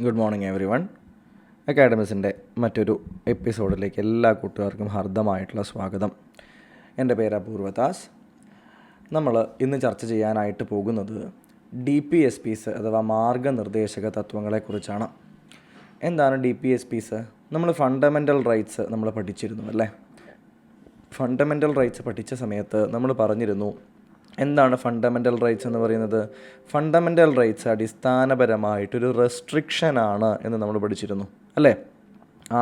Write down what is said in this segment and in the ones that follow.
Good morning everyone. അക്കാഡമിക്സിൻ്റെ മറ്റൊരു എപ്പിസോഡിലേക്ക് എല്ലാ കൂട്ടുകാർക്കും ഹാർദമായിട്ടുള്ള സ്വാഗതം. എൻ്റെ പേര് അപൂർവദാസ്. നമ്മൾ ഇന്ന് ചർച്ച ചെയ്യാനായിട്ട് പോകുന്നത് DPSPs അഥവാ മാർഗനിർദ്ദേശക തത്വങ്ങളെക്കുറിച്ചാണ്. എന്താണ് DPSPs? നമ്മൾ ഫണ്ടമെൻ്റൽ റൈറ്റ്സ് നമ്മൾ പഠിച്ചിരുന്നു അല്ലേ? ഫണ്ടമെൻ്റൽ റൈറ്റ്സ് പഠിച്ച സമയത്ത് നമ്മൾ പറഞ്ഞിരുന്നു എന്താണ് ഫണ്ടമെൻ്റൽ റൈറ്റ്സ് എന്ന് പറയുന്നത്. ഫണ്ടമെൻ്റൽ റൈറ്റ്സ് അടിസ്ഥാനപരമായിട്ടൊരു റെസ്ട്രിക്ഷനാണ് എന്ന് നമ്മൾ പഠിച്ചിരുന്നു അല്ലേ?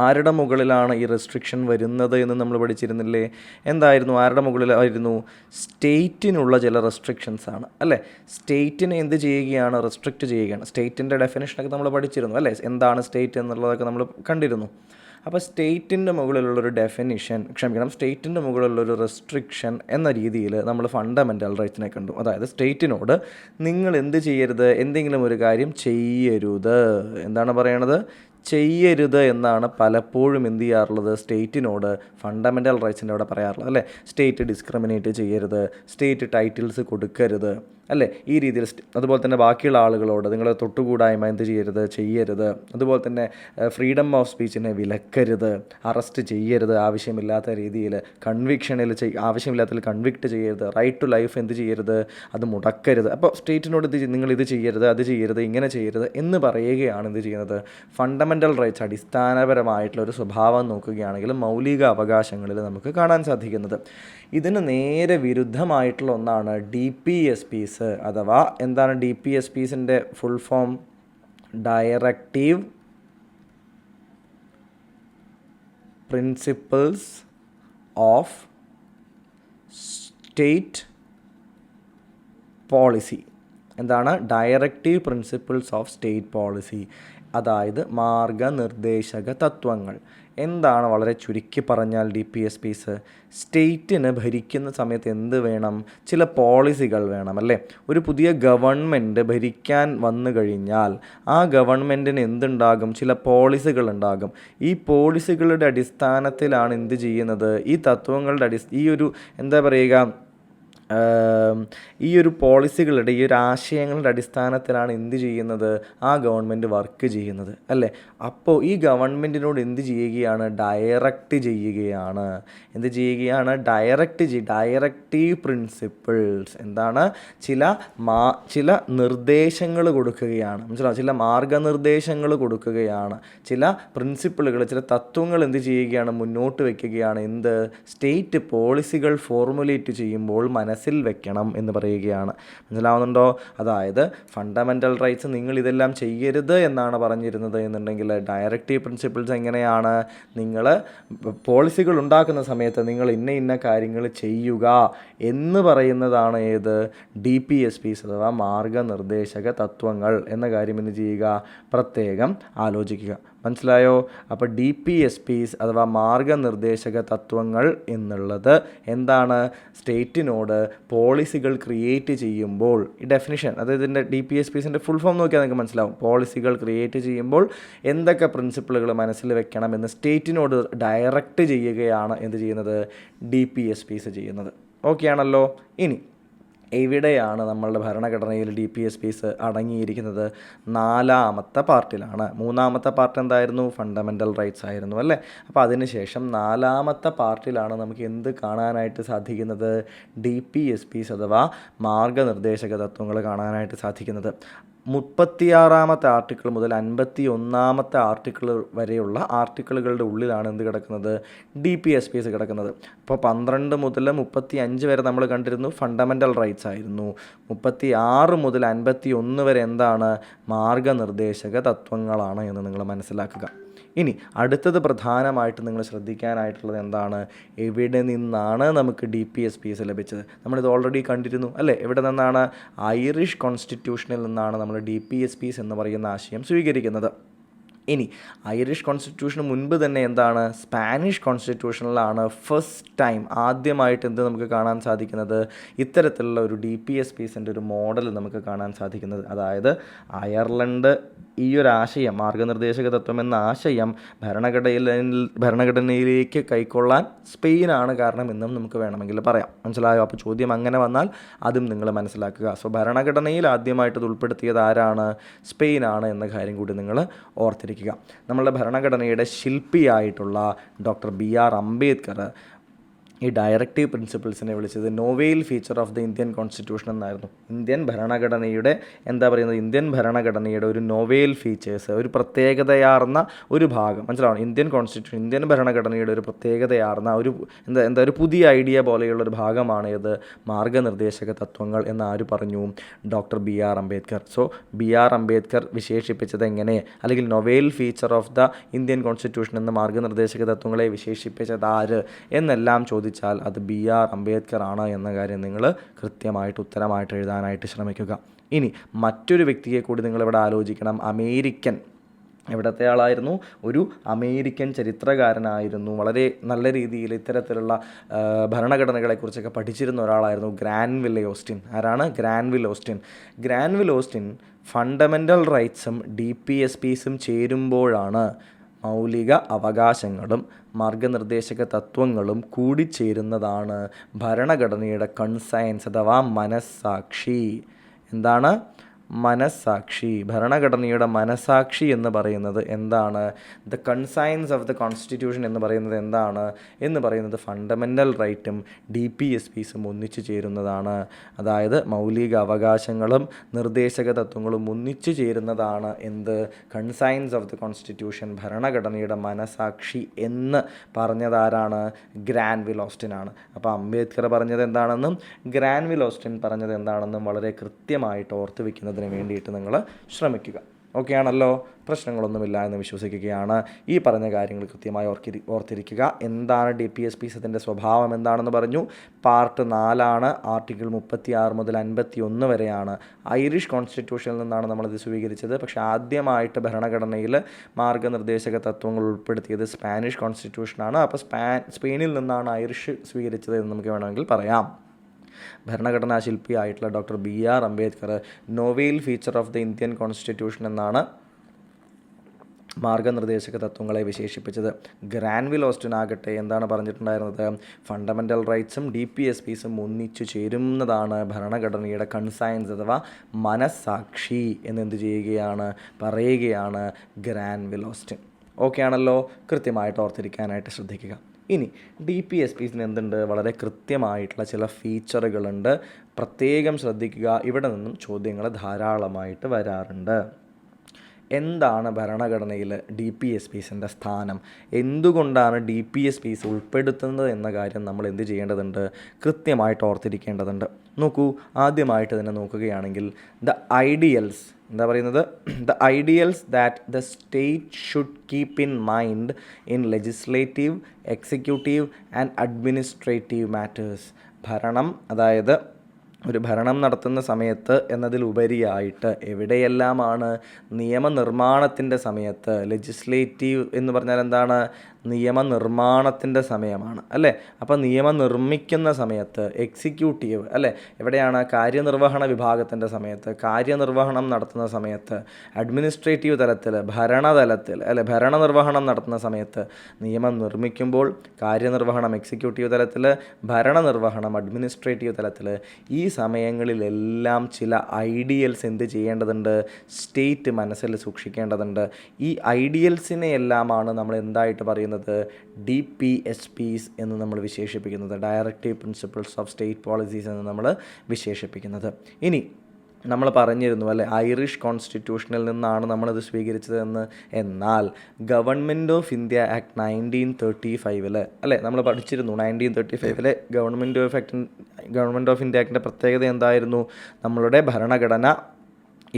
ആരുടെ മുകളിലാണ് ഈ റെസ്ട്രിക്ഷൻ വരുന്നത് എന്ന് നമ്മൾ പഠിച്ചിരുന്നില്ലേ? എന്തായിരുന്നു, ആരുടെ മുകളിലായിരുന്നു? സ്റ്റേറ്റിനുള്ള ചില റെസ്ട്രിക്ഷൻസ് ആണ് അല്ലേ? സ്റ്റേറ്റിനെ എന്ത് ചെയ്യുകയാണ്? റെസ്ട്രിക്റ്റ് ചെയ്യുകയാണ്. സ്റ്റേറ്റിൻ്റെ ഡെഫിനേഷനൊക്കെ നമ്മൾ പഠിച്ചിരുന്നു അല്ലേ? എന്താണ് സ്റ്റേറ്റ് എന്നുള്ളതൊക്കെ നമ്മൾ കണ്ടിരുന്നു. അപ്പോൾ സ്റ്റേറ്റിൻ്റെ മുകളിലുള്ളൊരു സ്റ്റേറ്റിൻ്റെ മുകളിലുള്ളൊരു റെസ്ട്രിക്ഷൻ എന്ന രീതിയിൽ നമ്മൾ ഫണ്ടമെൻ്റൽ റൈറ്റ്സിനെ കണ്ടു. അതായത് സ്റ്റേറ്റിനോട് നിങ്ങൾ എന്ത് ചെയ്യരുത്, എന്തെങ്കിലും ഒരു കാര്യം ചെയ്യരുത്, എന്താണ് പറയണത്? ചെയ്യരുത് എന്നാണ് പലപ്പോഴും എന്ത് ചെയ്യാറുള്ളത്? സ്റ്റേറ്റിനോട് ഫണ്ടമെൻ്റൽ റൈറ്റ്സിൻ്റെ അവിടെ പറയാറുള്ളത് അല്ലേ? സ്റ്റേറ്റ് ഡിസ്ക്രിമിനേറ്റ് ചെയ്യരുത്, സ്റ്റേറ്റ് ടൈറ്റിൽസ് കൊടുക്കരുത് അല്ലേ? ഈ രീതിയിൽ അതുപോലെ തന്നെ ബാക്കിയുള്ള ആളുകളോട് നിങ്ങൾ തൊട്ടുകൂടായ്മ എന്ത് ചെയ്യരുത്. അതുപോലെ തന്നെ ഫ്രീഡം ഓഫ് സ്പീച്ചിനെ വിലക്കരുത്, അറസ്റ്റ് ചെയ്യരുത് ആവശ്യമില്ലാത്ത രീതിയിൽ, ആവശ്യമില്ലാത്തതിൽ കൺവിക്റ്റ് ചെയ്യരുത്, റൈറ്റ് ടു ലൈഫ് എന്ത് ചെയ്യരുത്, അത് മുടക്കരുത്. അപ്പോൾ സ്റ്റേറ്റിനോട് നിങ്ങൾ ഇത് ചെയ്യരുത്, അത് ചെയ്യരുത്, ഇങ്ങനെ ചെയ്യരുത് എന്ന് പറയുകയാണ് എന്ത് ചെയ്യുന്നത്? ഫണ്ടമെൻ്റൽ റൈറ്റ്സ് അടിസ്ഥാനപരമായിട്ടുള്ള ഒരു സ്വഭാവം നോക്കുകയാണെങ്കിൽ മൗലിക അവകാശങ്ങളിൽ നമുക്ക് കാണാൻ സാധിക്കുന്നത്. ഇതിന് നേരെ വിരുദ്ധമായിട്ടുള്ള ഒന്നാണ് DPSPs അഥവാ എന്താണ് DPSPസിൻ്റെ full form? Directive principles of state policy. എന്താണ് directive principles of state policy? അതായത് മാർഗനിർദ്ദേശക തത്വങ്ങൾ. എന്താണ് വളരെ ചുരുക്കി പറഞ്ഞാൽ DPSPs? സ്റ്റേറ്റിന് ഭരിക്കുന്ന സമയത്ത് എന്ത് വേണം? ചില പോളിസികൾ വേണം അല്ലേ? ഒരു പുതിയ ഗവൺമെൻറ് ഭരിക്കാൻ വന്നു കഴിഞ്ഞാൽ ആ ഗവൺമെൻറ്റിന് എന്തുണ്ടാകും? ചില പോളിസികൾ ഉണ്ടാകും. ഈ പോളിസികളുടെ അടിസ്ഥാനത്തിലാണ് എന്ത് ചെയ്യുന്നത്? ഈ തത്വങ്ങളുടെ ഈ ഒരു പോളിസികളുടെ ഈ ഒരു ആശയങ്ങളുടെ അടിസ്ഥാനത്തിലാണ് എന്ത് ചെയ്യുന്നത്? ആ ഗവൺമെൻറ് വർക്ക് ചെയ്യുന്നത് അല്ലേ? അപ്പോൾ ഈ ഗവൺമെൻറ്റിനോട് എന്ത് ചെയ്യുകയാണ്? ഡയറക്റ്റ് ചെയ്യുകയാണ്. എന്ത് ചെയ്യുകയാണ്? Directive principles. എന്താണ്? ചില നിർദ്ദേശങ്ങൾ കൊടുക്കുകയാണ്, മനസ്സിലാവും? ചില മാർഗനിർദ്ദേശങ്ങൾ കൊടുക്കുകയാണ്, ചില പ്രിൻസിപ്പിളുകൾ, ചില തത്വങ്ങൾ എന്ത് ചെയ്യുകയാണ്? മുന്നോട്ട് വയ്ക്കുകയാണ്. എന്ത്? സ്റ്റേറ്റ് പോളിസികൾ ഫോർമുലേറ്റ് ചെയ്യുമ്പോൾ മനസ്സിൽ വെക്കണം എന്ന് പറയുകയാണ്. മനസ്സിലാവുന്നുണ്ടോ? അതായത് ഫണ്ടമെൻ്റൽ റൈറ്റ്സ് നിങ്ങൾ ഇതെല്ലാം ചെയ്യരുത് എന്നാണ് പറഞ്ഞിരുന്നത് എന്നുണ്ടെങ്കിൽ ഡയറക്റ്റീവ് പ്രിൻസിപ്പിൾസ് എങ്ങനെയാണ്? നിങ്ങൾ പോളിസികൾ ഉണ്ടാക്കുന്ന സമയത്ത് നിങ്ങൾ ഇന്ന കാര്യങ്ങൾ ചെയ്യുക എന്ന് പറയുന്നതാണ് ഏത്? DPSPs അഥവാ മാർഗനിർദ്ദേശക തത്വങ്ങൾ എന്ന കാര്യം എന്ത് ചെയ്യുക? പ്രത്യേകം ആലോചിക്കുക. മനസ്സിലായോ? അപ്പോൾ DPSPs അഥവാ മാർഗനിർദ്ദേശക തത്വങ്ങൾ എന്നുള്ളത് എന്താണ്? സ്റ്റേറ്റിനോട് പോളിസികൾ ക്രിയേറ്റ് ചെയ്യുമ്പോൾ, ഈ ഡെഫിനിഷൻ, അതായത് ഇതിൻ്റെ DPSPസിൻ്റെ ഫുൾ ഫോം നോക്കിയാൽ നിങ്ങൾക്ക് മനസ്സിലാവും. പോളിസികൾ ക്രിയേറ്റ് ചെയ്യുമ്പോൾ എന്തൊക്കെ പ്രിൻസിപ്പിളുകൾ മനസ്സിൽ വെക്കണമെന്ന് സ്റ്റേറ്റിനോട് ഡയറക്റ്റ് ചെയ്യുകയാണ് എന്ത് ചെയ്യുന്നത്? DPSPs ചെയ്യുന്നത്. ഓക്കെ ആണല്ലോ? ഇനി എവിടെയാണ് നമ്മളുടെ ഭരണഘടനയിൽ DPSPs അടങ്ങിയിരിക്കുന്നത്? 4ാമത്തെ പാർട്ടിലാണ്. 3ാമത്തെ പാർട്ട് എന്തായിരുന്നു? ഫണ്ടമെൻ്റൽ റൈറ്റ്സ് ആയിരുന്നു അല്ലേ? അപ്പോൾ അതിനുശേഷം 4ാമത്തെ പാർട്ടിലാണ് നമുക്ക് എന്ത് കാണാനായിട്ട് സാധിക്കുന്നത്? DPSPs അഥവാ മാർഗനിർദ്ദേശക തത്വങ്ങൾ കാണാനായിട്ട് സാധിക്കുന്നത്. 36ാമത്തെ ആർട്ടിക്കിൾ മുതൽ 51ാമത്തെ ആർട്ടിക്കിൾ വരെയുള്ള ആർട്ടിക്കിളുകളുടെ ഉള്ളിലാണ് എന്ത് കിടക്കുന്നത്? DPSPs കിടക്കുന്നത്. ഇപ്പോൾ 12 മുതൽ 35 വരെ നമ്മൾ കണ്ടിരുന്നു ഫണ്ടമെൻ്റൽ റൈറ്റ്സ് ആയിരുന്നു. 36 മുതൽ 51 വരെ എന്താണ്? മാർഗനിർദ്ദേശക തത്വങ്ങളാണ് എന്ന് നിങ്ങൾ മനസ്സിലാക്കുക. ഇനി അടുത്തത് പ്രധാനമായിട്ട് നിങ്ങൾ ശ്രദ്ധിക്കാനായിട്ടുള്ളത് എന്താണ്? എവിടെ നിന്നാണ് നമുക്ക് DPSPs ലഭിച്ചത്? നമ്മളിത് ഓൾറെഡി കണ്ടിരുന്നു അല്ലേ? എവിടെ നിന്നാണ്? ഐറിഷ് കോൺസ്റ്റിറ്റ്യൂഷനിൽ നിന്നാണ് നമ്മൾ DPSPs എന്ന് പറയുന്ന ആശയം സ്വീകരിക്കുന്നത്. ഇനി ഐറിഷ് കോൺസ്റ്റിറ്റ്യൂഷന് മുൻപ് തന്നെ എന്താണ്? സ്പാനിഷ് കോൺസ്റ്റിറ്റ്യൂഷനിലാണ് ആദ്യമായിട്ട് എന്ത് നമുക്ക് കാണാൻ സാധിക്കുന്നത്? ഇത്തരത്തിലുള്ള ഒരു DPSPസിൻ്റെ ഒരു മോഡൽ നമുക്ക് കാണാൻ സാധിക്കുന്നത്. അതായത് അയർലൻഡ് ഈ ഒരു ആശയം, മാർഗനിർദ്ദേശക തത്വം എന്ന ആശയം ഭരണഘടനയിലേക്ക് കൈക്കൊള്ളാൻ സ്പെയിനാണ് കാരണം എന്നും നമുക്ക് വേണമെങ്കിൽ പറയാം. മനസ്സിലായോ? അപ്പോൾ ചോദ്യം അങ്ങനെ വന്നാൽ അതും നിങ്ങൾ മനസ്സിലാക്കുക. സോ ഭരണഘടനയിൽ ആദ്യമായിട്ട് ഇത് ഉൾപ്പെടുത്തിയത് ആരാണ്? സ്പെയിനാണ് എന്ന കാര്യം കൂടി നിങ്ങൾ ഓർത്തിരിക്കുക. നമ്മളുടെ ഭരണഘടനയുടെ ശില്പിയായിട്ടുള്ള ഡോക്ടർ BR അംബേദ്കർ ഈ ഡയറക്റ്റീവ് പ്രിൻസിപ്പിൾസിനെ വിളിച്ചത് novel feature of the Indian constitution എന്നായിരുന്നു. ഇന്ത്യൻ ഭരണഘടനയുടെ ഇന്ത്യൻ ഭരണഘടനയുടെ ഒരു നോവേൽ ഫീച്ചേഴ്സ്, ഒരു പ്രത്യേകതയാർന്ന ഒരു ഭാഗം, മനസ്സിലാവണം. ഇന്ത്യൻ ഭരണഘടനയുടെ ഒരു പ്രത്യേകതയാർന്ന ഒരു പുതിയ ഐഡിയ പോലെയുള്ളൊരു ഭാഗമാണ് ഇത് മാർഗനിർദ്ദേശക തത്വങ്ങൾ എന്ന് ആര് പറഞ്ഞു? Doctor BR Ambedkar. So BR Ambedkar വിശേഷിപ്പിച്ചത് എങ്ങനെ, അല്ലെങ്കിൽ novel feature of the Indian constitution എന്ന മാർഗനിർദ്ദേശക തത്വങ്ങളെ വിശേഷിപ്പിച്ചത് ആര് എന്നെല്ലാം ചോദിച്ചാൽ അത് BR അംബേദ്കർ ആണ് എന്ന കാര്യം നിങ്ങൾ കൃത്യമായിട്ട് ഉത്തരമായിട്ട് എഴുതാനായിട്ട് ശ്രമിക്കുക. ഇനി മറ്റൊരു വ്യക്തിയെ കൂടി നിങ്ങളിവിടെ ആലോചിക്കണം. എവിടത്തെ ആളായിരുന്നു? ഒരു അമേരിക്കൻ ചരിത്രകാരനായിരുന്നു. വളരെ നല്ല രീതിയിൽ ഇത്തരത്തിലുള്ള ഭരണഘടനകളെക്കുറിച്ചൊക്കെ പഠിച്ചിരുന്ന ഒരാളായിരുന്നു ഗ്രാൻവിൽ ഓസ്റ്റിൻ. ആരാണ്? ഗ്രാൻവിൽ ഓസ്റ്റിൻ ഫണ്ടമെൻ്റൽ റൈറ്റ്സും DPSPസും ചേരുമ്പോഴാണ് മൗലിക അവകാശങ്ങളും മാർഗനിർദ്ദേശക തത്വങ്ങളും കൂടിച്ചേരുന്നതാണ് ഭരണഘടനയുടെ കൺസയൻസ് അഥവാ മനസ്സാക്ഷി. എന്താണ്? മനസ്സാക്ഷി. ഭരണഘടനയുടെ മനസ്സാക്ഷി എന്ന് പറയുന്നത് എന്താണ്? The conscience of the constitution എന്ന് പറയുന്നത് എന്താണ്? എന്ന് പറയുന്നത് ഫണ്ടമെൻ്റൽ റൈറ്റും DPSPസും ഒന്നിച്ചു ചേരുന്നതാണ്. അതായത് മൗലിക അവകാശങ്ങളും നിർദ്ദേശക തത്വങ്ങളും ഒന്നിച്ചു ചേരുന്നതാണ് എന്ത്? കൺസയൻസ് ഓഫ് ദ കോൺസ്റ്റിറ്റ്യൂഷൻ, ഭരണഘടനയുടെ മനസ്സാക്ഷി എന്ന് പറഞ്ഞതാരാണ്? ഗ്രാൻവിൽ ഓസ്റ്റിനാണ്. അപ്പോൾ അംബേദ്കർ പറഞ്ഞത് എന്താണെന്നും ഗ്രാൻവിൽ ഓസ്റ്റിൻ പറഞ്ഞത് എന്താണെന്നും വളരെ കൃത്യമായിട്ട് ഓർത്ത് വയ്ക്കുന്നത് വേണ്ടിയിട്ട് നിങ്ങൾ ശ്രമിക്കുക. ഓക്കെ ആണല്ലോ? പ്രശ്നങ്ങളൊന്നുമില്ല എന്ന് വിശ്വസിക്കുകയാണ്. ഈ പറഞ്ഞ കാര്യങ്ങൾ കൃത്യമായി ഓർത്തിരിക്കുക. എന്താണ് DPSPs, അതിൻ്റെ സ്വഭാവം എന്താണെന്ന് പറഞ്ഞു. പാർട്ട് 4 ആർട്ടിക്കിൾ 36 മുതൽ 51 വരെയാണ്. ഐറിഷ് കോൺസ്റ്റിറ്റ്യൂഷനിൽ നിന്നാണ് നമ്മളിത് സ്വീകരിച്ചത്. പക്ഷേ ആദ്യമായിട്ട് ഭരണഘടനയിൽ മാർഗനിർദ്ദേശക തത്വങ്ങൾ ഉൾപ്പെടുത്തിയത് സ്പാനിഷ് കോൺസ്റ്റിറ്റ്യൂഷനാണ്. അപ്പോൾ സ്പെയിനിൽ നിന്നാണ് ഐറിഷ് സ്വീകരിച്ചത് എന്ന് നമുക്ക് വേണമെങ്കിൽ പറയാം. ഭരണഘടനാ ശില്പിയായിട്ടുള്ള doctor BR Ambedkar novel feature of the Indian constitution എന്നാണ് മാർഗനിർദ്ദേശക തത്വങ്ങളെ വിശേഷിപ്പിച്ചത്. ഗ്രാൻവിൽ ഓസ്റ്റിൻ ആകട്ടെ എന്താണ് പറഞ്ഞിട്ടുണ്ടായിരുന്നത്? ഫണ്ടമെൻ്റൽ റൈറ്റ്സും DPSPസും ഒന്നിച്ചു ചേരുന്നതാണ് ഭരണഘടനയുടെ കൺസയൻസ് അഥവാ മനസ്സാക്ഷി എന്നെന്ത് പറയുകയാണ് ഗ്രാൻവിൽ ഓസ്റ്റിൻ. ഓക്കെ ആണല്ലോ? കൃത്യമായിട്ട് ഓർത്തിരിക്കാനായിട്ട് ശ്രദ്ധിക്കുക. ഇനി DPSPസിന് എന്തുണ്ട്? വളരെ കൃത്യമായിട്ടുള്ള ചില ഫീച്ചറുകളുണ്ട്. പ്രത്യേകം ശ്രദ്ധിക്കുക. ഇവിടെ നിന്നും ചോദ്യങ്ങൾ ധാരാളമായിട്ട് വരാറുണ്ട്. എന്താണ് ഭരണഘടനയിൽ DPSPസിൻ്റെ സ്ഥാനം? എന്തുകൊണ്ടാണ് DPSPs ഉൾപ്പെടുത്തുന്നത് എന്ന കാര്യം നമ്മൾ എന്ത് ചെയ്യേണ്ടതുണ്ട്? കൃത്യമായിട്ട് ഓർത്തിരിക്കേണ്ടതുണ്ട്. നോക്കൂ, ആദ്യമായിട്ട് തന്നെ നോക്കുകയാണെങ്കിൽ the ideals that the state should keep in mind in legislative, executive and administrative matters. അതായത് ഒരു ഭരണം നടത്തുന്ന സമയത്ത് എന്നതിലുപരിയായിട്ട് എവിടെയെല്ലാമാണ്? നിയമനിർമ്മാണത്തിൻ്റെ സമയത്ത്. ലെജിസ്ലേറ്റീവ് എന്ന് പറഞ്ഞാൽ എന്താണ്? നിയമനിർമ്മാണത്തിൻ്റെ സമയമാണ് അല്ലേ? അപ്പോൾ നിയമം നിർമ്മിക്കുന്ന സമയത്ത്. എക്സിക്യൂട്ടീവ് അല്ലേ? എവിടെയാണ്? കാര്യനിർവഹണ വിഭാഗത്തിൻ്റെ സമയത്ത്, കാര്യനിർവഹണം നടത്തുന്ന സമയത്ത്. അഡ്മിനിസ്ട്രേറ്റീവ് തലത്തിൽ, ഭരണതലത്തിൽ അല്ലേ? ഭരണനിർവഹണം നടത്തുന്ന സമയത്ത്. നിയമം നിർമ്മിക്കുമ്പോൾ കാര്യനിർവഹണം എക്സിക്യൂട്ടീവ് തലത്തിൽ, ഭരണനിർവഹണം അഡ്മിനിസ്ട്രേറ്റീവ് തലത്തിൽ. ഈ സമയങ്ങളിലെല്ലാം ചില ഐഡിയൽസ് എന്ത് ചെയ്യേണ്ടതുണ്ട്? സ്റ്റേറ്റ് മനസ്സിൽ സൂക്ഷിക്കേണ്ടതുണ്ട്. ഈ ഐഡിയൽസിനെ എല്ലാമാണ് നമ്മൾ എന്തായിട്ട് പറയുന്നത്? DPSPs എന്ന് നമ്മൾ വിശേഷിപ്പിക്കുന്നത്. Directive principles of state policies എന്ന് നമ്മൾ വിശേഷിപ്പിക്കുന്നത്. ഇനി നമ്മൾ പറഞ്ഞിരുന്നു അല്ലേ, ഐറിഷ് കോൺസ്റ്റിറ്റ്യൂഷനിൽ നിന്നാണ് നമ്മളിത് സ്വീകരിച്ചതെന്ന്. എന്നാൽ ഗവൺമെൻറ് ഓഫ് ഇന്ത്യ ആക്ട് 1935 അല്ലേ, നമ്മൾ പഠിച്ചിരുന്നു 1935 ഗവൺമെൻറ് ഓഫ് ഇന്ത്യ ആക്ടിൻ്റെ പ്രത്യേകത എന്തായിരുന്നു? നമ്മളുടെ ഭരണഘടന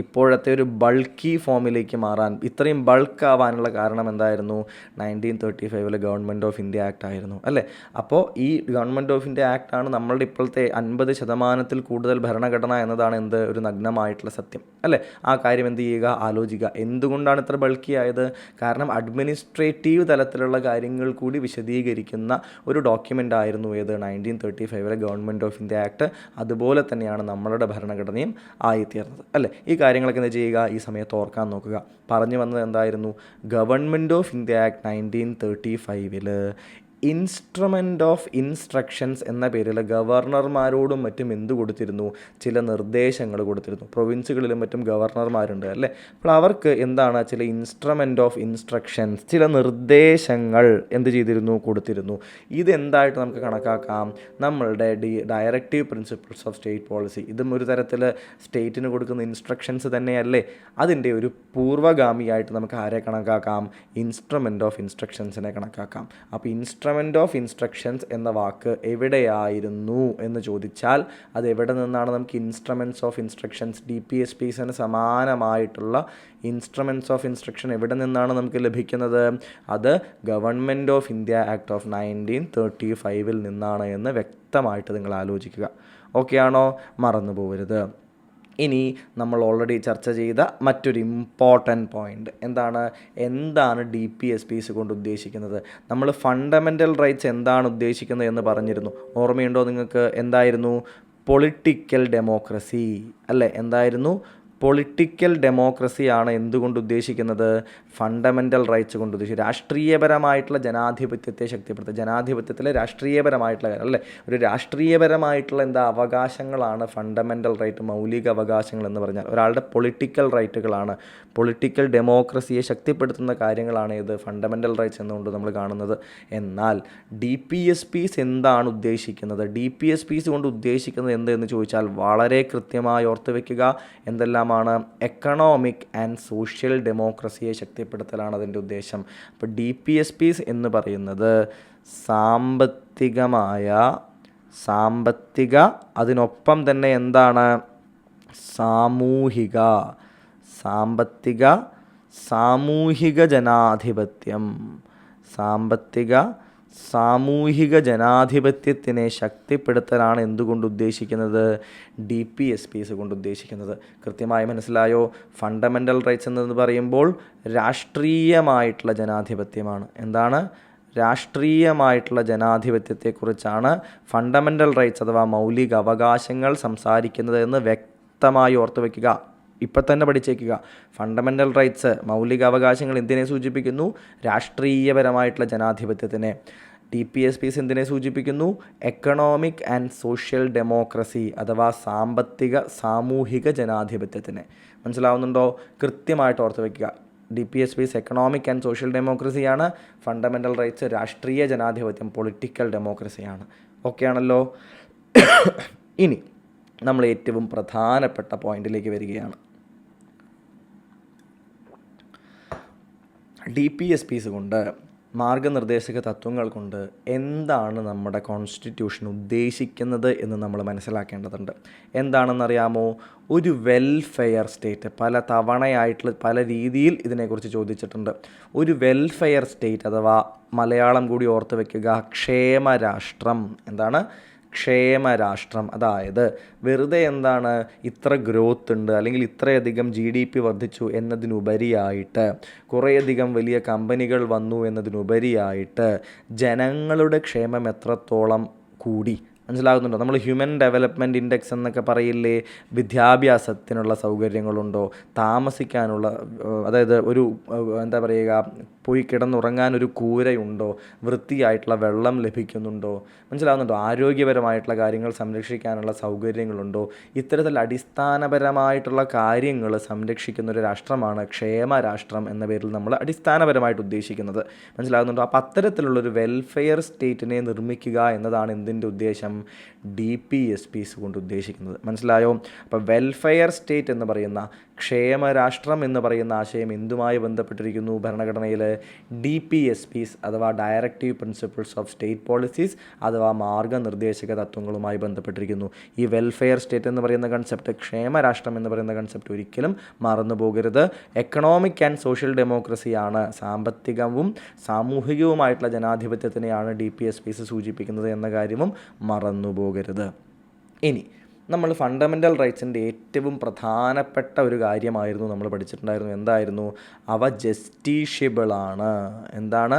ഇപ്പോഴത്തെ ഒരു ബൾക്കി ഫോമിലേക്ക് മാറാൻ, ഇത്രയും ബൾക്കാവാനുള്ള കാരണം എന്തായിരുന്നു? 1935 ഗവൺമെൻറ് ഓഫ് ഇന്ത്യ ആക്ട് ആയിരുന്നു അല്ലേ. അപ്പോൾ ഈ ഗവൺമെൻറ് ഓഫ് ഇന്ത്യ ആക്ടാണ് നമ്മളുടെ ഇപ്പോഴത്തെ 50% കൂടുതൽ ഭരണഘടന എന്നതാണ് ഒരു നഗ്നമായിട്ടുള്ള സത്യം അല്ലേ. ആ കാര്യം എന്ത് ചെയ്യുക? ആലോചിക്കുക. എന്തുകൊണ്ടാണ് ഇത്ര ബൾക്കി ആയത്? കാരണം അഡ്മിനിസ്ട്രേറ്റീവ് തലത്തിലുള്ള കാര്യങ്ങൾ കൂടി വിശദീകരിക്കുന്ന ഒരു ഡോക്യുമെൻ്റ് ആയിരുന്നു 1935 ഗവൺമെൻറ് ഓഫ് ഇന്ത്യ ആക്ട്. അതുപോലെ തന്നെയാണ് നമ്മളുടെ ഭരണഘടനയും ആയിത്തീർന്നത് അല്ലേ. ഈ കാര്യങ്ങളൊക്കെ എന്താ ചെയ്യുക, ഈ സമയത്ത് ഓർക്കാൻ നോക്കുക. പറഞ്ഞു വന്നത് എന്തായിരുന്നു? Government of India act 1935 instrument of instructions എന്ന പേരിൽ ഗവർണർമാരോടും മറ്റും എന്ത് കൊടുത്തിരുന്നു? ചില നിർദ്ദേശങ്ങൾ കൊടുത്തിരുന്നു. പ്രൊവിൻസുകളിലും മറ്റും ഗവർണർമാരുണ്ട് അല്ലേ. അപ്പോൾ അവർക്ക് എന്താണ് ചില ഇൻസ്ട്രുമെൻ്റ് ഓഫ് ഇൻസ്ട്രക്ഷൻസ്, ചില നിർദ്ദേശങ്ങൾ എന്ത് ചെയ്തിരുന്നു? കൊടുത്തിരുന്നു. ഇതെന്തായിട്ട് നമുക്ക് കണക്കാക്കാം? നമ്മളുടെ directive principles of state policy, ഇതും ഒരു തരത്തിൽ സ്റ്റേറ്റിന് കൊടുക്കുന്ന ഇൻസ്ട്രക്ഷൻസ് തന്നെയല്ലേ. അതിൻ്റെ ഒരു പൂർവ്വഗാമിയായിട്ട് നമുക്ക് ആരെ കണക്കാക്കാം? ഇൻസ്ട്രുമെൻ്റ് ഓഫ് ഇൻസ്ട്രക്ഷൻസിനെ കണക്കാക്കാം. അപ്പോൾ ഇൻസ്ട്രുമെൻ്റ് ഓഫ് ഇൻസ്ട്രക്ഷൻസ് എന്ന വാക്ക് എവിടെയായിരുന്നു എന്ന് ചോദിച്ചാൽ അത് എവിടെ നിന്നാണ് നമുക്ക് ഇൻസ്ട്രുമെൻറ്റ്സ് ഓഫ് ഇൻസ്ട്രക്ഷൻസ്, DPSPസിന് സമാനമായിട്ടുള്ള ഇൻസ്ട്രുമെൻറ്റ്സ് ഓഫ് ഇൻസ്ട്രക്ഷൻ എവിടെ നിന്നാണ് നമുക്ക് ലഭിക്കുന്നത്? അത് government of India act of 1935 നിന്നാണ് എന്ന് വ്യക്തമായിട്ട് നിങ്ങൾ ആലോചിക്കുക. ഓക്കെ ആണോ? മറന്നു പോകരുത്. ഇനി നമ്മൾ ഓൾറെഡി ചർച്ച ചെയ്ത മറ്റൊരു ഇമ്പോർട്ടൻറ്റ് പോയിൻ്റ് എന്താണ് DPSPs കൊണ്ട് ഉദ്ദേശിക്കുന്നത്? നമ്മൾ ഫണ്ടമെൻ്റൽ റൈറ്റ്സ് എന്താണ് ഉദ്ദേശിക്കുന്നത് എന്ന് പറഞ്ഞിരുന്നു. ഓർമ്മയുണ്ടോ നിങ്ങൾക്ക്? എന്തായിരുന്നു? പൊളിറ്റിക്കൽ ഡെമോക്രസി അല്ലേ. എന്തായിരുന്നു? പൊളിറ്റിക്കൽ ഡെമോക്രസിയാണ് എന്തുകൊണ്ട് ഉദ്ദേശിക്കുന്നത്? ഫണ്ടമെൻ്റൽ റൈറ്റ്സ് കൊണ്ട് ഉദ്ദേശിക്കുന്നത് രാഷ്ട്രീയപരമായിട്ടുള്ള ജനാധിപത്യത്തെ ശക്തിപ്പെടുത്തുക. ജനാധിപത്യത്തിലെ രാഷ്ട്രീയപരമായിട്ടുള്ള കാര്യം അല്ലേ. ഒരു രാഷ്ട്രീയപരമായിട്ടുള്ള അവകാശങ്ങളാണ് ഫണ്ടമെൻ്റൽ റൈറ്റ്, മൗലിക അവകാശങ്ങൾ എന്ന് പറഞ്ഞാൽ. ഒരാളുടെ പൊളിറ്റിക്കൽ റൈറ്റുകളാണ്, പൊളിറ്റിക്കൽ ഡെമോക്രസിയെ ശക്തിപ്പെടുത്തുന്ന കാര്യങ്ങളാണ് ഇത് ഫണ്ടമെൻ്റൽ റൈറ്റ്സ് എന്നുകൊണ്ട് നമ്മൾ കാണുന്നത്. എന്നാൽ DPSPs എന്താണ് ഉദ്ദേശിക്കുന്നത്? DPSPs കൊണ്ട് ഉദ്ദേശിക്കുന്നത് എന്തെന്ന് ചോദിച്ചാൽ വളരെ കൃത്യമായി ഓർത്ത് വയ്ക്കുക. എന്തെല്ലാമാണ്? എക്കണോമിക് ആൻഡ് സോഷ്യൽ ഡെമോക്രസിയെ ശക്തിപ്പെടുത്തലാണ് അതിൻ്റെ ഉദ്ദേശം. അപ്പോൾ DPSPs എന്ന് പറയുന്നത് സാമ്പത്തിക അതിനൊപ്പം തന്നെ എന്താണ്? സാമൂഹിക ജനാധിപത്യം, സാമൂഹിക ജനാധിപത്യത്തിനെ ശക്തിപ്പെടുത്തലാണ് എന്തുകൊണ്ട് ഉദ്ദേശിക്കുന്നത്? DPSPs കൊണ്ട് ഉദ്ദേശിക്കുന്നത്. കൃത്യമായി മനസ്സിലായോ? ഫണ്ടമെൻ്റൽ റൈറ്റ്സ് എന്ന് പറയുമ്പോൾ രാഷ്ട്രീയമായിട്ടുള്ള ജനാധിപത്യമാണ്. എന്താണ്? രാഷ്ട്രീയമായിട്ടുള്ള ജനാധിപത്യത്തെക്കുറിച്ചാണ് ഫണ്ടമെൻ്റൽ റൈറ്റ്സ് അഥവാ മൗലിക അവകാശങ്ങൾ സംസാരിക്കുന്നത് എന്ന് വ്യക്തമായി ഓർത്ത് വയ്ക്കുക. ഇപ്പം തന്നെ പഠിച്ചേക്കുക. ഫണ്ടമെൻ്റൽ റൈറ്റ്സ്, മൗലിക അവകാശങ്ങൾ എന്തിനെ സൂചിപ്പിക്കുന്നു? രാഷ്ട്രീയപരമായിട്ടുള്ള ജനാധിപത്യത്തിനെ. DPSPs എന്തിനെ സൂചിപ്പിക്കുന്നു? എക്കണോമിക് ആൻഡ് സോഷ്യൽ ഡെമോക്രസി അഥവാ സാമൂഹിക ജനാധിപത്യത്തിനെ. മനസ്സിലാവുന്നുണ്ടോ? കൃത്യമായിട്ട് ഓർത്ത് വയ്ക്കുക. DPSPs എക്കണോമിക് ആൻഡ് സോഷ്യൽ ഡെമോക്രസിയാണ്. ഫണ്ടമെൻ്റൽ റൈറ്റ്സ് രാഷ്ട്രീയ ജനാധിപത്യം, പൊളിറ്റിക്കൽ ഡെമോക്രസിയാണ്. ഓക്കെ ആണല്ലോ? ഇനി നമ്മൾ ഏറ്റവും പ്രധാനപ്പെട്ട പോയിന്റിലേക്ക് വരികയാണ്. DPSPs കൊണ്ട്, മാർഗനിർദ്ദേശക തത്വങ്ങൾ കൊണ്ട് എന്താണ് നമ്മുടെ കോൺസ്റ്റിറ്റ്യൂഷൻ ഉദ്ദേശിക്കുന്നത് എന്ന് നമ്മൾ മനസ്സിലാക്കേണ്ടതുണ്ട്. എന്താണെന്നറിയാമോ? ഒരു വെൽഫെയർ സ്റ്റേറ്റ്. പല തവണയായിട്ടുള്ള പല രീതിയിൽ ഇതിനെക്കുറിച്ച് ചോദിച്ചിട്ടുണ്ട്. ഒരു വെൽഫെയർ സ്റ്റേറ്റ് അഥവാ മലയാളം കൂടി ഓർത്ത് വയ്ക്കുക, ക്ഷേമരാഷ്ട്രം. എന്താണ്? ക്ഷേമരാഷ്ട്രം. അതായത് വെറുതെ ഇത്ര ഗ്രോത്ത് ഉണ്ട് അല്ലെങ്കിൽ ഇത്രയധികം GDP വർദ്ധിച്ചു എന്നതിനുപരിയായിട്ട്, കുറേയധികം വലിയ കമ്പനികൾ വന്നു എന്നതിനുപരിയായിട്ട് ജനങ്ങളുടെ ക്ഷേമം എത്രത്തോളം കൂടി. മനസ്സിലാകുന്നുണ്ടോ? നമ്മൾ ഹ്യൂമൻ ഡെവലപ്മെൻറ്റ് ഇൻഡെക്സ് എന്നൊക്കെ പറയില്ലേ? വിദ്യാഭ്യാസത്തിനുള്ള സൗകര്യങ്ങളുണ്ടോ? താമസിക്കാനുള്ള, അതായത് ഒരു പോയി കിടന്നുറങ്ങാനൊരു കൂരയുണ്ടോ? വൃത്തിയായിട്ടുള്ള വെള്ളം ലഭിക്കുന്നുണ്ടോ? മനസ്സിലാകുന്നുണ്ടോ? ആരോഗ്യപരമായിട്ടുള്ള കാര്യങ്ങൾ സംരക്ഷിക്കാനുള്ള സൗകര്യങ്ങളുണ്ടോ? ഇത്തരത്തിൽ അടിസ്ഥാനപരമായിട്ടുള്ള കാര്യങ്ങൾ സംരക്ഷിക്കുന്ന ഒരു രാഷ്ട്രമാണ് ക്ഷേമരാഷ്ട്രം എന്ന പേരിൽ നമ്മൾ അടിസ്ഥാനപരമായിട്ട് ഉദ്ദേശിക്കുന്നത്. മനസ്സിലാകുന്നുണ്ടോ? അപ്പോൾ അത്തരത്തിലുള്ളൊരു വെൽഫെയർ സ്റ്റേറ്റിനെ നിർമ്മിക്കുക എന്നതാണ് എന്തിൻ്റെ ഉദ്ദേശം? DPSPs കൊണ്ട് ഉദ്ദേശിക്കുന്നത്. മനസ്സിലായോ? അപ്പോൾ വെൽഫെയർ സ്റ്റേറ്റ് എന്ന് പറയുന്ന, ക്ഷേമരാഷ്ട്രം എന്ന് പറയുന്ന ആശയം എന്തുമായി ബന്ധപ്പെട്ടിരിക്കുന്നു? ഭരണഘടനയിൽ DPSPs അഥവാ directive principles of state policies അഥവാ മാർഗനിർദ്ദേശക തത്വങ്ങളുമായി ബന്ധപ്പെട്ടിരിക്കുന്നു. ഈ വെൽഫെയർ സ്റ്റേറ്റ് എന്ന് പറയുന്ന കൺസെപ്റ്റ്, ക്ഷേമരാഷ്ട്രം എന്ന് പറയുന്ന കൺസെപ്റ്റ് ഒരിക്കലും മറന്നു പോകരുത്. എക്കണോമിക് ആൻഡ് സോഷ്യൽ ഡെമോക്രസിയാണ്, സാമ്പത്തികവും സാമൂഹികവുമായിട്ടുള്ള ജനാധിപത്യത്തിനെയാണ് DPSPs സൂചിപ്പിക്കുന്നത് എന്ന കാര്യവും മറന്നു പോകരുത്. ഇനി നമ്മൾ ഫണ്ടമെൻ്റൽ റൈറ്റ്സിൻ്റെ ഏറ്റവും പ്രധാനപ്പെട്ട ഒരു കാര്യമായിരുന്നു നമ്മൾ പഠിച്ചിട്ടുണ്ടായിരുന്നു. എന്തായിരുന്നു? അവ ജസ്റ്റീഷ്യബിളാണ്. എന്താണ്?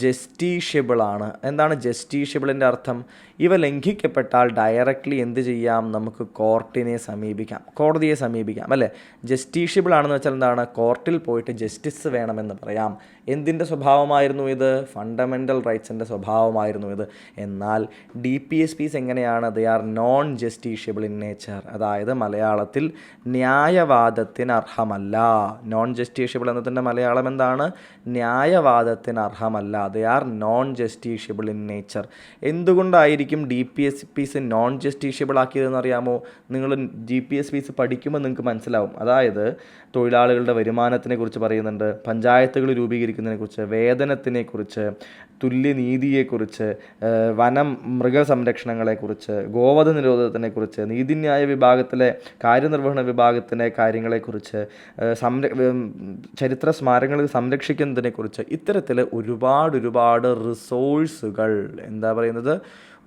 ജസ്റ്റീഷ്യബിൾ ആണ്. എന്താണ് ജസ്റ്റീഷ്യബിളിൻ്റെ അർത്ഥം? ഇവ ലംഘിക്കപ്പെട്ടാൽ ഡയറക്റ്റ്ലി എന്ത് ചെയ്യാം? നമുക്ക് കോർട്ടിനെ സമീപിക്കാം, കോടതിയെ സമീപിക്കാം, അല്ലേ? ജസ്റ്റീഷ്യബിൾ ആണെന്ന് വെച്ചാൽ എന്താണ്? കോർട്ടിൽ പോയിട്ട് ജസ്റ്റിസ് വേണമെന്ന് പറയാം. എന്തിൻ്റെ സ്വഭാവമായിരുന്നു ഇത്? ഫണ്ടമെൻ്റൽ റൈറ്റ്സിൻ്റെ സ്വഭാവമായിരുന്നു ഇത്. എന്നാൽ DPSPs എങ്ങനെയാണ്? They are non justiciable in nature. അതായത് മലയാളത്തിൽ ന്യായവാദത്തിന് അർഹമല്ല. നോൺ ജസ്റ്റീഷ്യബിൾ എന്നതിൻ്റെ മലയാളം എന്താണ്? ന്യായവാദത്തിന് അർഹമല്ല. They are non justiciable in nature. എന്തുകൊണ്ടായിരിക്കും DPSPs നോൺ ജസ്റ്റീഷ്യബിൾ ആക്കിയതെന്ന് അറിയാമോ? നിങ്ങൾ DPSPs പഠിക്കുമ്പോൾ നിങ്ങൾക്ക് മനസ്സിലാവും. അതായത് തൊഴിലാളികളുടെ വരുമാനത്തിനെ കുറിച്ച് പറയുന്നുണ്ട്, പഞ്ചായത്തുകൾ രൂപീകരിക്കുന്നതിനെക്കുറിച്ച്, വേതനത്തിനെക്കുറിച്ച്, തുല്യനീതിയെക്കുറിച്ച്, മൃഗസംരക്ഷണങ്ങളെക്കുറിച്ച്, ഗോവധ നിരോധനത്തിനെക്കുറിച്ച്, നീതിന്യായ വിഭാഗത്തിലെ കാര്യനിർവഹണ വിഭാഗത്തിൻ്റെ കാര്യങ്ങളെക്കുറിച്ച്, ചരിത്ര സ്മാരകങ്ങൾ സംരക്ഷിക്കുന്നതിനെക്കുറിച്ച്, ഇത്തരത്തിൽ ഒരുപാട് റിസോഴ്സുകൾ, എന്താ പറയുന്നത്,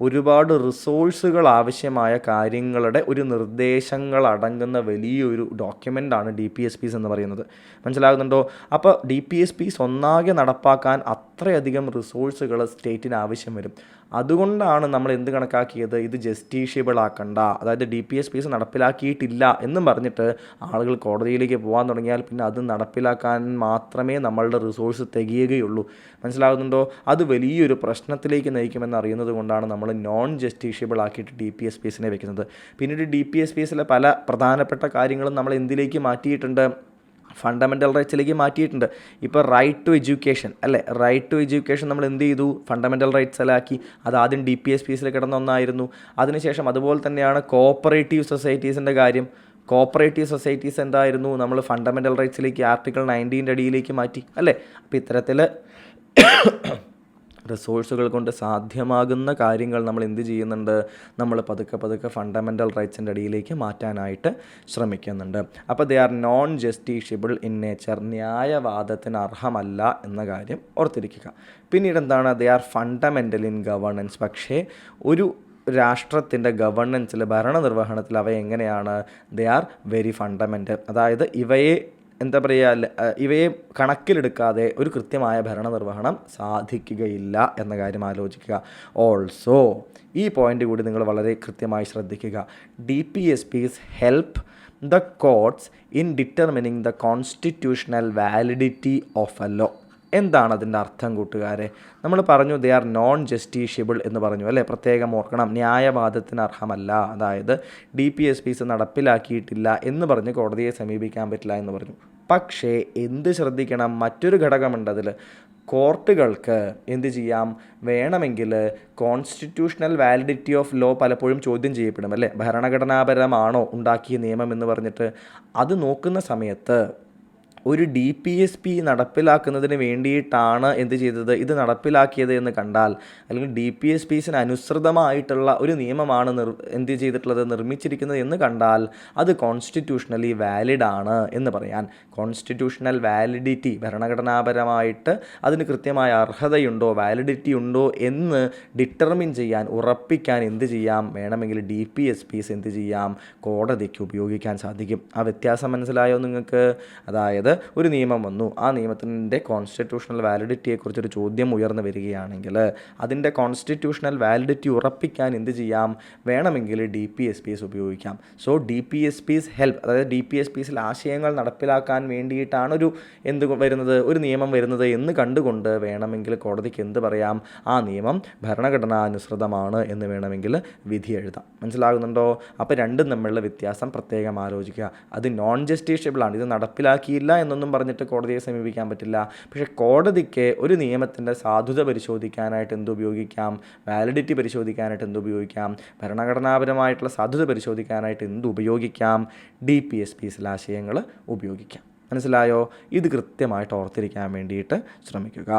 ഒരുപാട് റിസോഴ്സുകൾ ആവശ്യമായ കാര്യങ്ങളുടെ ഒരു നിർദ്ദേശങ്ങൾ അടങ്ങുന്ന വലിയൊരു ഡോക്യുമെൻ്റാണ് DPSPs എന്ന് പറയുന്നത്. മനസ്സിലാകുന്നുണ്ടോ? അപ്പോൾ DPSPs ഒന്നാകെ നടപ്പാക്കാൻ അത്രയധികം റിസോഴ്സുകൾ സ്റ്റേറ്റിന് ആവശ്യം വരും. അതുകൊണ്ടാണ് നമ്മൾ എന്ത് കണക്കാക്കിയത്? ഇത് ജസ്റ്റീഷ്യബിൾ ആക്കണ്ട, അതായത് DPSPs നടപ്പിലാക്കിയിട്ടില്ല എന്നും പറഞ്ഞിട്ട് ആളുകൾ കോടതിയിലേക്ക് പോകാൻ തുടങ്ങിയാൽ പിന്നെ അത് നടപ്പിലാക്കാൻ മാത്രമേ നമ്മളുടെ റിസോഴ്സ് തികയുകയുള്ളൂ. മനസ്സിലാകുന്നുണ്ടോ? അത് വലിയൊരു പ്രശ്നത്തിലേക്ക് നയിക്കുമെന്ന് അറിയുന്നത് കൊണ്ടാണ് നമ്മൾ നോൺ ജസ്റ്റീഷ്യബിൾ ആക്കിയിട്ട് DPSPsനെ വെക്കുന്നത്. പിന്നീട് DPSPsലെ പല പ്രധാനപ്പെട്ട കാര്യങ്ങളും നമ്മൾ എന്തിലേക്ക് മാറ്റിയിട്ടുണ്ട്? ഫണ്ടമെൻ്റൽ റൈറ്റ്സിലേക്ക് മാറ്റിയിട്ടുണ്ട്. ഇപ്പോൾ റൈറ്റ് ടു എഡ്യൂക്കേഷൻ, അല്ലേ? റൈറ്റ് ടു എഡ്യൂക്കേഷൻ നമ്മൾ എന്ത് ചെയ്തു? ഫണ്ടമെൻ്റൽ റൈറ്റ്സിലാക്കി. അത് ആദ്യം DPSPsൽ കിടന്ന ഒന്നായിരുന്നു. അതിനുശേഷം അതുപോലെ തന്നെയാണ് കോഓപ്പറേറ്റീവ് സൊസൈറ്റീസിൻ്റെ കാര്യം. കോഓപ്പറേറ്റീവ് സൊസൈറ്റീസ് എന്തായിരുന്നു? നമ്മൾ ഫണ്ടമെൻ്റൽ റൈറ്റ്സിലേക്ക് ആർട്ടിക്കിൾ 19 അടിയിലേക്ക് മാറ്റി, അല്ലേ? അപ്പോൾ ഇത്തരത്തിൽ റിസോഴ്സുകൾ കൊണ്ട് സാധ്യമാകുന്ന കാര്യങ്ങൾ നമ്മൾ എന്ത് ചെയ്യുന്നുണ്ട്? നമ്മൾ പതുക്കെ ഫണ്ടമെൻ്റൽ റൈറ്റ്സിൻ്റെ അടിയിലേക്ക് മാറ്റാനായിട്ട് ശ്രമിക്കുന്നുണ്ട്. അപ്പോൾ they are non justiciable in nature, ന്യായവാദത്തിന് അർഹമല്ല എന്ന കാര്യം ഓർത്തിരിക്കുക. പിന്നീട് എന്താണ്? They are fundamental in governance. പക്ഷേ ഒരു രാഷ്ട്രത്തിൻ്റെ ഗവേണൻസിൽ, ഭരണനിർവഹണത്തിൽ അവ എങ്ങനെയാണ്? They are very fundamental. അതായത് ഇവയെ കണക്കിലെടുക്കാതെ ഒരു കൃത്യമായ ഭരണനിർവഹണം സാധിക്കുകയില്ല എന്ന കാര്യം ആലോചിക്കുക. ഓൾസോ ഈ പോയിൻ്റ് കൂടി നിങ്ങൾ വളരെ കൃത്യമായി ശ്രദ്ധിക്കുക. DPSPs help the courts in determining the constitutional validity of a law. എന്താണ് അതിൻ്റെ അർത്ഥം കൂട്ടുകാരെ? നമ്മൾ പറഞ്ഞു ദേ ആർ നോൺ ജസ്റ്റീഷ്യബിൾ എന്ന് പറഞ്ഞു, അല്ലേ? പ്രത്യേകം ഓർക്കണം, ന്യായവാദത്തിന് അർഹമല്ല. അതായത് DPSPs നടപ്പിലാക്കിയിട്ടില്ല എന്ന് പറഞ്ഞ് കോടതിയെ സമീപിക്കാൻ പറ്റില്ല എന്ന് പറഞ്ഞു. പക്ഷേ എന്ത് ശ്രദ്ധിക്കണം? മറ്റൊരു ഘടകമുണ്ട് അതിൽ. കോർട്ടുകൾക്ക് എന്ത് ചെയ്യാം? വേണമെങ്കിൽ കോൺസ്റ്റിറ്റ്യൂഷണൽ വാലിഡിറ്റി ഓഫ് ലോ പലപ്പോഴും ചോദ്യം ചെയ്യപ്പെടും, അല്ലേ? ഭരണഘടനാപരമാണോ ഉണ്ടാക്കിയ നിയമം എന്ന് പറഞ്ഞിട്ട്. അത് നോക്കുന്ന സമയത്ത് ഒരു DPSP നടപ്പിലാക്കുന്നതിന് വേണ്ടിയിട്ടാണ് എന്ത് ചെയ്തത്? ഇത് നടപ്പിലാക്കിയത് എന്ന് കണ്ടാൽ, അല്ലെങ്കിൽ DPSPsന് അനുസൃതമായിട്ടുള്ള ഒരു നിയമമാണ് എന്ത് ചെയ്തിട്ടുള്ളത്? നിർമ്മിച്ചിരിക്കുന്നത് എന്ന് കണ്ടാൽ അത് കോൺസ്റ്റിറ്റ്യൂഷണലി വാലിഡ് ആണ് എന്ന് പറയാൻ. കോൺസ്റ്റിറ്റ്യൂഷണൽ വാലിഡിറ്റി, ഭരണഘടനാപരമായിട്ട് അതിന് കൃത്യമായ അർഹതയുണ്ടോ, വാലിഡിറ്റി ഉണ്ടോ എന്ന് ഡിറ്റർമിൻ ചെയ്യാൻ, ഉറപ്പിക്കാൻ എന്ത് ചെയ്യാം? വേണമെങ്കിൽ DPSPs എന്ത് ചെയ്യാം? കോടതിക്ക് ഉപയോഗിക്കാൻ സാധിക്കും. ആ വ്യത്യാസം മനസ്സിലായോ നിങ്ങൾക്ക്? അതായത് ഒരു നിയമം വന്നു, ആ നിയമത്തിൻ്റെ കോൺസ്റ്റിറ്റ്യൂഷണൽ വാലിഡിറ്റിയെക്കുറിച്ചൊരു ചോദ്യം ഉയർന്നു വരികയാണെങ്കിൽ അതിൻ്റെ കോൺസ്റ്റിറ്റ്യൂഷണൽ വാലിഡിറ്റി ഉറപ്പിക്കാൻ എന്ത് ചെയ്യാം? വേണമെങ്കിൽ DPSPs ഉപയോഗിക്കാം. സോ DPSPs ഹെൽപ്പ്, അതായത് DPSPsൽ ആശയങ്ങൾ നടപ്പിലാക്കാൻ വേണ്ടിയിട്ടാണ് ഒരു നിയമം വരുന്നത് എന്ന് കണ്ടുകൊണ്ട് വേണമെങ്കിൽ കോടതിക്ക് എന്ത് പറയാം? ആ നിയമം ഭരണഘടനാനുസൃതമാണ് എന്ന് വേണമെങ്കിൽ വിധി എഴുതാം. മനസ്സിലാകുന്നുണ്ടോ? അപ്പോൾ രണ്ടും തമ്മിലുള്ള വ്യത്യാസം പ്രത്യേകം ആലോചിക്കുക. അത് നോൺ ജസ്റ്റീഷ്യബിൾ ആണ്, ഇത് നടപ്പിലാക്കിയില്ല എന്നൊന്നും പറഞ്ഞിട്ട് കോടതിയെ സമീപിക്കാൻ പറ്റില്ല. പക്ഷേ കോടതിക്ക് ഒരു നിയമത്തിൻ്റെ സാധുത പരിശോധിക്കാനായിട്ട് എന്തുപയോഗിക്കാം? വാലിഡിറ്റി പരിശോധിക്കാനായിട്ട് എന്തുപയോഗിക്കാം? ഭരണഘടനാപരമായിട്ടുള്ള സാധുത പരിശോധിക്കാനായിട്ട് എന്തുപയോഗിക്കാം? DPSPsൽ ആശയങ്ങൾ ഉപയോഗിക്കാം. മനസ്സിലായോ? ഇത് കൃത്യമായിട്ട് ഓർത്തിരിക്കാൻ വേണ്ടിയിട്ട് ശ്രമിക്കുക.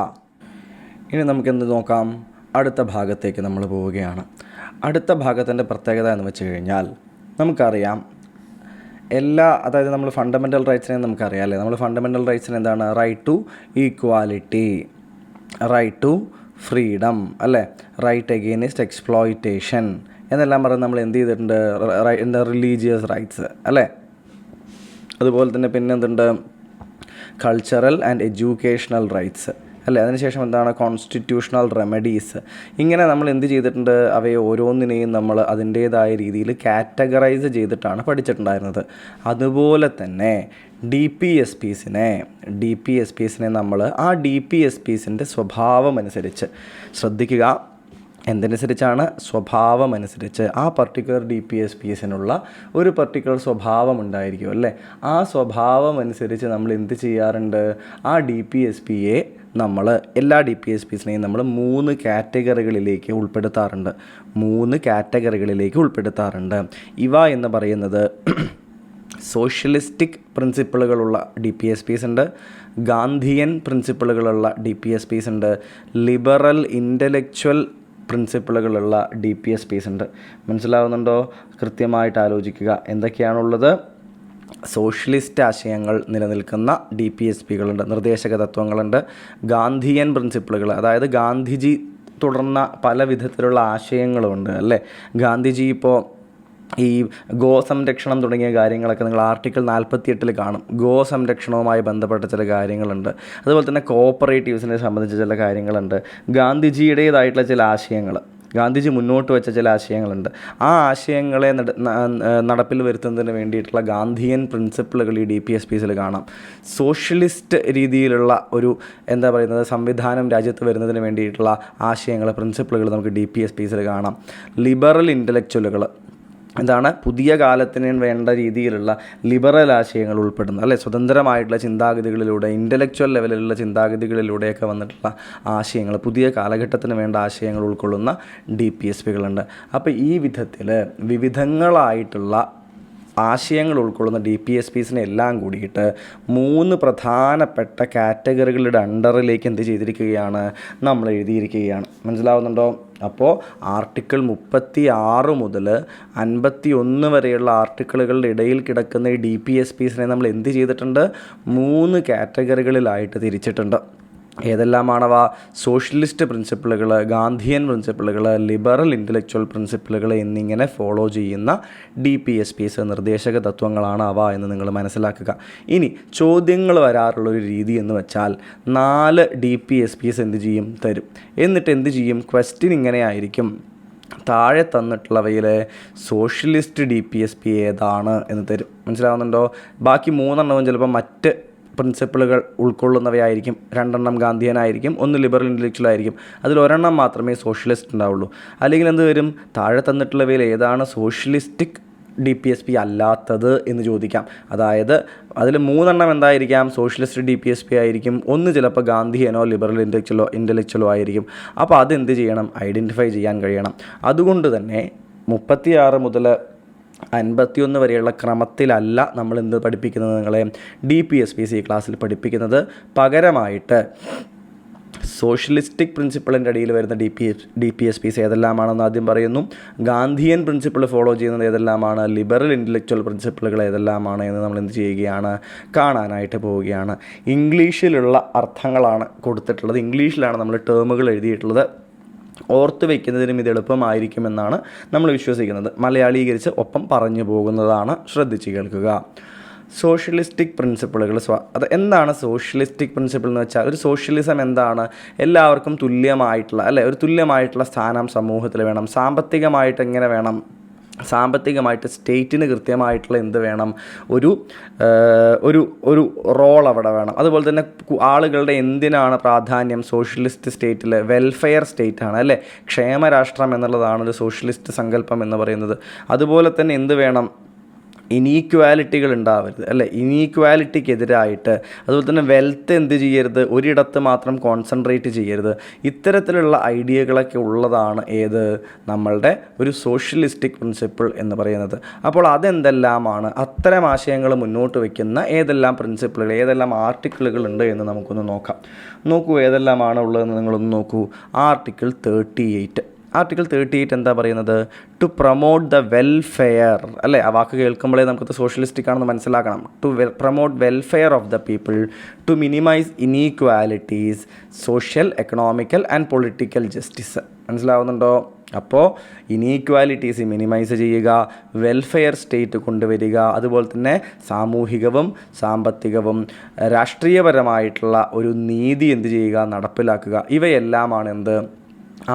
ഇനി നമുക്കെന്ത് നോക്കാം? അടുത്ത ഭാഗത്തേക്ക് നമ്മൾ പോവുകയാണ്. അടുത്ത ഭാഗത്തിൻ്റെ പ്രത്യേകത എന്ന് വെച്ച് കഴിഞ്ഞാൽ നമുക്കറിയാം, അതായത് നമ്മൾ ഫണ്ടമെൻ്റൽ റൈറ്റ്സിനെ നമുക്കറിയാം, അല്ലേ? നമ്മൾ ഫണ്ടമെൻ്റൽ റൈറ്റ്സിന് എന്താണ്? Right to equality, right to freedom, അല്ലേ? റൈറ്റ് അഗെയിൻസ്റ്റ് എക്സ്പ്ലോയിറ്റേഷൻ എന്നെല്ലാം പറഞ്ഞ് നമ്മൾ എന്ത് ചെയ്തിട്ടുണ്ട്? റിലീജിയസ് റൈറ്റ്സ്, അല്ലേ? അതുപോലെ തന്നെ പിന്നെ എന്തുണ്ട്? Cultural and educational rights. അല്ലേ. അതിനുശേഷം എന്താണ് കോൺസ്റ്റിറ്റ്യൂഷണൽ റെമഡീസ്. ഇങ്ങനെ നമ്മൾ എന്ത് ചെയ്തിട്ടുണ്ട്, അവയെ ഓരോന്നിനെയും നമ്മൾ അതിൻ്റേതായ രീതിയിൽ കാറ്റഗറൈസ് ചെയ്തിട്ടാണ് പഠിച്ചിട്ടുണ്ടായിരുന്നത്. അതുപോലെ തന്നെ ഡി പി എസ് പീസിനെ നമ്മൾ ആ ഡി പി എസ് പീസിൻ്റെ സ്വഭാവം അനുസരിച്ച് ശ്രദ്ധിക്കുക. എന്തനുസരിച്ചാണ്? സ്വഭാവമനുസരിച്ച്. ആ പർട്ടിക്കുലർ ഡി പി എസ് പീസിനുള്ള ഒരു പർട്ടിക്കുലർ സ്വഭാവം ഉണ്ടായിരിക്കും അല്ലേ. ആ സ്വഭാവം അനുസരിച്ച് നമ്മൾ എന്ത് ചെയ്യാറുണ്ട്, ആ ഡി പി എസ് പിയെ നമ്മൾ എല്ലാ ഡി പി എസ് പീസിനെയും നമ്മൾ 3 കാറ്റഗറികളിലേക്ക് ഉൾപ്പെടുത്താറുണ്ട്. ഇവ എന്ന് പറയുന്നത് സോഷ്യലിസ്റ്റിക് പ്രിൻസിപ്പിളുകളുള്ള ഡി പി എസ് പീസ് ഉണ്ട്, ഗാന്ധിയൻ പ്രിൻസിപ്പിളുകളുള്ള ഡി പി എസ് പീസ് ഉണ്ട്, ലിബറൽ ഇൻ്റലക്ച്വൽ പ്രിൻസിപ്പിളുകളുള്ള ഡി പി എസ് പീസ് ഉണ്ട്. മനസ്സിലാവുന്നുണ്ടോ? കൃത്യമായിട്ട് ആലോചിക്കുക. എന്തൊക്കെയാണുള്ളത്? സോഷ്യലിസ്റ്റ് ആശയങ്ങൾ നിലനിൽക്കുന്ന ഡി പി എസ് പികളുണ്ട്, നിർദ്ദേശക തത്വങ്ങളുണ്ട്. ഗാന്ധിയൻ പ്രിൻസിപ്പിളുകൾ, അതായത് ഗാന്ധിജി തുടർന്ന പല വിധത്തിലുള്ള ആശയങ്ങളുമുണ്ട് അല്ലേ. ഗാന്ധിജി ഇപ്പോൾ ഈ ഗോസംരക്ഷണം തുടങ്ങിയ കാര്യങ്ങളൊക്കെ നിങ്ങൾ ആർട്ടിക്കിൾ 48 കാണും. ഗോസംരക്ഷണവുമായി ബന്ധപ്പെട്ട ചില കാര്യങ്ങളുണ്ട്. അതുപോലെ തന്നെ കോഓപ്പറേറ്റീവ്സിനെ സംബന്ധിച്ച ചില കാര്യങ്ങളുണ്ട്. ഗാന്ധിജിയുടേതായിട്ടുള്ള ചില ആശയങ്ങൾ, ഗാന്ധിജി മുന്നോട്ട് വെച്ച ചില ആശയങ്ങളുണ്ട്. ആ ആശയങ്ങളെ നടപ്പിൽ വരുത്തുന്നതിന് വേണ്ടിയിട്ടുള്ള ഗാന്ധിയൻ പ്രിൻസിപ്പിളുകൾ ഈ ഡി പി എസ് പീസിൽ കാണാം. സോഷ്യലിസ്റ്റ് രീതിയിലുള്ള ഒരു സംവിധാനം രാജ്യത്ത് വരുന്നതിന് വേണ്ടിയിട്ടുള്ള ആശയങ്ങൾ, പ്രിൻസിപ്പിളുകൾ നമുക്ക് ഡി പി എസ് പീസിൽ കാണാം. ലിബറൽ ഇൻ്റലക്ച്വലുകൾ, എന്താണ്? പുതിയ കാലത്തിന് വേണ്ട രീതിയിലുള്ള ലിബറൽ ആശയങ്ങൾ ഉൾപ്പെടുന്ന അല്ലേ, സ്വതന്ത്രമായിട്ടുള്ള ചിന്താഗതികളിലൂടെ, ഇൻ്റലക്ച്വൽ ലെവലിലുള്ള ചിന്താഗതികളിലൂടെയൊക്കെ വന്നിട്ടുള്ള ആശയങ്ങൾ, പുതിയ കാലഘട്ടത്തിന് വേണ്ട ആശയങ്ങൾ ഉൾക്കൊള്ളുന്ന ഡി പി എസ് പികളുണ്ട്. അപ്പോൾ ഈ വിധത്തിൽ വിവിധങ്ങളായിട്ടുള്ള ആശയങ്ങൾ ഉൾക്കൊള്ളുന്ന ഡി പി എസ് പീസിനെ എല്ലാം കൂടിയിട്ട് 3 പ്രധാനപ്പെട്ട കാറ്റഗറികളുടെ അണ്ടറിലേക്ക് എന്ത് ചെയ്തിരിക്കുകയാണ്, നമ്മൾ എഴുതിയിരിക്കുകയാണ്. മനസ്സിലാവുന്നുണ്ടോ? അപ്പോൾ ആർട്ടിക്കിൾ 36 മുതൽ 51 വരെയുള്ള ആർട്ടിക്കിളുകളുടെ ഇടയിൽ കിടക്കുന്ന ഈ ഡി പി എസ് പീസിനെ നമ്മൾ എന്ത് ചെയ്തിട്ടുണ്ട്, 3 കാറ്റഗറികളിലായിട്ട് തിരിച്ചിട്ടുണ്ട്. ഏതെല്ലാമാണവ? സോഷ്യലിസ്റ്റ് പ്രിൻസിപ്പിളുകൾ, ഗാന്ധിയൻ പ്രിൻസിപ്പിളുകൾ, ലിബറൽ ഇൻ്റലക്ച്വൽ പ്രിൻസിപ്പിളുകൾ എന്നിങ്ങനെ ഫോളോ ചെയ്യുന്ന ഡി പി എസ് പീസ് നിർദ്ദേശക തത്വങ്ങളാണ് അവ എന്ന് നിങ്ങൾ മനസ്സിലാക്കുക. ഇനി ചോദ്യങ്ങൾ വരാറുള്ളൊരു രീതി എന്ന് വെച്ചാൽ 4 ഡി പി എസ് പീസ് എന്ത് ചെയ്യും, തരും. എന്നിട്ട് എന്ത് ചെയ്യും, ക്വസ്റ്റ്യൻ ഇങ്ങനെ ആയിരിക്കും: താഴെ തന്നിട്ടുള്ളവയിലെ socialist D P S P ഏതാണ് എന്ന് തരും. മനസ്സിലാവുന്നുണ്ടോ? ബാക്കി 3 എണ്ണവും ചിലപ്പോൾ മറ്റ് പ്രിൻസിപ്പിളുകൾ ഉൾക്കൊള്ളുന്നവയായിരിക്കും. 2 എണ്ണം ഗാന്ധിയനായിരിക്കും, 1 ലിബറൽ ഇൻ്റലക്ച്വൽ ആയിരിക്കും. അതിൽ 1 എണ്ണം മാത്രമേ സോഷ്യലിസ്റ്റ് ഉണ്ടാവുള്ളൂ. അല്ലെങ്കിൽ എന്ത് വരും, താഴെ തന്നിട്ടുള്ളവയിൽ ഏതാണ് socialistic D P S P അല്ലാത്തത് എന്ന് ചോദിക്കാം. അതായത് അതിൽ 3 എണ്ണം എന്തായിരിക്കാം, socialist D P S P ആയിരിക്കും, 1 ചിലപ്പോൾ ഗാന്ധിയനോ ലിബറൽ ഇൻ്റലക്ച്വലോ ആയിരിക്കും. അപ്പോൾ അതെന്ത് ചെയ്യണം, ഐഡൻറ്റിഫൈ ചെയ്യാൻ കഴിയണം. അതുകൊണ്ട് തന്നെ 36 മുതൽ 51 വരെയുള്ള ക്രമത്തിലല്ല നമ്മൾ എന്ത് പഠിപ്പിക്കുന്നത്, നിങ്ങളെ D P S P C ക്ലാസ്സിൽ പഠിപ്പിക്കുന്നത്. പകരമായിട്ട് സോഷ്യലിസ്റ്റിക് പ്രിൻസിപ്പിളിൻ്റെ അടിയിൽ വരുന്ന ഡി പി എസ് പീസ് ഏതെല്ലാമാണെന്ന് ആദ്യം പറയുന്നു. ഗാന്ധിയൻ പ്രിൻസിപ്പിൾ ഫോളോ ചെയ്യുന്നത് ഏതെല്ലാമാണ്, ലിബറൽ ഇൻ്റലക്ച്വൽ പ്രിൻസിപ്പിളുകൾ ഏതെല്ലാമാണ് എന്ന് നമ്മൾ എന്ത് ചെയ്യുകയാണ്, കാണാനായിട്ട് പോവുകയാണ്. ഇംഗ്ലീഷിലുള്ള അർത്ഥങ്ങളാണ് കൊടുത്തിട്ടുള്ളത്, ഇംഗ്ലീഷിലാണ് നമ്മൾ ടേമുകൾ എഴുതിയിട്ടുള്ളത്. ഓർത്ത് വയ്ക്കുന്നതിനും ഇത് എളുപ്പമായിരിക്കുമെന്നാണ് നമ്മൾ വിശ്വസിക്കുന്നത്. മലയാളീകരിച്ച് ഒപ്പം പറഞ്ഞു പോകുന്നതാണ്, ശ്രദ്ധിച്ച് കേൾക്കുക. സോഷ്യലിസ്റ്റിക് പ്രിൻസിപ്പിളുകൾ. അത് എന്താണ് സോഷ്യലിസ്റ്റിക് പ്രിൻസിപ്പിൾ എന്ന് വെച്ചാൽ, ഒരു സോഷ്യലിസം എന്താണ്, എല്ലാവർക്കും തുല്യമായിട്ടുള്ള ഒരു തുല്യമായിട്ടുള്ള സ്ഥാനം സമൂഹത്തിൽ വേണം. സാമ്പത്തികമായിട്ട് എങ്ങനെ വേണം, സാമ്പത്തികമായിട്ട് സ്റ്റേറ്റിന് കൃത്യമായിട്ടുള്ള എന്ത് വേണം, ഒരു ഒരു റോൾ അവിടെ വേണം. അതുപോലെ തന്നെ ആളുകളുടെ എന്തിനാണ് പ്രാധാന്യം സോഷ്യലിസ്റ്റ് സ്റ്റേറ്റിൽ, വെൽഫെയർ സ്റ്റേറ്റാണ് അല്ലേ, ക്ഷേമരാഷ്ട്രം എന്നുള്ളതാണ് ഒരു സോഷ്യലിസ്റ്റ് സങ്കല്പം എന്ന് പറയുന്നത്. അതുപോലെ തന്നെ എന്ത് വേണം, ഇനീക്വാലിറ്റികൾ ഉണ്ടാവരുത് അല്ലേ, ഇനീക്വാലിറ്റിക്കെതിരായിട്ട്. അതുപോലെ തന്നെ വെൽത്ത് എന്ത് ചെയ്യരുത്, ഒരിടത്ത് മാത്രം കോൺസെൻട്രേറ്റ് ചെയ്യരുത്. ഇത്തരത്തിലുള്ള ഐഡിയകളൊക്കെ ഉള്ളതാണ് ഏത്, നമ്മളുടെ ഒരു സോഷ്യലിസ്റ്റിക് പ്രിൻസിപ്പിൾ എന്ന് പറയുന്നത്. അപ്പോൾ അതെന്തെല്ലാമാണ്, അത്തരം ആശയങ്ങൾ മുന്നോട്ട് വയ്ക്കുന്ന ഏതെല്ലാം പ്രിൻസിപ്പിളുകൾ, ഏതെല്ലാം ആർട്ടിക്കിളുകൾ ഉണ്ട് എന്ന് നമുക്കൊന്ന് നോക്കാം. നോക്കൂ ഏതെല്ലാമാണ് ഉള്ളതെന്ന് നിങ്ങളൊന്ന് നോക്കൂ. ആർട്ടിക്കിൾ 38 എന്താ പറയുന്നത്, ടു പ്രൊമോട്ട് ദ വെൽഫെയർ അല്ലേ. ആ വാക്ക് കേൾക്കുമ്പോഴേ നമുക്കത് സോഷ്യലിസ്റ്റിക് ആണെന്ന് മനസ്സിലാക്കണം. To promote welfare of the people, to minimize inequalities, social, economical and political justice. മനസ്സിലാവുന്നുണ്ടോ? അപ്പോൾ ഇനീക്വാലിറ്റീസ് മിനിമൈസ് ചെയ്യുക, വെൽഫെയർ സ്റ്റേറ്റ് കൊണ്ടുവരിക, അതുപോലെ തന്നെ സാമൂഹികവും സാമ്പത്തികവും രാഷ്ട്രീയപരമായിട്ടുള്ള ഒരു നീതി എന്ത് ചെയ്യുക, നടപ്പിലാക്കുക. ഇവയെല്ലാമാണ് എന്ത്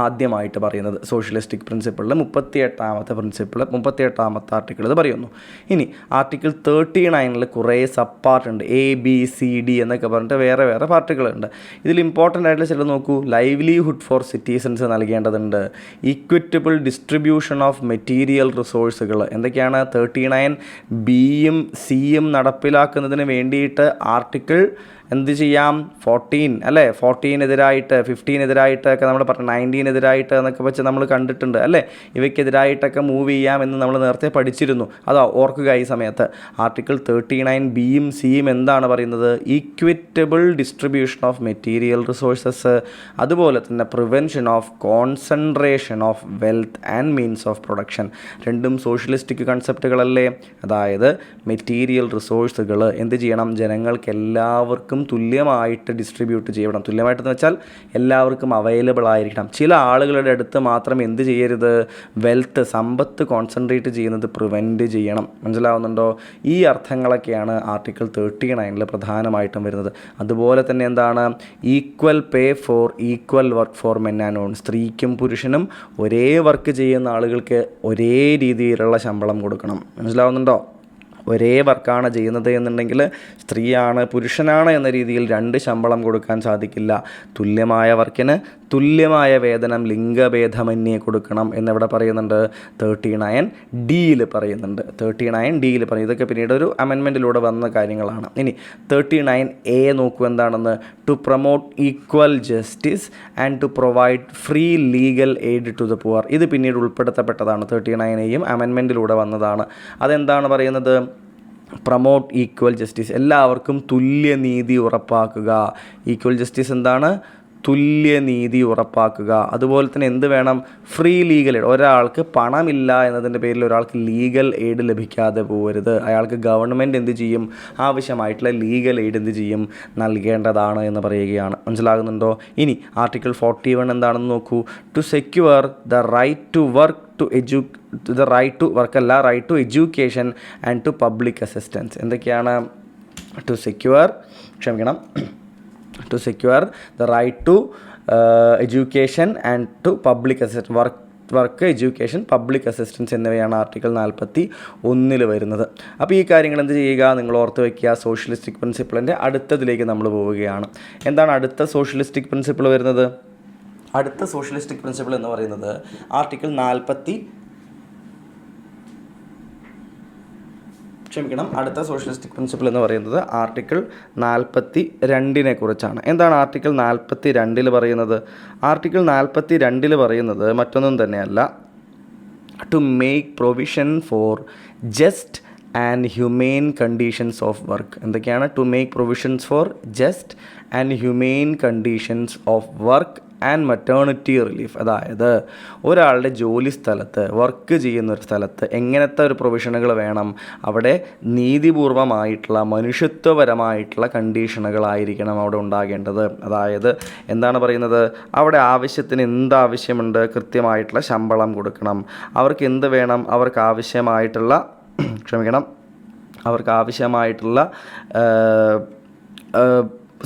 ആദ്യമായിട്ട് പറയുന്നത് സോഷ്യലിസ്റ്റിക് പ്രിൻസിപ്പിളിൽ 38ാമത്തെ ആർട്ടിക്കിൾ ഇത് പറയുന്നു. ഇനി ആർട്ടിക്കിൾ 39 കുറേ സബ് പാർട്ട് ഉണ്ട്, ABCD എന്നൊക്കെ പറഞ്ഞിട്ട് വേറെ വേറെ പാർട്ടുകളുണ്ട്. ഇതിൽ ഇമ്പോർട്ടൻ്റ് ആയിട്ടുള്ള ചില നോക്കൂ. ലൈവ്ലിഹുഡ് ഫോർ സിറ്റിസൺസ് നൽകേണ്ടതുണ്ട്. ഇക്വിറ്റബിൾ ഡിസ്ട്രിബ്യൂഷൻ ഓഫ് മെറ്റീരിയൽ റിസോഴ്സുകൾ എന്തൊക്കെയാണ് 39Bയും Cയും നടപ്പിലാക്കുന്നതിന് വേണ്ടിയിട്ട് ആർട്ടിക്കിൾ എന്ത് ചെയ്യാം 14 അല്ലേ, 14 15 ഒക്കെ നമ്മൾ പറഞ്ഞു, 19 എന്നൊക്കെ വെച്ച് നമ്മൾ കണ്ടിട്ടുണ്ട് അല്ലേ. ഇവയ്ക്കെതിരായിട്ടൊക്കെ മൂവ് ചെയ്യാം എന്ന് നമ്മൾ നേരത്തെ പഠിച്ചിരുന്നു. അത് ഓർക്കുക ഈ സമയത്ത്. ആർട്ടിക്കിൾ 39Bയും Cയും എന്താണ് പറയുന്നത്? ഈക്വിറ്റബിൾ ഡിസ്ട്രിബ്യൂഷൻ ഓഫ് മെറ്റീരിയൽ റിസോഴ്സസ്, അതുപോലെ തന്നെ prevention of concentration of wealth and means of production. രണ്ടും സോഷ്യലിസ്റ്റിക് കൺസെപ്റ്റുകളല്ലേ. അതായത് മെറ്റീരിയൽ റിസോഴ്സുകൾ എന്ത് ചെയ്യണം, ജനങ്ങൾക്ക് എല്ലാവർക്കും തുല്യമായിട്ട് ഡിസ്ട്രിബ്യൂട്ട് ചെയ്യണം. തുല്യമായിട്ടെന്ന് വെച്ചാൽ എല്ലാവർക്കും അവൈലബിൾ ആയിരിക്കണം. ചില ആളുകളുടെ അടുത്ത് മാത്രം എന്ത് ചെയ്യരുത്, വെൽത്ത് സമ്പത്ത് കോൺസെൻട്രേറ്റ് ചെയ്യുന്നത് പ്രിവെൻറ്റ് ചെയ്യണം. മനസ്സിലാവുന്നുണ്ടോ? ഈ അർത്ഥങ്ങളൊക്കെയാണ് ആർട്ടിക്കിൾ 39 പ്രധാനമായിട്ടും വരുന്നത്. അതുപോലെ തന്നെ എന്താണ്, equal pay for equal work for men and woman. സ്ത്രീക്കും പുരുഷനും ഒരേ വർക്ക് ചെയ്യുന്ന ആളുകൾക്ക് ഒരേ രീതിയിലുള്ള ശമ്പളം കൊടുക്കണം. മനസ്സിലാവുന്നുണ്ടോ? ഒരേ വർക്കാണ് ചെയ്യുന്നത് എന്നുണ്ടെങ്കിൽ സ്ത്രീയാണ് പുരുഷനാണ് എന്ന രീതിയിൽ രണ്ട് ശമ്പളം കൊടുക്കാൻ സാധിക്കില്ല. തുല്യമായ വർക്കിന് തുല്യമായ വേതനം ലിംഗഭേദമന്യേ കൊടുക്കണം എന്നിവിടെ പറയുന്നുണ്ട്. 39D പറയുന്നുണ്ട്. 39D പറയും. ഇതൊക്കെ പിന്നീട് ഒരു അമെൻമെൻറ്റിലൂടെ വന്ന കാര്യങ്ങളാണ്. ഇനി 39A നോക്കൂ എന്താണെന്ന്. To promote equal justice and to provide free legal aid to the poor. ഇത് പിന്നീട് ഉൾപ്പെടുത്തപ്പെട്ടതാണ്. 39Aയും അമെൻമെൻറ്റിലൂടെ വന്നതാണ്. അതെന്താണ് പറയുന്നത്? പ്രൊമോട്ട് ഈക്വൽ ജസ്റ്റിസ്, എല്ലാവർക്കും തുല്യനീതി ഉറപ്പാക്കുക. ഈക്വൽ ജസ്റ്റിസ് എന്താണ്? തുല്യനീതി ഉറപ്പാക്കുക. അതുപോലെ തന്നെ എന്ത് വേണം? Free legal aid. ഒരാൾക്ക് പണമില്ല എന്നതിൻ്റെ പേരിൽ ഒരാൾക്ക് ലീഗൽ എയ്ഡ് ലഭിക്കാതെ പോകരുത്. അയാൾക്ക് ഗവൺമെൻറ് എന്ത് ചെയ്യും? ആവശ്യമായിട്ടുള്ള ലീഗൽ എയ്ഡ് എന്ത് ചെയ്യും? നൽകേണ്ടതാണ് എന്ന് പറയുകയാണ്. മനസ്സിലാകുന്നുണ്ടോ? ഇനി ആർട്ടിക്കിൾ 41 എന്താണെന്ന് നോക്കൂ. To secure the right to work right to education and to public assistance. എന്തൊക്കെയാണ്? To secure the right to education and to public assistance. Work education public assistance എന്നിവയാണ് ആർട്ടിക്കിൾ 41 വരുന്നത്. അപ്പോൾ ഈ കാര്യങ്ങൾ എന്ത് ചെയ്യുക? നിങ്ങൾ ഓർത്ത് വയ്ക്കുക. സോഷ്യലിസ്റ്റിക് പ്രിൻസിപ്പിളിൻ്റെ അടുത്തതിലേക്ക് നമ്മൾ പോവുകയാണ്. എന്താണ് അടുത്ത സോഷ്യലിസ്റ്റിക് പ്രിൻസിപ്പിൾ വരുന്നത്? അടുത്ത സോഷ്യലിസ്റ്റിക് പ്രിൻസിപ്പിൾ എന്ന് പറയുന്നത് ആർട്ടിക്കിൾ 42 അടുത്ത സോഷ്യലിസ്റ്റിക് പ്രിൻസിപ്പിൾ എന്ന് പറയുന്നത് ആർട്ടിക്കിൾ 42 കുറിച്ചാണ്. എന്താണ് ആർട്ടിക്കിൾ 42 പറയുന്നത്? ആർട്ടിക്കിൾ 42 പറയുന്നത് മറ്റൊന്നും തന്നെയല്ല, to make provision for just and humane conditions of work. എന്തൊക്കെയാണ്? To make provisions for just and humane conditions of work and maternity relief. അതായത് ഒരാളുടെ ജോലി സ്ഥലത്ത്, വർക്ക് ചെയ്യുന്ന ഒരു സ്ഥലത്ത് എങ്ങനത്തെ ഒരു പ്രൊവിഷനുകൾ വേണം? അവിടെ നീതിപൂർവമായിട്ടുള്ള മനുഷ്യത്വപരമായിട്ടുള്ള കണ്ടീഷനുകളായിരിക്കണം അവിടെ ഉണ്ടാകേണ്ടത്. അതായത് എന്താണ് പറയുന്നത്? അവിടെ ആവശ്യത്തിന് എന്താവശ്യമുണ്ട്? കൃത്യമായിട്ടുള്ള ശമ്പളം കൊടുക്കണം. അവർക്ക് എന്ത് വേണം? അവർക്ക് ആവശ്യമായിട്ടുള്ള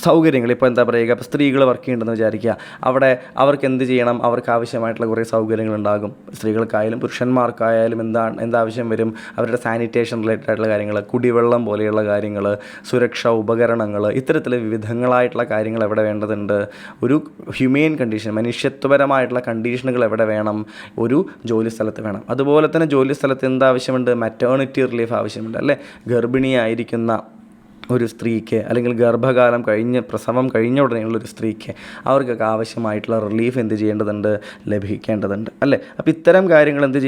സൗകര്യങ്ങൾ. ഇപ്പോൾ എന്താ പറയുക, ഇപ്പോൾ സ്ത്രീകൾ വർക്ക് ചെയ്യണമെന്ന് വിചാരിക്കുക. അവിടെ അവർക്ക് എന്ത് ചെയ്യണം? അവർക്ക് ആവശ്യമായിട്ടുള്ള കുറേ സൗകര്യങ്ങളുണ്ടാകും. സ്ത്രീകൾക്കായാലും പുരുഷന്മാർക്കായാലും എന്താവശ്യം വരും? അവരുടെ സാനിറ്റേഷൻ റിലേറ്റഡ് ആയിട്ടുള്ള കാര്യങ്ങൾ, കുടിവെള്ളം പോലെയുള്ള കാര്യങ്ങൾ, സുരക്ഷാ ഉപകരണങ്ങൾ, ഇത്തരത്തിൽ വിവിധങ്ങളായിട്ടുള്ള കാര്യങ്ങൾ എവിടെ വേണ്ടതുണ്ട്? ഒരു ഹ്യൂമെയിൻ കണ്ടീഷൻ, മനുഷ്യത്വപരമായിട്ടുള്ള കണ്ടീഷനുകൾ എവിടെ വേണം? ഒരു ജോലി സ്ഥലത്ത് വേണം. അതുപോലെ തന്നെ ജോലി സ്ഥലത്ത് എന്താവശ്യമുണ്ട്? മറ്റേണിറ്റി റിലീഫ് ആവശ്യമുണ്ട് അല്ലേ? ഗർഭിണിയായിരിക്കുന്ന ഒരു സ്ത്രീക്ക്, അല്ലെങ്കിൽ ഗർഭകാലം പ്രസവം കഴിഞ്ഞ ഉടനെയുള്ളൊരു സ്ത്രീക്ക് അവർക്കൊക്കെ ആവശ്യമായിട്ടുള്ള റിലീഫ് എന്ത് ചെയ്യേണ്ടതുണ്ട്? ലഭിക്കേണ്ടതുണ്ട് അല്ലേ? അപ്പോൾ ഇത്തരം കാര്യങ്ങൾ എന്ത്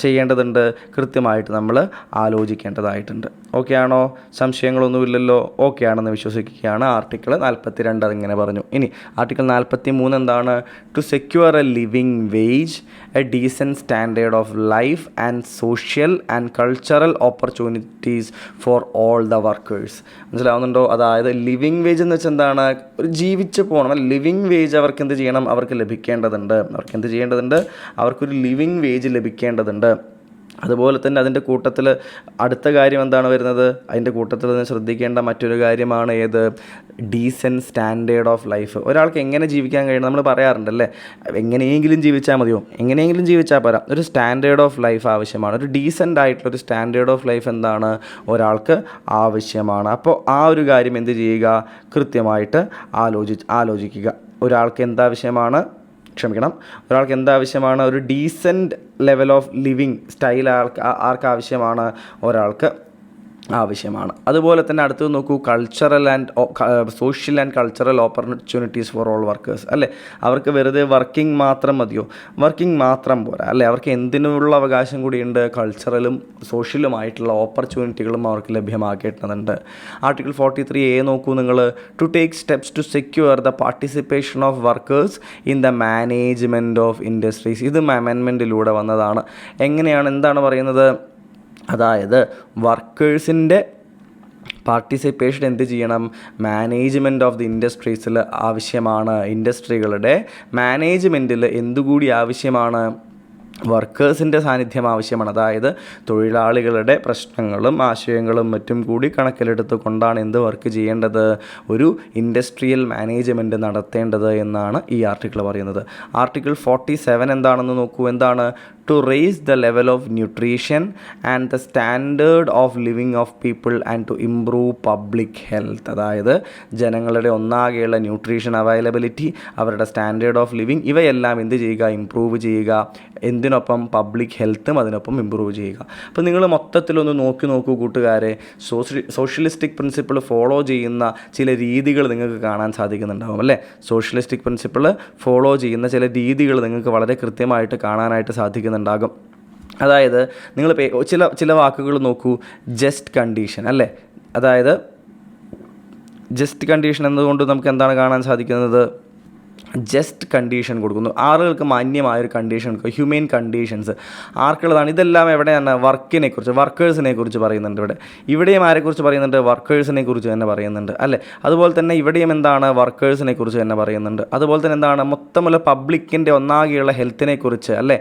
ചെയ്യേണ്ടതുണ്ട്? കൃത്യമായിട്ട് നമ്മൾ ആലോചിക്കേണ്ടതായിട്ടുണ്ട്. ഓക്കെ ആണോ? സംശയങ്ങളൊന്നുമില്ലല്ലോ? ഓക്കെ ആണെന്ന് വിശ്വസിക്കുകയാണ്. ആർട്ടിക്കിൾ 42 അതിങ്ങനെ പറഞ്ഞു. ഇനി ആർട്ടിക്കിൾ 43 എന്താണ്? To secure a living wage, a decent standard of life and social and cultural opportunities for all the workers. മനസ്സിലാവുന്നുണ്ടോ? അതായത് ലിവിങ് വേജ് എന്ന് വെച്ചാൽ എന്താണ്? ഒരു ജീവിച്ച് പോകണം. ലിവിങ് വേജ് അവർക്ക് എന്ത് ചെയ്യണം? അവർക്ക് ലഭിക്കേണ്ടതുണ്ട്. അവർക്ക് എന്ത് ചെയ്യേണ്ടതുണ്ട്? അവർക്കൊരു ലിവിങ് വേജ് ലഭിക്കേണ്ടതുണ്ട്. അതുപോലെ തന്നെ അതിൻ്റെ കൂട്ടത്തിൽ അടുത്ത കാര്യം എന്താണ് വരുന്നത്? അതിൻ്റെ കൂട്ടത്തിൽ നിന്ന് ശ്രദ്ധിക്കേണ്ട മറ്റൊരു കാര്യമാണ് ഏത്? Decent standard of life. ഒരാൾക്ക് എങ്ങനെ ജീവിക്കാൻ കഴിയണം? നമ്മൾ പറയാറുണ്ടല്ലേ, എങ്ങനെയെങ്കിലും ജീവിച്ചാൽ മതിയോ? എങ്ങനെയെങ്കിലും ജീവിച്ചാൽ പോരാ, ഒരു സ്റ്റാൻഡേർഡ് ഓഫ് ലൈഫ് ആവശ്യമാണ്. ഒരു ഡീസൻ്റ് ആയിട്ടുള്ളൊരു സ്റ്റാൻഡേർഡ് ഓഫ് ലൈഫ് എന്താണ്? ഒരാൾക്ക് ആവശ്യമാണ്. അപ്പോൾ ആ ഒരു കാര്യം എന്ത് ചെയ്യുക? കൃത്യമായിട്ട് ആലോചിക്കുക. ഒരാൾക്ക് എന്താവശ്യമാണ്? ഒരാൾക്ക് എന്താവശ്യമാണ്? ഒരു decent level of living style ആർക്കാവശ്യമാണ്? ഒരാൾക്ക് ആവശ്യമാണ്. അതുപോലെ തന്നെ അടുത്തത് നോക്കൂ, cultural and social and cultural opportunities for all workers അല്ലേ. അവർക്ക് വെറുതെ വർക്കിംഗ് മാത്രം മതിയോ? വർക്കിംഗ് മാത്രം പോരാ അല്ലേ, അവർക്ക് എന്തിനുള്ള അവകാശം കൂടിയുണ്ട്? കൾച്ചറലും സോഷ്യലുമായിട്ടുള്ള ഓപ്പർച്യൂണിറ്റികളും അവർക്ക് ലഭ്യമാക്കേണ്ടതുണ്ട്. ആർട്ടിക്കിൾ 43A നോക്കൂ നിങ്ങൾ, to take steps to secure the participation of workers in the management of industries. ഇതും അമെൻമെൻറ്റിലൂടെ വന്നതാണ്. എങ്ങനെയാണ്, എന്താണ് പറയുന്നത്? അതായത് വർക്കേഴ്സിൻ്റെ പാർട്ടിസിപ്പേഷൻ എന്ത് ചെയ്യണം? മാനേജ്മെൻറ്റ് ഓഫ് ദി ഇൻഡസ്ട്രീസിൽ ആവശ്യമാണ്. ഇൻഡസ്ട്രികളുടെ മാനേജ്മെൻറ്റിൽ എന്തുകൂടി ആവശ്യമാണ്? വർക്കേഴ്സിൻ്റെ സാന്നിധ്യം ആവശ്യമാണ്. അതായത് തൊഴിലാളികളുടെ പ്രശ്നങ്ങളും ആശയങ്ങളും മറ്റും കൂടി കണക്കിലെടുത്ത് കൊണ്ടാണ് എന്ത് വർക്ക് ചെയ്യേണ്ടത്? ഒരു ഇൻഡസ്ട്രിയൽ മാനേജ്മെൻറ്റ് നടത്തേണ്ടത് എന്നാണ് ഈ ആർട്ടിക്കിൾ പറയുന്നത്. ആർട്ടിക്കിൾ 47 എന്താണെന്ന് നോക്കൂ. എന്താണ്? To raise the level of nutrition and the standard of living of people and to improve public health. അതായത് ജനങ്ങളുടെ ഒന്നാകെയുള്ള ന്യൂട്രീഷൻ അവൈലബിലിറ്റി, അവരുടെ സ്റ്റാൻഡേർഡ് ഓഫ് ലിവിങ്, ഇവയെല്ലാം എന്ത് ചെയ്യുക? ഇംപ്രൂവ് ചെയ്യുക. എന്തിനൊപ്പം? പബ്ലിക് ഹെൽത്തും അതിനൊപ്പം ഇമ്പ്രൂവ് ചെയ്യുക. അപ്പോൾ നിങ്ങൾ മൊത്തത്തിലൊന്ന് നോക്കൂ കൂട്ടുകാരെ, സോഷ്യലിസ്റ്റിക് പ്രിൻസിപ്പിൾ ഫോളോ ചെയ്യുന്ന ചില രീതികൾ നിങ്ങൾക്ക് കാണാൻ സാധിക്കുന്നുണ്ടാവും അല്ലേ. സോഷ്യലിസ്റ്റിക് പ്രിൻസിപ്പിൾ ഫോളോ ചെയ്യുന്ന ചില രീതികൾ നിങ്ങൾക്ക് വളരെ കൃത്യമായിട്ട് കാണാനായിട്ട് സാധിക്കുന്നുണ്ടാകും. അതായത് നിങ്ങൾ ചില വാക്കുകൾ നോക്കൂ. ജസ്റ്റ് കണ്ടീഷൻ അല്ലേ. അതായത് ജസ്റ്റ് കണ്ടീഷൻ എന്നതുകൊണ്ട് നമുക്ക് എന്താണ് കാണാൻ സാധിക്കുന്നത്? ജസ്റ്റ് കണ്ടീഷൻ കൊടുക്കുന്നു, ആളുകൾക്ക് മാന്യമായൊരു കണ്ടീഷൻ കൊടുക്കുക, ഹ്യൂമെൻ കണ്ടീഷൻസ് ആർക്കുള്ളതാണ്? ഇതെല്ലാം എവിടെയാണ്? വർക്കേഴ്സിനെ കുറിച്ച് പറയുന്നുണ്ട്. ഇവിടെയും ആരെക്കുറിച്ച് പറയുന്നുണ്ട്? വർക്കേഴ്സിനെ കുറിച്ച് തന്നെ പറയുന്നുണ്ട് അല്ലേ. അതുപോലെ തന്നെ ഇവിടെയും എന്താണ്? വർക്കേഴ്സിനെ കുറിച്ച് തന്നെ പറയുന്നുണ്ട്. അതുപോലെ തന്നെ എന്താണ്? മൊത്തമുള്ള പബ്ലിക്കിൻ്റെ ഒന്നാകെയുള്ള ഹെൽത്തിനെ കുറിച്ച് അല്ലേ,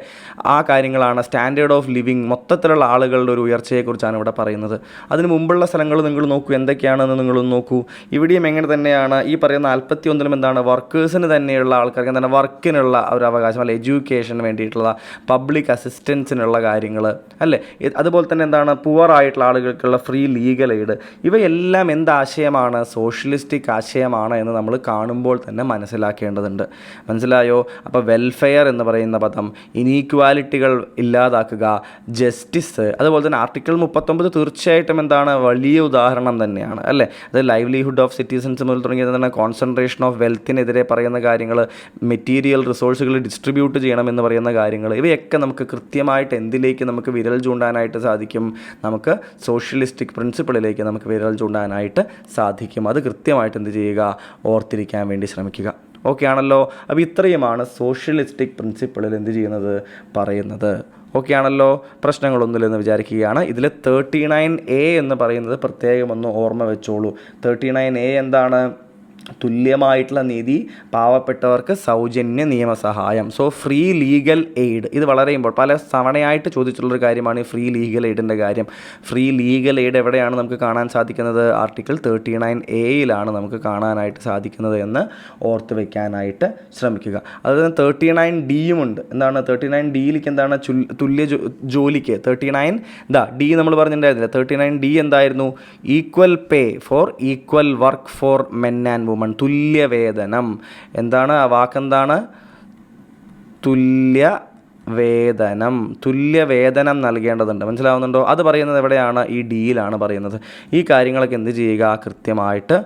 ആ കാര്യങ്ങളാണ്. സ്റ്റാൻഡേർഡ് ഓഫ് ലിവിങ്, മൊത്തത്തിലുള്ള ആളുകളുടെ ഒരു ഉയർച്ചയെക്കുറിച്ചാണ് ഇവിടെ പറയുന്നത്. അതിന് മുമ്പുള്ള സ്ഥലങ്ങൾ നിങ്ങൾ നോക്കൂ, എന്തൊക്കെയാണെന്ന് നിങ്ങളൊന്ന് നോക്കൂ. ഇവിടെയും എങ്ങനെ തന്നെയാണ്? ഈ പറയുന്ന 41 എന്താണ്? വർക്കേഴ്സിന് തന്നെയുള്ള ആൾക്കാർക്ക് എന്താണ്? വർക്കിനുള്ള ഒരു അവകാശം അല്ലെ, എഡ്യൂക്കേഷന് വേണ്ടിയിട്ടുള്ള പബ്ലിക് അസിസ്റ്റൻസിനുള്ള കാര്യങ്ങൾ അല്ലേ. അതുപോലെ തന്നെ എന്താണ്? പുവർ ആയിട്ടുള്ള ആളുകൾക്കുള്ള ഫ്രീ ലീഗൽ എയ്ഡ്. ഇവയെല്ലാം എന്താശയമാണ്? സോഷ്യലിസ്റ്റിക് ആശയമാണ് എന്ന് നമ്മൾ കാണുമ്പോൾ തന്നെ മനസ്സിലാക്കേണ്ടതുണ്ട്. മനസ്സിലായോ? അപ്പോൾ വെൽഫെയർ എന്ന് പറയുന്ന പദം, ഇനീക്വാലിറ്റികൾ ഇല്ലാതാക്കുക, ജസ്റ്റിസ്, അതുപോലെ തന്നെ ആർട്ടിക്കിൾ 39 തീർച്ചയായിട്ടും എന്താണ്? വലിയ ഉദാഹരണം തന്നെയാണ് അല്ലേ. അത് ലൈവ്ലിഹുഡ് ഓഫ് സിറ്റിസൺസ് മുതൽ തുടങ്ങിയത് തന്നെ കോൺസെൻട്രേഷൻ ഓഫ് വെൽത്തിനെതിരെ പറയുന്ന കാര്യങ്ങൾ, മെറ്റീരിയൽ റിസോഴ്സുകൾ ഡിസ്ട്രിബ്യൂട്ട് ചെയ്യണമെന്ന് പറയുന്ന കാര്യങ്ങൾ, ഇവയൊക്കെ നമുക്ക് കൃത്യമായിട്ട് എന്തിലേക്ക് നമുക്ക് വിരൽ ചൂണ്ടാനായിട്ട് സാധിക്കും? നമുക്ക് സോഷ്യലിസ്റ്റിക് പ്രിൻസിപ്പിളിലേക്ക് നമുക്ക് വിരൽ ചൂണ്ടാനായിട്ട് സാധിക്കും. അത് കൃത്യമായിട്ട് എന്ത് ചെയ്യുക? ഓർത്തിരിക്കാൻ വേണ്ടി ശ്രമിക്കുക. ഓക്കെ ആണല്ലോ. അപ്പോൾ ഇത്രയുമാണ് സോഷ്യലിസ്റ്റിക് പ്രിൻസിപ്പിളിൽ എന്ത് ചെയ്യുന്നത്? പറയുന്നത്. ഓക്കെ ആണല്ലോ. പ്രശ്നങ്ങളൊന്നുമില്ലെന്ന് വിചാരിക്കുകയാണ്. ഇതിൽ 39A എന്ന് പറയുന്നത് പ്രത്യേകം ഒന്ന് ഓർമ്മ വെച്ചോളൂ. 39A എന്താണ്? തുല്യമായിട്ടുള്ള നീതി, പാവപ്പെട്ടവർക്ക് സൗജന്യ നിയമസഹായം. സോ ഫ്രീ ലീഗൽ എയ്ഡ്, ഇത് വളരെ പല തവണയായിട്ട് ചോദിച്ചിട്ടുള്ളൊരു കാര്യമാണ് ഈ ഫ്രീ ലീഗൽ എയ്ഡിൻ്റെ കാര്യം. ഫ്രീ ലീഗൽ എയ്ഡ് എവിടെയാണ് നമുക്ക് കാണാൻ സാധിക്കുന്നത്? ആർട്ടിക്കിൾ 39A നമുക്ക് കാണാനായിട്ട് സാധിക്കുന്നത് എന്ന് ഓർത്ത് വയ്ക്കാനായിട്ട് ശ്രമിക്കുക. അതുപോലെ 39D ഉണ്ട്. എന്താണ് 39Dയിലേക്ക്? എന്താണ്? തുല്യ ജോലിക്ക് 39D നമ്മൾ പറഞ്ഞിട്ടുണ്ടായിരുന്നില്ല. 39D എന്തായിരുന്നു? Equal pay for equal work for men and woman, തുല്യവേതനം. എന്താണ് ആ വാക്കെന്താണ്? തുല്യവേതനം നൽകേണ്ടതുണ്ട്. മനസ്സിലാവുന്നുണ്ടോ? അത് പറയുന്നത് എവിടെയാണ്? ഈ ഡിയിലാണ് പറയുന്നത്. ഈ കാര്യങ്ങളൊക്കെ എന്ത് ചെയ്യുക? കൃത്യമായിട്ട്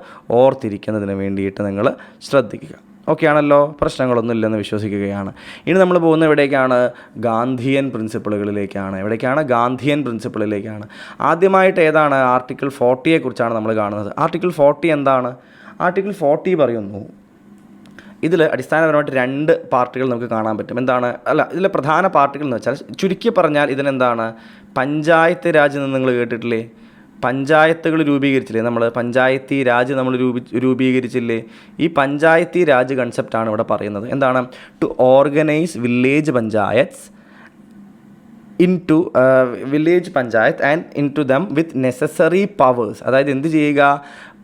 ഓർത്തിരിക്കുന്നതിന് വേണ്ടിയിട്ട് നിങ്ങൾ ശ്രദ്ധിക്കുക. ഓക്കെ ആണല്ലോ. പ്രശ്നങ്ങളൊന്നും ഇല്ലെന്ന് വിശ്വസിക്കുകയാണ്. ഇനി നമ്മൾ പോകുന്ന എവിടേക്കാണ്? ഗാന്ധിയൻ പ്രിൻസിപ്പിളുകളിലേക്കാണ്. എവിടേക്കാണ്? ഗാന്ധിയൻ പ്രിൻസിപ്പിളിലേക്കാണ്. ആദ്യമായിട്ട് ഏതാണ്? ആർട്ടിക്കിൾ 40 കുറിച്ചാണ് നമ്മൾ കാണുന്നത്. ആർട്ടിക്കിൾ 40 എന്താണ്? ആർട്ടിക്കിൾ 40 പറയുന്നു, ഇതിൽ അടിസ്ഥാനപരമായിട്ട് 2 പാർട്ടുകൾ നമുക്ക് കാണാൻ പറ്റും. എന്താണ്? ഇതിലെ പ്രധാന പാർട്ടുകൾ എന്ന് വെച്ചാൽ ചുരുക്കി പറഞ്ഞാൽ ഇതിനെന്താണ്? പഞ്ചായത്ത് രാജ് എന്ന് നിങ്ങൾ കേട്ടിട്ടില്ലേ? പഞ്ചായത്തുകൾ രൂപീകരിച്ചില്ലേ, നമ്മൾ പഞ്ചായത്തി രാജ് നമ്മൾ രൂപീകരിച്ചില്ലേ, ഈ പഞ്ചായത്തി രാജ് കൺസെപ്റ്റാണ് ഇവിടെ പറയുന്നത്. എന്താണ്? To organise village panchayats into village panchayat and into them with necessary powers. അതായത് എന്ത് ചെയ്യുക?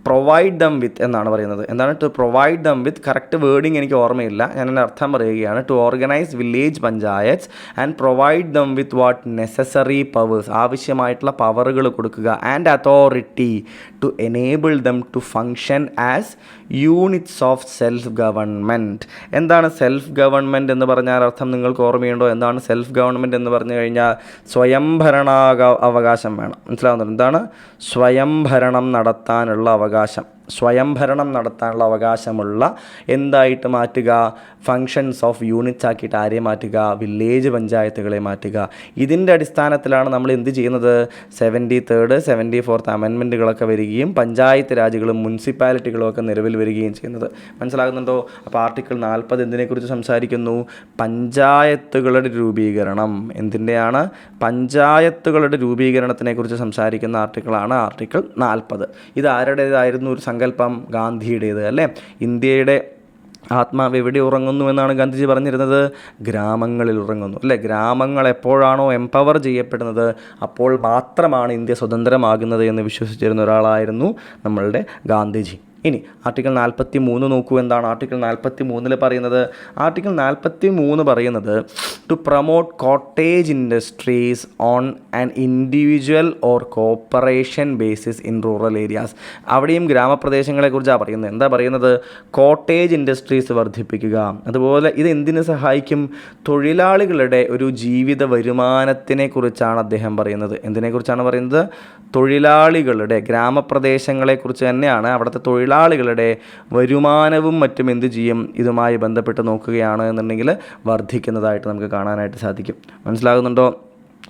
പ്രൊവൈഡ് ദം വിത്ത് എന്നാണ് പറയുന്നത്. എന്താണ് to provide them with? Correct wording എനിക്ക് ഓർമ്മയില്ല, ഞാൻ എൻ്റെ അർത്ഥം പറയുകയാണ്. To organise village panchayats and provide them with what? Necessary powers, ആവശ്യമായിട്ടുള്ള പവറുകൾ കൊടുക്കുക. And authority to enable them to function as units of self government. എന്താണ് സെൽഫ് ഗവൺമെൻറ് എന്ന് പറഞ്ഞാൽ അർത്ഥം നിങ്ങൾക്ക് ഓർമ്മയുണ്ടോ? എന്താണ് സെൽഫ് ഗവൺമെൻറ് എന്ന് പറഞ്ഞു കഴിഞ്ഞാൽ അവകാശം വേണം. മനസ്സിലാവുന്നുണ്ട്? എന്താണ്? സ്വയംഭരണം നടത്താനുള്ള അവകാശം. സ്വയംഭരണം നടത്താനുള്ള അവകാശമുള്ള എന്തായിട്ട് മാറ്റുക? ഫങ്ഷൻസ് ഓഫ് യൂണിറ്റ്സ് ആക്കിയിട്ട് ആരെ മാറ്റുക? വില്ലേജ് പഞ്ചായത്തുകളെ മാറ്റുക. ഇതിൻ്റെ അടിസ്ഥാനത്തിലാണ് നമ്മൾ എന്ത് ചെയ്യുന്നത്? 73rd 74th അമെൻമെൻറ്റുകളൊക്കെ വരികയും പഞ്ചായത്ത് രാജുകളും മുനിസിപ്പാലിറ്റികളും ഒക്കെ നിലവിൽ വരികയും ചെയ്യുന്നത്. മനസ്സിലാകുന്നുണ്ടോ? അപ്പോൾ ആർട്ടിക്കിൾ 40 എന്തിനെക്കുറിച്ച് സംസാരിക്കുന്നു? പഞ്ചായത്തുകളുടെ രൂപീകരണം. എന്തിൻ്റെയാണ്? പഞ്ചായത്തുകളുടെ രൂപീകരണത്തിനെക്കുറിച്ച് സംസാരിക്കുന്ന ആർട്ടിക്കിളാണ് ആർട്ടിക്കിൾ 40. ഇത് ആരുടേതായിരുന്നു ഒരു സങ്കല്പം? ഗാന്ധിയുടേത് അല്ലേ. ഇന്ത്യയുടെ ആത്മാവ് എവിടെ ഉറങ്ങുന്നു എന്നാണ് ഗാന്ധിജി പറഞ്ഞിരുന്നത്? ഗ്രാമങ്ങളിൽ ഉറങ്ങുന്നു അല്ലേ. ഗ്രാമങ്ങൾ എപ്പോഴാണോ എംപവർ ചെയ്യപ്പെടുന്നത് അപ്പോൾ മാത്രമാണ് ഇന്ത്യ സ്വതന്ത്രമാകുന്നത് എന്ന് വിശ്വസിച്ചിരുന്ന ഒരാളായിരുന്നു നമ്മളുടെ ഗാന്ധിജി. ഇനി ആർട്ടിക്കിൾ 43 നോക്കൂ. എന്താണ് ആർട്ടിക്കിൾ 43 പറയുന്നത്? ആർട്ടിക്കിൾ 43 പറയുന്നത് to promote cottage industries on an individual or cooperation basis in rural areas. അവിടെയും ഗ്രാമപ്രദേശങ്ങളെക്കുറിച്ചാണ് പറയുന്നത്. എന്താ പറയുന്നത്? കോട്ടേജ് ഇൻഡസ്ട്രീസ് വർദ്ധിപ്പിക്കുക. അതുപോലെ ഇത് എന്തിനു സഹായിക്കും? തൊഴിലാളികളുടെ ഒരു ജീവിത വരുമാനത്തിനെ കുറിച്ചാണ് അദ്ദേഹം പറയുന്നത്. എന്തിനെക്കുറിച്ചാണ് പറയുന്നത്? തൊഴിലാളികളുടെ, ഗ്രാമപ്രദേശങ്ങളെക്കുറിച്ച് തന്നെയാണ്. അവിടുത്തെ തൊഴിലാളികളുടെ വരുമാനവും മറ്റും എന്ത് ചെയ്യും? ഇതുമായി ബന്ധപ്പെട്ട് നോക്കുകയാണ് എന്നുണ്ടെങ്കിൽ വർദ്ധിക്കുന്നതായിട്ട് നമുക്ക് കാണാനായിട്ട് സാധിക്കും. മനസ്സിലാകുന്നുണ്ടോ?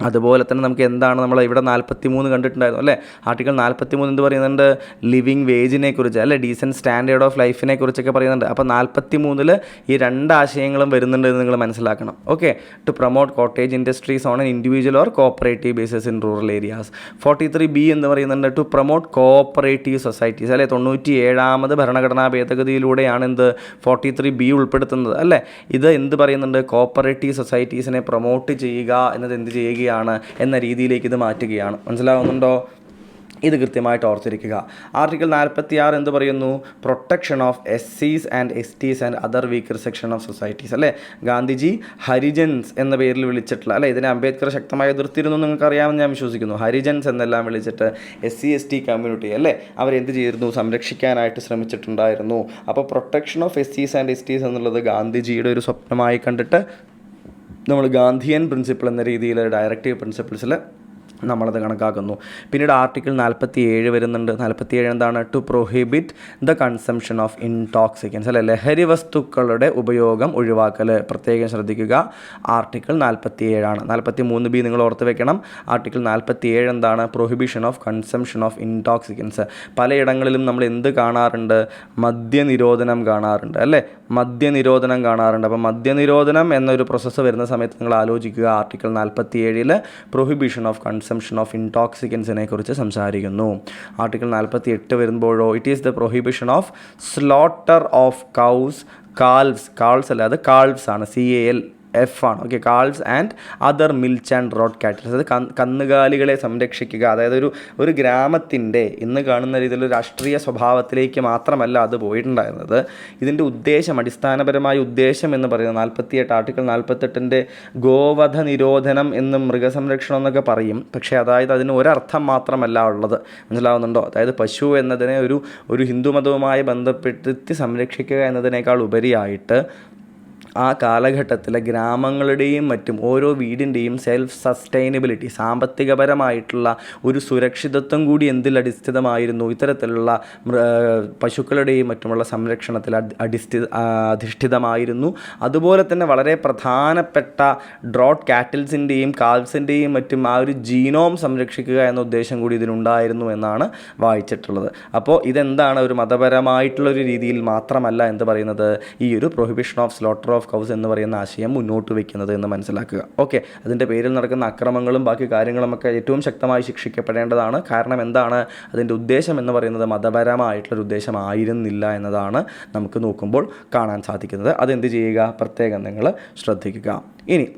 അതുപോലെ തന്നെ നമുക്ക് എന്താണ് നമ്മൾ ഇവിടെ 43 കണ്ടിട്ടുണ്ടായിരുന്നു അല്ലേ. ആർട്ടിക്കിൾ 43 എന്ത് പറയുന്നുണ്ട്? ലിവിങ് വേജിനെ കുറിച്ച് അല്ലേ, ഡീസൻറ്റ് സ്റ്റാൻഡേർഡ് ഓഫ് ലൈഫിനെ കുറിച്ചൊക്കെ പറയുന്നുണ്ട്. അപ്പോൾ 43 ഈ രണ്ട് ആശയങ്ങളും വരുന്നുണ്ട് എന്ന് നിങ്ങൾ മനസ്സിലാക്കണം. Okay. To promote cottage industries on an individual or cooperative basis in rural areas. 43B എന്ന് പറയുന്നുണ്ട് ടു പ്രൊമോട്ട് കോപ്പറേറ്റീവ് സൊസൈറ്റീസ് അല്ലേ. 97ാമത് ഭരണഘടനാ ഭേദഗതിയിലൂടെയാണ് എന്ത് 43B ഉൾപ്പെടുത്തുന്നത് അല്ലേ. ഇത് എന്ത് പറയുന്നുണ്ട്? കോപ്പറേറ്റീവ് സൊസൈറ്റീസിനെ പ്രൊമോട്ട് ചെയ്യുക എന്നത് എന്ത് ചെയ്യുകയാണ് എന്ന രീതിയിലേക്ക് ഇത് മാറ്റുകയാണ്. മനസ്സിലാവുന്നുണ്ടോ? ഇത് കൃത്യമായിട്ട് ഓർത്തിരിക്കുക. ആർട്ടിക്കിൾ 46 എന്ത് പറയുന്നു? Protection of SCs and STs and other weaker section of societies അല്ലേ. ഗാന്ധിജി ഹരിജൻസ് എന്ന പേരിൽ വിളിച്ചിട്ടുള്ള അല്ലേ, ഇതിനെ അംബേദ്കർ ശക്തമായി എതിർത്തിരുന്നു നിങ്ങൾക്കറിയാമെന്ന് ഞാൻ വിശ്വസിക്കുന്നു. ഹരിജൻസ് എന്നെല്ലാം വിളിച്ചിട്ട് SC/ST കമ്മ്യൂണിറ്റി അല്ലേ അവരെന്ത് ചെയ്തിരുന്നു? സംരക്ഷിക്കാനായിട്ട് ശ്രമിച്ചിട്ടുണ്ടായിരുന്നു. അപ്പോൾ protection of SCs and STs എന്നുള്ളത് ഗാന്ധിജിയുടെ ഒരു സ്വപ്നമായി കണ്ടിട്ട് നമ്മൾ ഗാന്ധിയൻ പ്രിൻസിപ്പിൾ എന്ന രീതിയിൽ ഡയറക്റ്റീവ് പ്രിൻസിപ്പിൾസിൽ നമ്മളത് കണക്കാക്കുന്നു. പിന്നീട് ആർട്ടിക്കിൾ 47 വരുന്നുണ്ട്. 47 എന്താണ്? To prohibit the consumption of intoxicants അല്ലെ, ലഹരി വസ്തുക്കളുടെ ഉപയോഗം ഒഴിവാക്കൽ. പ്രത്യേകം ശ്രദ്ധിക്കുക. ആർട്ടിക്കിൾ 47 ആണ്. 43B നിങ്ങൾ ഓർത്ത് വെക്കണം. ആർട്ടിക്കിൾ 47 എന്താണ്? Prohibition of consumption of intoxicants. പലയിടങ്ങളിലും നമ്മൾ എന്ത് കാണാറുണ്ട്? മദ്യനിരോധനം കാണാറുണ്ട് അല്ലേ. മദ്യനിരോധനം കാണാറുണ്ട്. അപ്പോൾ മദ്യനിരോധനം എന്നൊരു പ്രോസസ്സ് വരുന്ന സമയത്ത് നിങ്ങൾ ആലോചിക്കുക. Article 47 prohibition of consumption of ഇൻടോക്സിക്കൻസിനെ കുറിച്ച് സംസാരിക്കുന്നു. ആർട്ടിക്കിൾ 48 വരുമ്പോഴോ it is the prohibition of slaughter of cows, calves അല്ല, അത് കാൾവ്സ് ആണ്, CALF ആണ്. Okay. Calves and other milch and road cattles, അത് കന്നുകാലികളെ സംരക്ഷിക്കുക. അതായത് ഒരു ഗ്രാമത്തിൻ്റെ ഇന്ന് കാണുന്ന രീതിയിലുള്ള രാഷ്ട്രീയ സ്വഭാവത്തിലേക്ക് മാത്രമല്ല അത് പോയിട്ടുണ്ടായിരുന്നത്. ഇതിൻ്റെ ഉദ്ദേശം, അടിസ്ഥാനപരമായ ഉദ്ദേശം എന്ന് പറയുന്നത് 48 ആർട്ടിക്കിൾ 48 ഗോവധ നിരോധനം എന്നും മൃഗസംരക്ഷണം എന്നൊക്കെ പറയും. പക്ഷേ അതായത് അതിന് ഒരർത്ഥം മാത്രമല്ല ഉള്ളത്. മനസ്സിലാവുന്നുണ്ടോ? അതായത് പശു എന്നതിനെ ഒരു ഹിന്ദുമതവുമായി ബന്ധപ്പെടുത്തി സംരക്ഷിക്കുക എന്നതിനേക്കാൾ ഉപരിയായിട്ട് ആ കാലഘട്ടത്തിലെ ഗ്രാമങ്ങളുടെയും മറ്റും ഓരോ വീടിൻ്റെയും സെൽഫ് സസ്റ്റൈനബിലിറ്റി, സാമ്പത്തികപരമായിട്ടുള്ള ഒരു സുരക്ഷിതത്വം കൂടി എന്തിൽ അധിഷ്ഠിതമായിരുന്നു? ഇത്തരത്തിലുള്ള പശുക്കളുടെയും മറ്റുമുള്ള സംരക്ഷണത്തിൽ അധിഷ്ഠിതമായിരുന്നു. അതുപോലെ തന്നെ വളരെ പ്രധാനപ്പെട്ട ഡ്രോട്ട് കാറ്റിൽസിൻ്റെയും കാൽസിൻ്റെയും മറ്റും ആ ഒരു ജീനോം സംരക്ഷിക്കുക എന്ന ഉദ്ദേശം കൂടി ഇതിനുണ്ടായിരുന്നു എന്നാണ് വായിച്ചിട്ടുള്ളത്. അപ്പോൾ ഇതെന്താണ്? ഒരു മതപരമായിട്ടുള്ളൊരു രീതിയിൽ മാത്രമല്ല എന്ത് പറയുന്നത്, ഈ ഒരു prohibition of slaughter of cows എന്ന് പറയുന്ന ആശയം മുന്നോട്ട് വയ്ക്കുന്നത് എന്ന് മനസ്സിലാക്കുക. ഓക്കെ, അതിൻ്റെ പേരിൽ നടക്കുന്ന അക്രമങ്ങളും ബാക്കി കാര്യങ്ങളുമൊക്കെ ഏറ്റവും ശക്തമായി ശിക്ഷിക്കപ്പെടേണ്ടതാണ്. കാരണം എന്താണ്, അതിൻ്റെ ഉദ്ദേശം എന്ന് പറയുന്നത് മതപരമായിട്ടുള്ളൊരു ഉദ്ദേശമായിരുന്നില്ല എന്നതാണ് നമുക്ക് നോക്കുമ്പോൾ കാണാൻ സാധിക്കുന്നത്. അതെന്ത് ചെയ്യുക, പ്രത്യേകം നിങ്ങൾ ശ്രദ്ധിക്കുക. ഇനി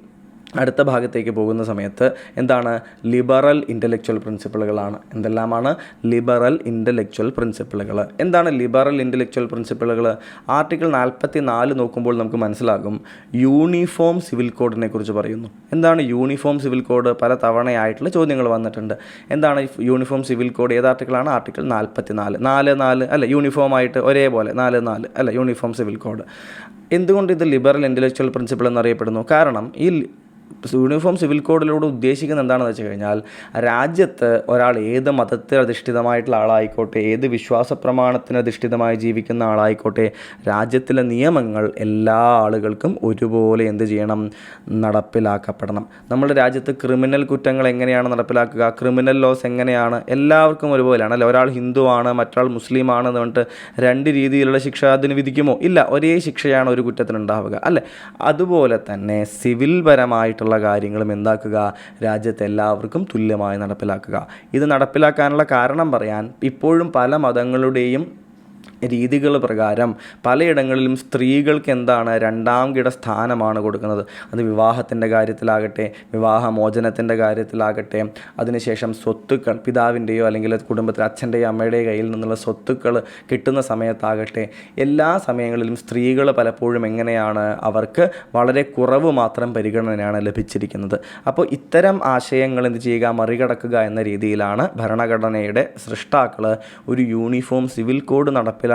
അടുത്ത ഭാഗത്തേക്ക് പോകുന്ന സമയത്ത് എന്താണ്, ലിബറൽ ഇൻ്റലക്ച്വൽ പ്രിൻസിപ്പിളുകളാണ്. എന്തെല്ലാമാണ് ലിബറൽ ഇൻ്റലക്ച്വൽ പ്രിൻസിപ്പിളുകൾ? എന്താണ് ലിബറൽ ഇൻ്റലക്ച്വൽ പ്രിൻസിപ്പിളുകൾ? ആർട്ടിക്കിൾ 44 നോക്കുമ്പോൾ നമുക്ക് മനസ്സിലാകും യൂണിഫോം സിവിൽ കോഡിനെ കുറിച്ച് പറയുന്നു. എന്താണ് യൂണിഫോം സിവിൽ കോഡ്? പല തവണയായിട്ടുള്ള ചോദ്യങ്ങൾ വന്നിട്ടുണ്ട്. എന്താണ് യൂണിഫോം സിവിൽ കോഡ്? ഏത് ആർട്ടിക്കിളാണ്? ആർട്ടിക്കിൾ 44. 4 അല്ല, യൂണിഫോം ആയിട്ട് ഒരേപോലെ 4 അല്ല, യൂണിഫോം സിവിൽ കോഡ്. എന്തുകൊണ്ട് ഇത് ലിബറൽ ഇൻ്റലക്ച്വൽ പ്രിൻസിപ്പിൾ എന്നറിയപ്പെടുന്നു? കാരണം ഈ യൂണിഫോം സിവിൽ കോഡിലൂടെ ഉദ്ദേശിക്കുന്നത് എന്താണെന്ന് വെച്ച് കഴിഞ്ഞാൽ, രാജ്യത്ത് ഒരാൾ ഏത് മതത്തിൽ അധിഷ്ഠിതമായിട്ടുള്ള ആളായിക്കോട്ടെ, ഏത് വിശ്വാസ പ്രമാണത്തിന് അധിഷ്ഠിതമായി ജീവിക്കുന്ന ആളായിക്കോട്ടെ, രാജ്യത്തിലെ നിയമങ്ങൾ എല്ലാ ആളുകൾക്കും ഒരുപോലെ എന്ത് ചെയ്യണം, നടപ്പിലാക്കപ്പെടണം. നമ്മുടെ രാജ്യത്ത് ക്രിമിനൽ കുറ്റങ്ങൾ എങ്ങനെയാണ് നടപ്പിലാക്കുക? ക്രിമിനൽ ലോസ് എങ്ങനെയാണ്? എല്ലാവർക്കും ഒരുപോലെയാണ് അല്ലേ? ഒരാൾ ഹിന്ദുവാണ്, മറ്റൊരാൾ മുസ്ലിമാണ് എന്ന് പറഞ്ഞിട്ട് രണ്ട് രീതിയിലുള്ള ശിക്ഷ അതിന് വിധിക്കുമോ? ഇല്ല, ഒരേ ശിക്ഷയാണ് ഒരു കുറ്റത്തിനുണ്ടാവുക അല്ലേ? അതുപോലെ തന്നെ സിവിൽ പരമായിട്ടുള്ള കാര്യങ്ങളും എന്താക്കുക, രാജ്യത്തെ എല്ലാവർക്കും തുല്യമായി നടപ്പിലാക്കുക. ഇത് നടപ്പിലാക്കാനുള്ള കാരണം പറയാൻ, ഇപ്പോഴും പല മതങ്ങളുടെയും രീതികൾ പ്രകാരം പലയിടങ്ങളിലും സ്ത്രീകൾക്ക് എന്താണ്, രണ്ടാം കിട സ്ഥാനമാണ് കൊടുക്കുന്നത്. അത് വിവാഹത്തിൻ്റെ കാര്യത്തിലാകട്ടെ, വിവാഹമോചനത്തിൻ്റെ കാര്യത്തിലാകട്ടെ, അതിനുശേഷം സ്വത്തുക്കൾ പിതാവിൻ്റെയോ അല്ലെങ്കിൽ കുടുംബത്തിൽ അച്ഛൻ്റെയോ അമ്മയുടെയോ കയ്യിൽ നിന്നുള്ള സ്വത്തുക്കൾ കിട്ടുന്ന സമയത്താകട്ടെ, എല്ലാ സമയങ്ങളിലും സ്ത്രീകൾ പലപ്പോഴും എങ്ങനെയാണ്, അവർക്ക് വളരെ കുറവ് മാത്രം പരിഗണനയാണ് ലഭിച്ചിരിക്കുന്നത്. അപ്പോൾ ഇത്തരം ആശയങ്ങൾ എന്ത് ചെയ്യുക, മറികടക്കുക എന്ന രീതിയിലാണ് ഭരണഘടനയുടെ സൃഷ്ടാക്കൾ ഒരു യൂണിഫോം സിവിൽ കോഡ് നടപ്പിലാക്കാനായിട്ട്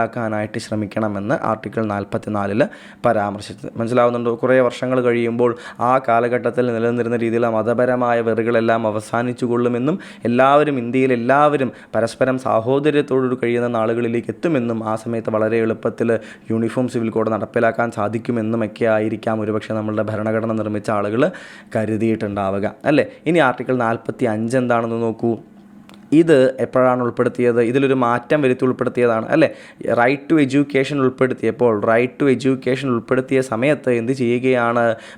ശ്രമിക്കണമെന്ന് ആർട്ടിക്കിൾ 44 പരാമർശിച്ചത്. മനസ്സിലാവുന്നുണ്ടോ? കുറേ വർഷങ്ങൾ കഴിയുമ്പോൾ ആ കാലഘട്ടത്തിൽ നിലനിന്നിരുന്ന രീതിയിലുള്ള മതപരമായ വെറുകളെല്ലാം അവസാനിച്ചു കൊള്ളുമെന്നും ഇന്ത്യയിൽ എല്ലാവരും പരസ്പരം സാഹോദര്യത്തോടു കഴിയുന്ന നാളുകളിലേക്ക് എത്തുമെന്നും ആ സമയത്ത് വളരെ എളുപ്പത്തിൽ യൂണിഫോം സിവിൽ കോഡ് നടപ്പിലാക്കാൻ സാധിക്കുമെന്നുമൊക്കെ ആയിരിക്കാം ഒരുപക്ഷെ നമ്മളുടെ ഭരണഘടന നിർമ്മിച്ച ആളുകൾ കരുതിയിട്ടുണ്ടാവുക അല്ലേ? ഇനി ആർട്ടിക്കിൾ 45 എന്താണെന്ന് നോക്കൂ. ഇത് എപ്പോഴാണ് ഉൾപ്പെടുത്തിയത്? ഇതിലൊരു മാറ്റം വരുത്തി ഉൾപ്പെടുത്തിയതാണ് അല്ലേ? റൈറ്റ് ടു എഡ്യൂക്കേഷൻ ഉൾപ്പെടുത്തിയ സമയത്ത് എന്ത്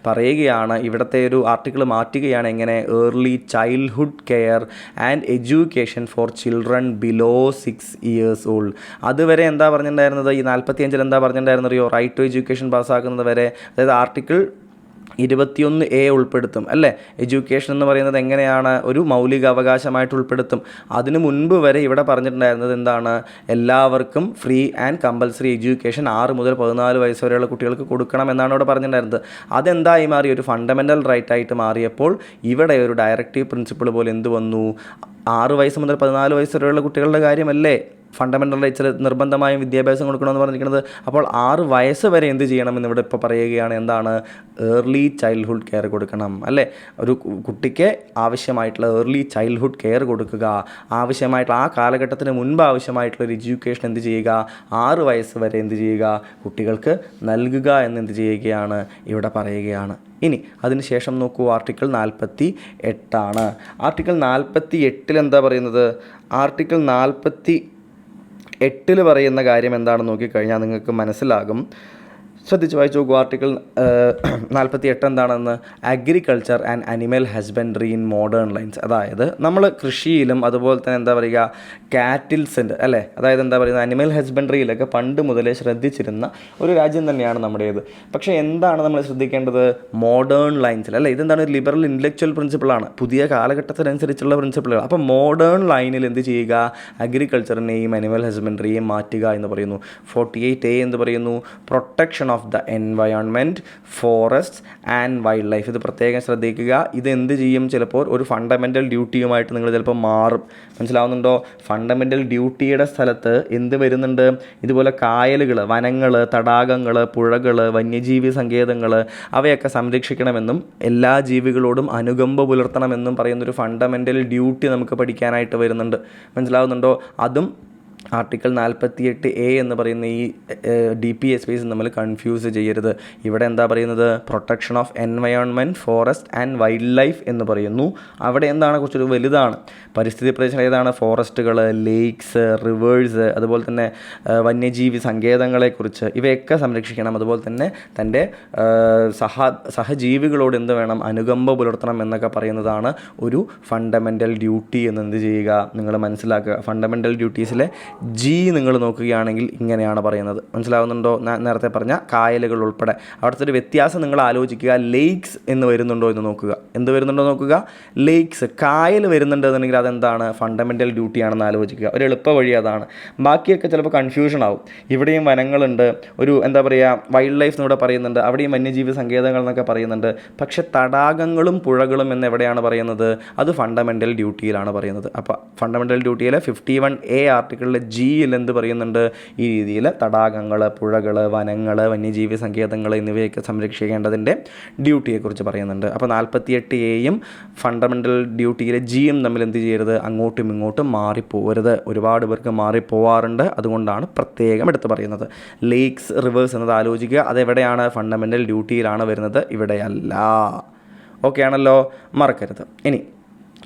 പറയുകയാണ്, ഇവിടുത്തെ ഒരു ആർട്ടിക്കിൾ മാറ്റുകയാണ്. എങ്ങനെ? Early childhood care and education for children below 6 years old. അതുവരെ എന്താ പറഞ്ഞിട്ടുണ്ടായിരുന്നത്? ഈ 45 എന്താ പറഞ്ഞിട്ടുണ്ടായിരുന്നറിയോ? റൈറ്റ് ടു എഡ്യൂക്കേഷൻ പാസ്സാക്കുന്നത് വരെ, അതായത് ആർട്ടിക്കിൾ 21A ഉൾപ്പെടുത്തും അല്ലേ? എഡ്യൂക്കേഷൻ എന്ന് പറയുന്നത് എങ്ങനെയാണ്, ഒരു മൗലിക അവകാശമായിട്ട് ഉൾപ്പെടുത്തും. അതിനു മുൻപ് വരെ ഇവിടെ പറഞ്ഞിട്ടുണ്ടായിരുന്നത് എന്താണ്, എല്ലാവർക്കും ഫ്രീ ആൻഡ് കമ്പൽസറി എഡ്യൂക്കേഷൻ 6 മുതൽ 14 വയസ്സ് വരെയുള്ള കുട്ടികൾക്ക് കൊടുക്കണം എന്നാണ് ഇവിടെ പറഞ്ഞിട്ടുണ്ടായിരുന്നത്. അതെന്തായി മാറി? ഒരു ഫണ്ടമെൻ്റൽ റൈറ്റ് ആയിട്ട് മാറിയപ്പോൾ ഇവിടെ ഒരു ഡയറക്റ്റീവ് പ്രിൻസിപ്പിൾ പോലെ എന്ത് വന്നു, 6 വയസ്സ് മുതൽ 14 വയസ്സ് വരെയുള്ള കുട്ടികളുടെ കാര്യമല്ലേ ഫണ്ടമെൻ്റൽ റൈറ്റ്സിൽ നിർബന്ധമായും വിദ്യാഭ്യാസം കൊടുക്കണമെന്ന് പറഞ്ഞിരിക്കുന്നത്. അപ്പോൾ 6 വയസ്സ് വരെ എന്ത് ചെയ്യണമെന്ന് ഇവിടെ ഇപ്പോൾ പറയുകയാണ്. എന്താണ്? ഏർലി ചൈൽഡ്ഹുഡ് കെയർ കൊടുക്കണം അല്ലേ? ഒരു കുട്ടിക്ക് ആവശ്യമായിട്ടുള്ള ഏർലി ചൈൽഡ്ഹുഡ് കെയർ കൊടുക്കുക, ആവശ്യമായിട്ടുള്ള ആ കാലഘട്ടത്തിന് മുൻപ് ആവശ്യമായിട്ടുള്ളൊരു എഡ്യൂക്കേഷൻ എന്ത് ചെയ്യുക, 6 വയസ്സ് വരെ എന്ത് ചെയ്യുക, കുട്ടികൾക്ക് നൽകുക എന്ന് എന്ത് ചെയ്യുകയാണ്, ഇവിടെ പറയുകയാണ്. ഇനി അതിനുശേഷം നോക്കൂ, ആർട്ടിക്കിൾ 48 ആർട്ടിക്കിൾ 48 എന്താ പറയുന്നത്? ആർട്ടിക്കിൾ 48 പറയുന്ന കാര്യം എന്താണെന്ന് നോക്കിക്കഴിഞ്ഞാൽ നിങ്ങൾക്ക് മനസ്സിലാകും. ശ്രദ്ധിച്ച് വായിച്ചു നോക്കൂ. ആർട്ടിക്കിൾ 48 എന്താണെന്ന്? Agriculture and animal husbandry in modern lines. അതായത് നമ്മൾ കൃഷിയിലും അതുപോലെ തന്നെ എന്താ പറയുക, കാറ്റിൽസിൻ്റെ അല്ലേ, അതായത് എന്താ പറയുക, അനിമൽ ഹസ്ബൻഡറിയിലൊക്കെ പണ്ട് മുതലേ ശ്രദ്ധിച്ചിരുന്ന ഒരു രാജ്യം തന്നെയാണ് നമ്മുടേത്. പക്ഷേ എന്താണ് നമ്മൾ ശ്രദ്ധിക്കേണ്ടത്? മോഡേൺ ലൈൻസിൽ അല്ലേ. ഇതെന്താണ്? ലിബറൽ ഇൻ്റലക്ച്വൽ പ്രിൻസിപ്പിളാണ്, പുതിയ കാലഘട്ടത്തിനനുസരിച്ചുള്ള പ്രിൻസിപ്പിളുകൾ. അപ്പോൾ മോഡേൺ ലൈനിൽ എന്ത് ചെയ്യുക, അഗ്രികൾച്ചറിനെയും അനിമൽ ഹസ്ബൻഡറിയെയും മാറ്റുക എന്ന് പറയുന്നു. 48A എന്ന് പറയുന്നു, protection of the environment, forest and wild life. ഇത് പ്രത്യേകം ശ്രദ്ധിക്കുക. ഇത് എന്ത് ചെയ്യും, ചിലപ്പോൾ ഒരു ഫണ്ടമെൻ്റൽ ഡ്യൂട്ടിയുമായിട്ട് നിങ്ങൾ ചിലപ്പോൾ മാറും. മനസ്സിലാവുന്നുണ്ടോ? ഫണ്ടമെൻ്റൽ ഡ്യൂട്ടിയുടെ സ്ഥലത്ത് എന്ത് വരുന്നുണ്ട്? ഇതുപോലെ കായലുകൾ, വനങ്ങൾ, തടാകങ്ങൾ, പുഴകൾ, വന്യജീവി സങ്കേതങ്ങൾ അവയൊക്കെ സംരക്ഷിക്കണമെന്നും എല്ലാ ജീവികളോടും അനുകമ്പ പുലർത്തണമെന്നും പറയുന്നൊരു ഫണ്ടമെൻ്റൽ ഡ്യൂട്ടി നമുക്ക് പഠിക്കാനായിട്ട് വരുന്നുണ്ട്. മനസ്സിലാവുന്നുണ്ടോ? അതും ആർട്ടിക്കിൾ 48A എന്ന് പറയുന്ന ഈ DPSPs നമ്മൾ കൺഫ്യൂസ് ചെയ്യരുത്. ഇവിടെ എന്താ പറയുന്നത്? Protection of environment, forest and wild life എന്ന് പറയുന്നു. അവിടെ എന്താണ് കുറച്ചൊരു വലുതാണ്. പരിസ്ഥിതി പ്രദേശങ്ങൾ ഏതാണ്? ഫോറസ്റ്റുകൾ, ലേക്സ്, റിവേഴ്സ്, അതുപോലെ തന്നെ വന്യജീവി സങ്കേതങ്ങളെക്കുറിച്ച് ഇവയൊക്കെ സംരക്ഷിക്കണം. അതുപോലെ തന്നെ തൻ്റെ സഹജീവികളോട് എന്ത് വേണം? അനുകമ്പ പുലർത്തണം എന്നൊക്കെ പറയുന്നതാണ് ഒരു ഫണ്ടമെൻ്റൽ ഡ്യൂട്ടി എന്ന് എന്ത് ചെയ്യുക? നിങ്ങൾ മനസ്സിലാക്കുക. ഫണ്ടമെൻ്റൽ ഡ്യൂട്ടീസിലെ നിങ്ങൾ നോക്കുകയാണെങ്കിൽ ഇങ്ങനെയാണ് പറയുന്നത്. മനസ്സിലാവുന്നുണ്ടോ? നേരത്തെ പറഞ്ഞ കായലുകൾ ഉൾപ്പെടെ. അവിടുത്തെ ഒരു വ്യത്യാസം നിങ്ങൾ ആലോചിക്കുക. ലേക്സ് എന്ന് വരുന്നുണ്ടോ എന്ന് നോക്കുക. എന്ത് വരുന്നുണ്ടോ നോക്കുക? ലേക്സ്, കായൽ വരുന്നുണ്ടെന്നുണ്ടെങ്കിൽ അതെന്താണ്? ഫണ്ടമെൻ്റൽ ഡ്യൂട്ടിയാണെന്ന് ആലോചിക്കുക. ഒരു എളുപ്പ വഴി അതാണ്. ബാക്കിയൊക്കെ ചിലപ്പോൾ കൺഫ്യൂഷൻ ആവും. ഇവിടെയും വനങ്ങളുണ്ട്, ഒരു എന്താ പറയുക, വൈൽഡ് ലൈഫ് എന്നിവിടെ പറയുന്നുണ്ട്, അവിടെയും വന്യജീവി സങ്കേതങ്ങൾ എന്നൊക്കെ പറയുന്നുണ്ട്. പക്ഷേ തടാകങ്ങളും പുഴകളും എന്ന് എവിടെയാണ് പറയുന്നത്? അത് ഫണ്ടമെൻ്റൽ ഡ്യൂട്ടിയിലാണ് പറയുന്നത്. അപ്പോൾ ഫണ്ടമെൻ്റൽ ഡ്യൂട്ടിയിലെ 51A ആർട്ടിക്കിളിലെ ജിയിൽ എന്ത് പറയുന്നുണ്ട്? ഈ രീതിയിൽ തടാകങ്ങൾ, പുഴകൾ, വനങ്ങൾ, വന്യജീവി സങ്കേതങ്ങൾ എന്നിവയൊക്കെ സംരക്ഷിക്കേണ്ടതിൻ്റെ ഡ്യൂട്ടിയെക്കുറിച്ച് പറയുന്നുണ്ട്. അപ്പോൾ 48Aയും ഫണ്ടമെൻ്റൽ ഡ്യൂട്ടിയിലെ ജിയും തമ്മിൽ എന്ത് ചെയ്യരുത്? അങ്ങോട്ടും ഇങ്ങോട്ടും മാറിപ്പോകരുത്. ഒരുപാട് പേർക്ക് മാറിപ്പോവാറുണ്ട്. അതുകൊണ്ടാണ് പ്രത്യേകം എടുത്ത് പറയുന്നത്. ലേക്സ്, റിവേഴ്സ് എന്നത് ആലോചിക്കുക. അതെവിടെയാണ്? ഫണ്ടമെൻ്റൽ ഡ്യൂട്ടിയിലാണ് വരുന്നത്, ഇവിടെയല്ല. ഓക്കെ ആണല്ലോ? മറക്കരുത്. ഇനി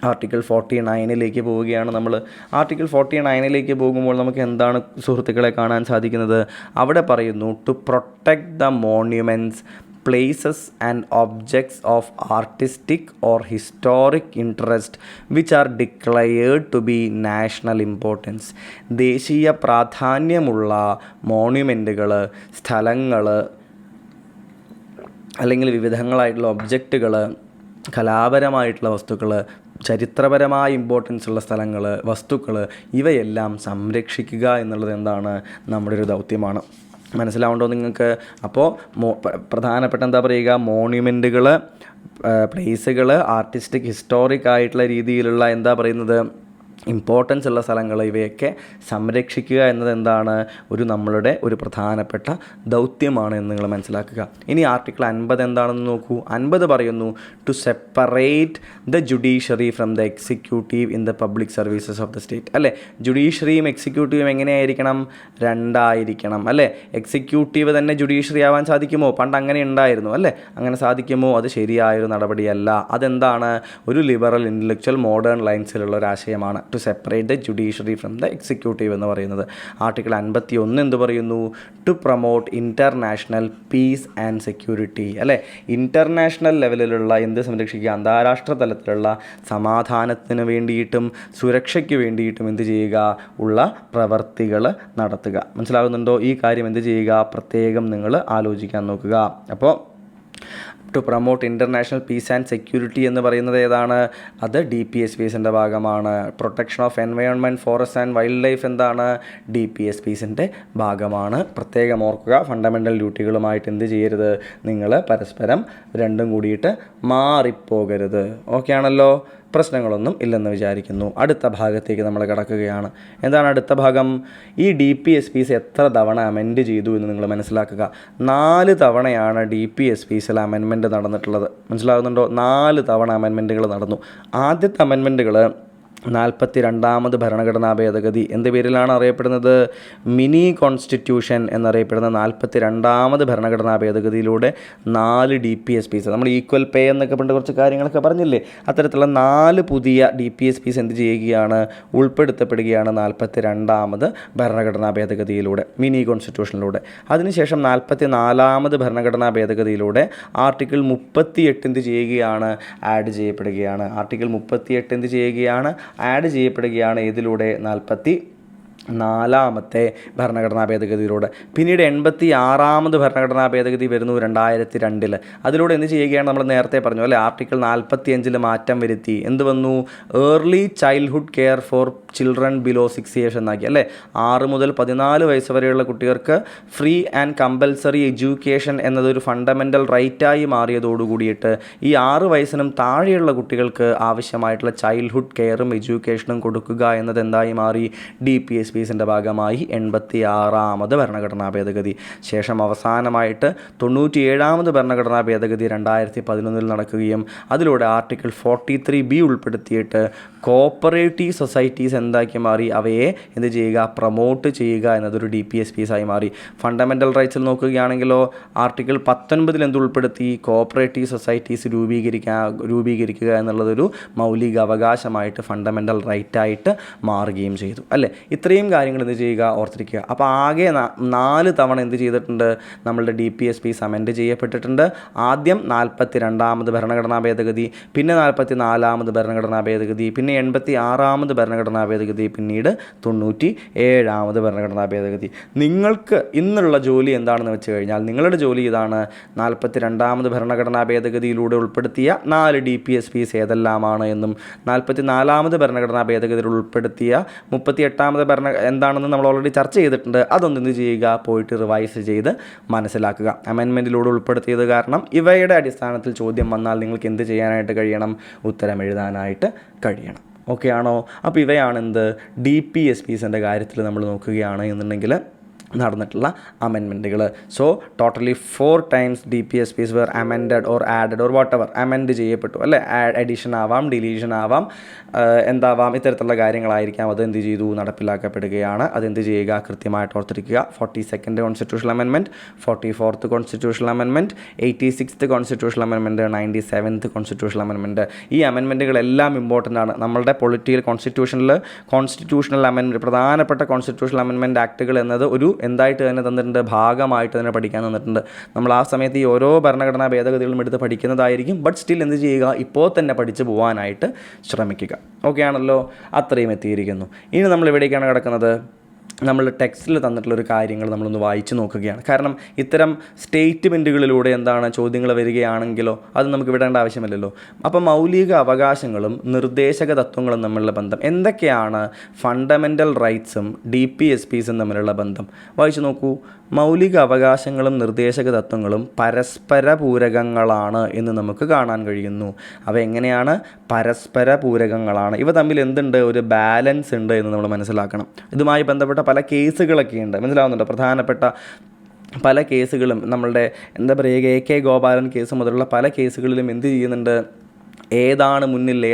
ആർട്ടിക്കിൾ 49 പോവുകയാണ് നമ്മൾ. ആർട്ടിക്കിൾ 49 പോകുമ്പോൾ നമുക്ക് എന്താണ് സുഹൃത്തുക്കളെ കാണാൻ സാധിക്കുന്നത്? അവിടെ പറയുന്നു, to protect the monuments, places and objects of artistic or historic interest which are declared to be national importance. ദേശീയ പ്രാധാന്യമുള്ള മോണ്യുമെൻറ്റുകൾ, സ്ഥലങ്ങൾ, അല്ലെങ്കിൽ വിവിധങ്ങളായിട്ടുള്ള ഒബ്ജക്റ്റുകൾ, കലാപരമായിട്ടുള്ള വസ്തുക്കൾ, ചരിത്രപരമായ ഇമ്പോർട്ടൻസ് ഉള്ള സ്ഥലങ്ങൾ, വസ്തുക്കൾ, ഇവയെല്ലാം സംരക്ഷിക്കുക എന്നുള്ളത് എന്താണ്? നമ്മുടെ ഒരു ദൗത്യമാണ്. മനസ്സിലാവുണ്ടോ നിങ്ങൾക്ക്? അപ്പോൾ പ്രധാനപ്പെട്ട എന്താ പറയുക? മോണ്യുമെൻറ്റുകൾ, പ്ലേസുകൾ, ആർട്ടിസ്റ്റിക്, ഹിസ്റ്റോറിക് ആയിട്ടുള്ള രീതിയിലുള്ള എന്താ പറയുന്നത്? ഇമ്പോർട്ടൻസ് ഉള്ള സ്ഥലങ്ങൾ, ഇവയൊക്കെ സംരക്ഷിക്കുക എന്നത് എന്താണ്? നമ്മളുടെ ഒരു പ്രധാനപ്പെട്ട ദൗത്യമാണ് എന്ന് നിങ്ങൾ മനസ്സിലാക്കുക. ഇനി ആർട്ടിക്കിൾ 50 എന്താണെന്ന് നോക്കൂ. 50 പറയുന്നു, to separate the judiciary from the executive in the public services of the state. അല്ലേ? ജുഡീഷ്യറിയും എക്സിക്യൂട്ടീവും എങ്ങനെയായിരിക്കണം? രണ്ടായിരിക്കണം. അല്ലേ? എക്സിക്യൂട്ടീവ് തന്നെ ജുഡീഷ്യറി ആവാൻ സാധിക്കുമോ? പണ്ട് അങ്ങനെ ഉണ്ടായിരുന്നു. അല്ലേ? അങ്ങനെ സാധിക്കുമോ? അത് ശരിയായൊരു നടപടിയല്ല. അതെന്താണ്? ഒരു ലിബറൽ, ഇൻ്റലക്ച്വൽ, മോഡേൺ ലൈൻസിലുള്ള ഒരു ആശയമാണ് to separate the judiciary from the executive എന്ന് പറയുന്നത്. ആർട്ടിക്കിൾ 51 എന്ത് പറയുന്നു? To promote international peace and security. അല്ലേ? ഇൻ്റർനാഷണൽ ലെവലിലുള്ള എന്ത് സംരക്ഷിക്കുക? അന്താരാഷ്ട്ര തലത്തിലുള്ള സമാധാനത്തിന് വേണ്ടിയിട്ടും സുരക്ഷയ്ക്ക് വേണ്ടിയിട്ടും എന്ത് ചെയ്യുക? ഉള്ള പ്രവർത്തികൾ നടത്തുക. മനസ്സിലാകുന്നുണ്ടോ? ഈ കാര്യം എന്ത് ചെയ്യുക? പ്രത്യേകം നിങ്ങൾ ആലോചിക്കാൻ നോക്കുക. അപ്പോൾ to promote international peace and security എന്ന് പറയുന്നത് ഏതാണ്? അത് DPSPസിൻ്റെ ഭാഗമാണ്. Protection of environment, forest and wildlife എന്താണ്? DPSPസിൻ്റെ ഭാഗമാണ്. പ്രത്യേകം ഓർക്കുക. ഫണ്ടമെൻ്റൽ ഡ്യൂട്ടികളുമായിട്ട് എന്ത് ചെയ്യരുത്? നിങ്ങൾ പരസ്പരം രണ്ടും കൂടിയിട്ട് മാറിപ്പോകരുത്. ഓക്കെ ആണല്ലോ? പ്രശ്നങ്ങളൊന്നും ഇല്ലെന്ന് വിചാരിക്കുന്നു. അടുത്ത ഭാഗത്തേക്ക് നമ്മൾ കിടക്കുകയാണ്. എന്താണ് അടുത്ത ഭാഗം? ഈ DPSPs എത്ര തവണ അമെൻഡ് ചെയ്തു എന്ന് നിങ്ങൾ മനസ്സിലാക്കുക. 4 തവണയാണ് DPSPസിൽ അമെൻമെൻറ്റ് നടന്നിട്ടുള്ളത്. മനസ്സിലാകുന്നുണ്ടോ? 4 തവണ അമെൻമെൻറ്റുകൾ നടന്നു. ആദ്യത്തെ അമെൻമെൻറ്റുകൾ 42ാമത് ഭരണഘടനാ ഭേദഗതി എന്ത് പേരിലാണ് അറിയപ്പെടുന്നത്? മിനി കോൺസ്റ്റിറ്റ്യൂഷൻ എന്നറിയപ്പെടുന്ന 42ാമത് ഭരണഘടനാ ഭേദഗതിയിലൂടെ 4 DPSPs, നമ്മൾ ഈക്വൽ പേ എന്നൊക്കെ പണ്ട് കുറച്ച് കാര്യങ്ങളൊക്കെ പറഞ്ഞില്ലേ, അത്തരത്തിലുള്ള 4 പുതിയ DPSPs എന്ത് ചെയ്യുകയാണ്? ഉൾപ്പെടുത്തപ്പെടുകയാണ് 42ാമത് ഭരണഘടനാ ഭേദഗതിയിലൂടെ, മിനി കോൺസ്റ്റിറ്റ്യൂഷനിലൂടെ. അതിനുശേഷം 44ാമത് ഭരണഘടനാ ഭേദഗതിയിലൂടെ ആർട്ടിക്കിൾ 38 എന്ത് ചെയ്യുകയാണ്? ആഡ് ചെയ്യപ്പെടുകയാണ്. ആർട്ടിക്കിൾ 38 എന്ത് ചെയ്യുകയാണ്? ആഡ് ചെയ്യപ്പെടുകയാണ്. ഇതിലൂടെ 44ാമത്തെ ഭരണഘടനാ ഭേദഗതിയിലൂടെ. പിന്നീട് 86ാമത് ഭരണഘടനാ ഭേദഗതി വരുന്നു 2002. അതിലൂടെ എന്ത് ചെയ്യുകയാണ്? നമ്മൾ നേരത്തെ പറഞ്ഞു അല്ലേ, ആർട്ടിക്കിൾ 45 മാറ്റം വരുത്തി. എന്ത് വന്നു? Early childhood care for children below 6 years എന്നാക്കി. അല്ലേ? 6 മുതൽ 14 വയസ്സ് വരെയുള്ള കുട്ടികൾക്ക് ഫ്രീ ആൻഡ് കമ്പൽസറി എഡ്യൂക്കേഷൻ എന്നതൊരു ഫണ്ടമെൻ്റൽ റൈറ്റായി മാറിയതോടുകൂടിയിട്ട് ഈ 6 വയസ്സിനും താഴെയുള്ള കുട്ടികൾക്ക് ആവശ്യമായിട്ടുള്ള ചൈൽഡ്ഹുഡ് കെയറും എഡ്യൂക്കേഷനും കൊടുക്കുക എന്നത് എന്തായി മാറി? DPSP പീസിൻ്റെ ഭാഗമായി 86ാമത് ഭരണഘടനാ ഭേദഗതി. ശേഷം അവസാനമായിട്ട് 97ാമത് ഭരണഘടനാ ഭേദഗതി 2011 നടക്കുകയും അതിലൂടെ ആർട്ടിക്കിൾ 43B ഉൾപ്പെടുത്തിയിട്ട് കോപ്പറേറ്റീവ് സൊസൈറ്റീസ് എന്താക്കി മാറി, അവയെ എന്ത് ചെയ്യുക, പ്രൊമോട്ട് ചെയ്യുക എന്നതൊരു DPSPs ആയി മാറി. ഫണ്ടമെൻ്റൽ റൈറ്റ്സിൽ നോക്കുകയാണെങ്കിലോ ആർട്ടിക്കിൾ 19 എന്ത് ഉൾപ്പെടുത്തി, കോപ്പറേറ്റീവ് സൊസൈറ്റീസ് രൂപീകരിക്കുക എന്നുള്ളതൊരു മൗലിക അവകാശമായിട്ട് ഫണ്ടമെൻ്റൽ റൈറ്റായിട്ട് മാറുകയും ചെയ്തു അല്ലേ. ഇത്രയും കാര്യങ്ങൾ എന്ത് ചെയ്യുക, ഓർത്തിരിക്കുക. അപ്പോൾ ആകെ 4 തവണ എന്ത് ചെയ്തിട്ടുണ്ട്, നമ്മളുടെ DPSPs അമെൻഡ് ചെയ്യപ്പെട്ടിട്ടുണ്ട്. ആദ്യം 42ാമത് ഭരണഘടനാ ഭേദഗതി, പിന്നെ 44ാമത് ഭരണഘടനാ ഭേദഗതി, പിന്നെ 86ാമത് ഭരണഘടനാ ഭേദഗതി, പിന്നീട് 97ാമത് ഭരണഘടനാ ഭേദഗതി. നിങ്ങൾക്ക് ഇന്നുള്ള ജോലി എന്താണെന്ന് വെച്ച് കഴിഞ്ഞാൽ, നിങ്ങളുടെ ജോലി ഇതാണ്: 42ാമത് ഭരണഘടനാ ഭേദഗതിയിലൂടെ ഉൾപ്പെടുത്തിയ 4 DPSPs ഏതെല്ലാമാണ് എന്നും 44ാമത് ഭരണഘടനാ ഭേദഗതിയിൽ ഉൾപ്പെടുത്തിയ 38ാമത് എന്താണെന്ന് നമ്മൾ ഓൾറെഡി ചർച്ച ചെയ്തിട്ടുണ്ട്. അതൊന്നും എന്ത് ചെയ്യുക, പോയിട്ട് റിവൈസ് ചെയ്ത് മനസ്സിലാക്കുക. അമെൻമെൻറ്റിലൂടെ ഉൾപ്പെടുത്തിയത് കാരണം ഇവയുടെ അടിസ്ഥാനത്തിൽ ചോദ്യം വന്നാൽ നിങ്ങൾക്ക് എന്ത് ചെയ്യാനായിട്ട് കഴിയണം, ഉത്തരം എഴുതാനായിട്ട് കഴിയണം. ഓക്കെ ആണോ? അപ്പോൾ ഇവയാണ് എന്ത് DPSPസിൻ്റെ കാര്യത്തിൽ നമ്മൾ നോക്കുകയാണ് എന്നുണ്ടെങ്കിൽ നടന്നിട്ടുള്ള അമെൻമെൻറ്റുകൾ. So totally 4 times DPSPs were amended or added or whatever, amend ചെയ്യപ്പെട്ടു അല്ലേ. അഡീഷൻ ആവാം, ഡിലീഷൻ ആവാം, എന്താവാം, ഇത്തരത്തിലുള്ള കാര്യങ്ങളായിരിക്കാം. അത് എന്ത് ചെയ്തു, നടപ്പിലാക്കപ്പെടുകയാണ്. അതെന്ത് ചെയ്യുക, കൃത്യമായിട്ട് ഓർത്തിരിക്കുക. 42nd constitutional amendment, 44th constitutional amendment, 86th constitutional amendment, 97th constitutional amendment. ഈ അമെൻമെൻറ്റുകളെല്ലാം ഇമ്പോർട്ടൻ്റ് ആണ്. നമ്മളുടെ പൊളിറ്റിക്കൽ കോൺസ്റ്റിറ്റ്യൂഷണൽ അമെൻമെൻറ്റ്, പ്രധാനപ്പെട്ട കോൺസ്റ്റിറ്റ്യൂഷണൽ അമെൻമെൻറ്റ് ആക്ടുകൾ എന്നത് ഒരു എന്തായിട്ട് തന്നെ തന്നിട്ടുണ്ട്, ഭാഗമായിട്ട് തന്നെ പഠിക്കാൻ തന്നിട്ടുണ്ട്. നമ്മൾ ആ സമയത്ത് ഈ ഓരോ ഭരണഘടനാ ഭേദഗതികളും എടുത്ത് പഠിക്കുന്നതായിരിക്കും. ബട്ട് സ്റ്റിൽ എന്ത് ചെയ്യുക, ഇപ്പോൾ തന്നെ പഠിച്ചു പോകാനായിട്ട് ശ്രമിക്കുക. ഓക്കെ ആണല്ലോ? അത്രയും എത്തിയിരിക്കുന്നു. ഇനി നമ്മൾ എവിടേക്കാണ് കിടക്കുന്നത്, നമ്മൾ ടെക്സ്റ്റിൽ തന്നിട്ടുള്ളൊരു കാര്യങ്ങൾ നമ്മളൊന്ന് വായിച്ച് നോക്കുകയാണ്. കാരണം ഇത്തരം സ്റ്റേറ്റ്മെൻറ്റുകളിലൂടെ എന്താണ് ചോദ്യങ്ങൾ വരികയാണെങ്കിലോ അത് നമുക്ക് വിടേണ്ട ആവശ്യമില്ലല്ലോ. അപ്പം മൗലിക അവകാശങ്ങളും നിർദ്ദേശക തത്വങ്ങളും തമ്മിലുള്ള ബന്ധം എന്തൊക്കെയാണ്, ഫണ്ടമെൻ്റൽ റൈറ്റ്സും DPSPസും തമ്മിലുള്ള ബന്ധം വായിച്ചു നോക്കൂ. മൗലിക അവകാശങ്ങളും നിർദ്ദേശക തത്വങ്ങളും പരസ്പര പൂരകങ്ങളാണ് എന്ന് നമുക്ക് കാണാൻ കഴിയുന്നു. അവ എങ്ങനെയാണ്, പരസ്പര പൂരകങ്ങളാണ്. ഇവ തമ്മിൽ എന്തുണ്ട്, ഒരു ബാലൻസ് ഉണ്ട് എന്ന് നമ്മൾ മനസ്സിലാക്കണം. ഇതുമായി ബന്ധപ്പെട്ട പല കേസുകളൊക്കെ ഉണ്ട്, മനസ്സിലാവുന്നുണ്ടോ? പ്രധാനപ്പെട്ട പല കേസുകളും നമ്മളുടെ എന്താ പറയുക, AK ഗോപാലൻ കേസ് മുതലുള്ള പല കേസുകളിലും എന്ത് ചെയ്യുന്നുണ്ട്, ഏതാണ് മുന്നിൽ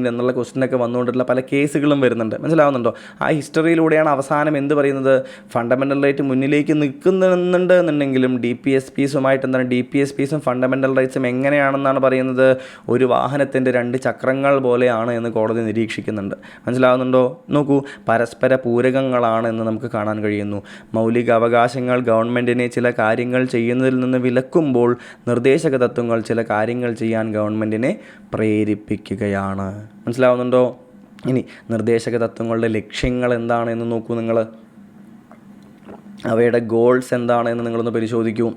എന്നുള്ള ക്വസ്റ്റ്യനൊക്കെ വന്നുകൊണ്ടുള്ള പല കേസുകളും വരുന്നുണ്ട്. മനസ്സിലാവുന്നുണ്ടോ? ആ ഹിസ്റ്ററിയിലൂടെയാണ് അവസാനം എന്ത് പറയുന്നത്, ഫണ്ടമെൻ്റൽ റൈറ്റ് മുന്നിലേക്ക് നിൽക്കുന്നുണ്ട് എന്നുണ്ടെങ്കിലും DPSPസുമായിട്ട് എന്താണ്, DPSPസും ഫണ്ടമെൻ്റൽ റൈറ്റ്സും എങ്ങനെയാണെന്നാണ് പറയുന്നത്, ഒരു വാഹനത്തിൻ്റെ 2 ചക്രങ്ങൾ പോലെയാണ് എന്ന് കോടതി നിരീക്ഷിക്കുന്നുണ്ട്. മനസ്സിലാവുന്നുണ്ടോ? നോക്കൂ, പരസ്പര പൂരകങ്ങളാണ് എന്ന് നമുക്ക് കാണാൻ കഴിയുന്നു. മൗലിക അവകാശങ്ങൾ ഗവൺമെൻറ്റിനെ ചില കാര്യങ്ങൾ ചെയ്യുന്നതിൽ നിന്ന് വിലക്കുമ്പോൾ നിർദ്ദേശക തത്വങ്ങൾ ചില കാര്യങ്ങൾ ചെയ്യാൻ ഗവൺമെൻറ്റിനെ പ്രേരിപ്പിക്കുകയാണ്. മനസ്സിലാവുന്നുണ്ടോ? ഇനി നിർദ്ദേശക തത്വങ്ങളുടെ ലക്ഷ്യങ്ങൾ എന്താണെന്ന് നോക്കൂ നിങ്ങൾ. അവയുടെ ഗോൾസ് എന്താണെന്ന് നിങ്ങളൊന്ന് പരിശോധിക്കൂ.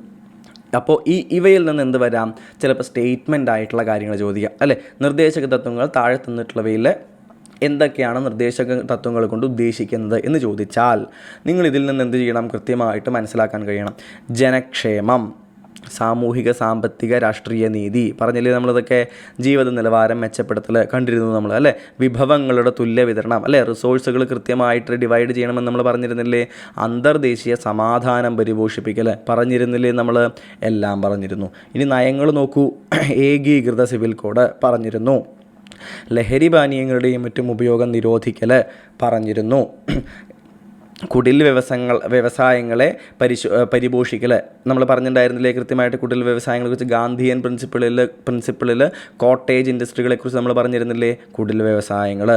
അപ്പോൾ ഇവയിൽ നിന്ന് എന്ത് വരാം, ചിലപ്പോൾ സ്റ്റേറ്റ്മെൻ്റ് ആയിട്ടുള്ള കാര്യങ്ങൾ ചോദിക്കാം അല്ലേ. നിർദ്ദേശക തത്വങ്ങൾ താഴെ തന്നിട്ടുള്ളവയിൽ എന്തൊക്കെയാണ് നിർദ്ദേശക തത്വങ്ങൾ കൊണ്ട് ഉദ്ദേശിക്കുന്നത് എന്ന് ചോദിച്ചാൽ നിങ്ങൾ ഇതിൽ നിന്ന് എന്ത് ചെയ്യണം, കൃത്യമായിട്ട് മനസ്സിലാക്കാൻ കഴിയണം. ജനക്ഷേമം, സാമൂഹിക സാമ്പത്തിക രാഷ്ട്രീയ നീതി പറഞ്ഞില്ലേ നമ്മളിതൊക്കെ, ജീവിത നിലവാരം മെച്ചപ്പെടുത്തൽ കണ്ടിരുന്നു നമ്മൾ അല്ലേ, വിഭവങ്ങളുടെ തുല്യ വിതരണം അല്ലേ, റിസോഴ്സുകൾ കൃത്യമായിട്ട് ഡിവൈഡ് ചെയ്യണമെന്ന് നമ്മൾ പറഞ്ഞിരുന്നില്ലേ, അന്തർദേശീയ സമാധാനം പരിപോഷിപ്പിക്കൽ പറഞ്ഞിരുന്നില്ലേ നമ്മൾ, എല്ലാം പറഞ്ഞിരുന്നു. ഇനി നയങ്ങൾ നോക്കൂ, ഏകീകൃത സിവിൽ കോഡ് പറഞ്ഞിരുന്നു, ലഹരി പാനീയങ്ങളുടെയും മറ്റും ഉപയോഗം നിരോധിക്കൽ പറഞ്ഞിരുന്നു, കുടിൽ വ്യവസായങ്ങളെ പരിപോഷിക്കൽ നമ്മൾ പറഞ്ഞിട്ടുണ്ടായിരുന്നില്ലേ കൃത്യമായിട്ട്. കുടിൽ വ്യവസായങ്ങളെക്കുറിച്ച് ഗാന്ധിയൻ പ്രിൻസിപ്പിളിൽ കോട്ടേജ് ഇൻഡസ്ട്രികളെക്കുറിച്ച് നമ്മൾ പറഞ്ഞിരുന്നില്ലേ. കുടിൽ വ്യവസായങ്ങൾ,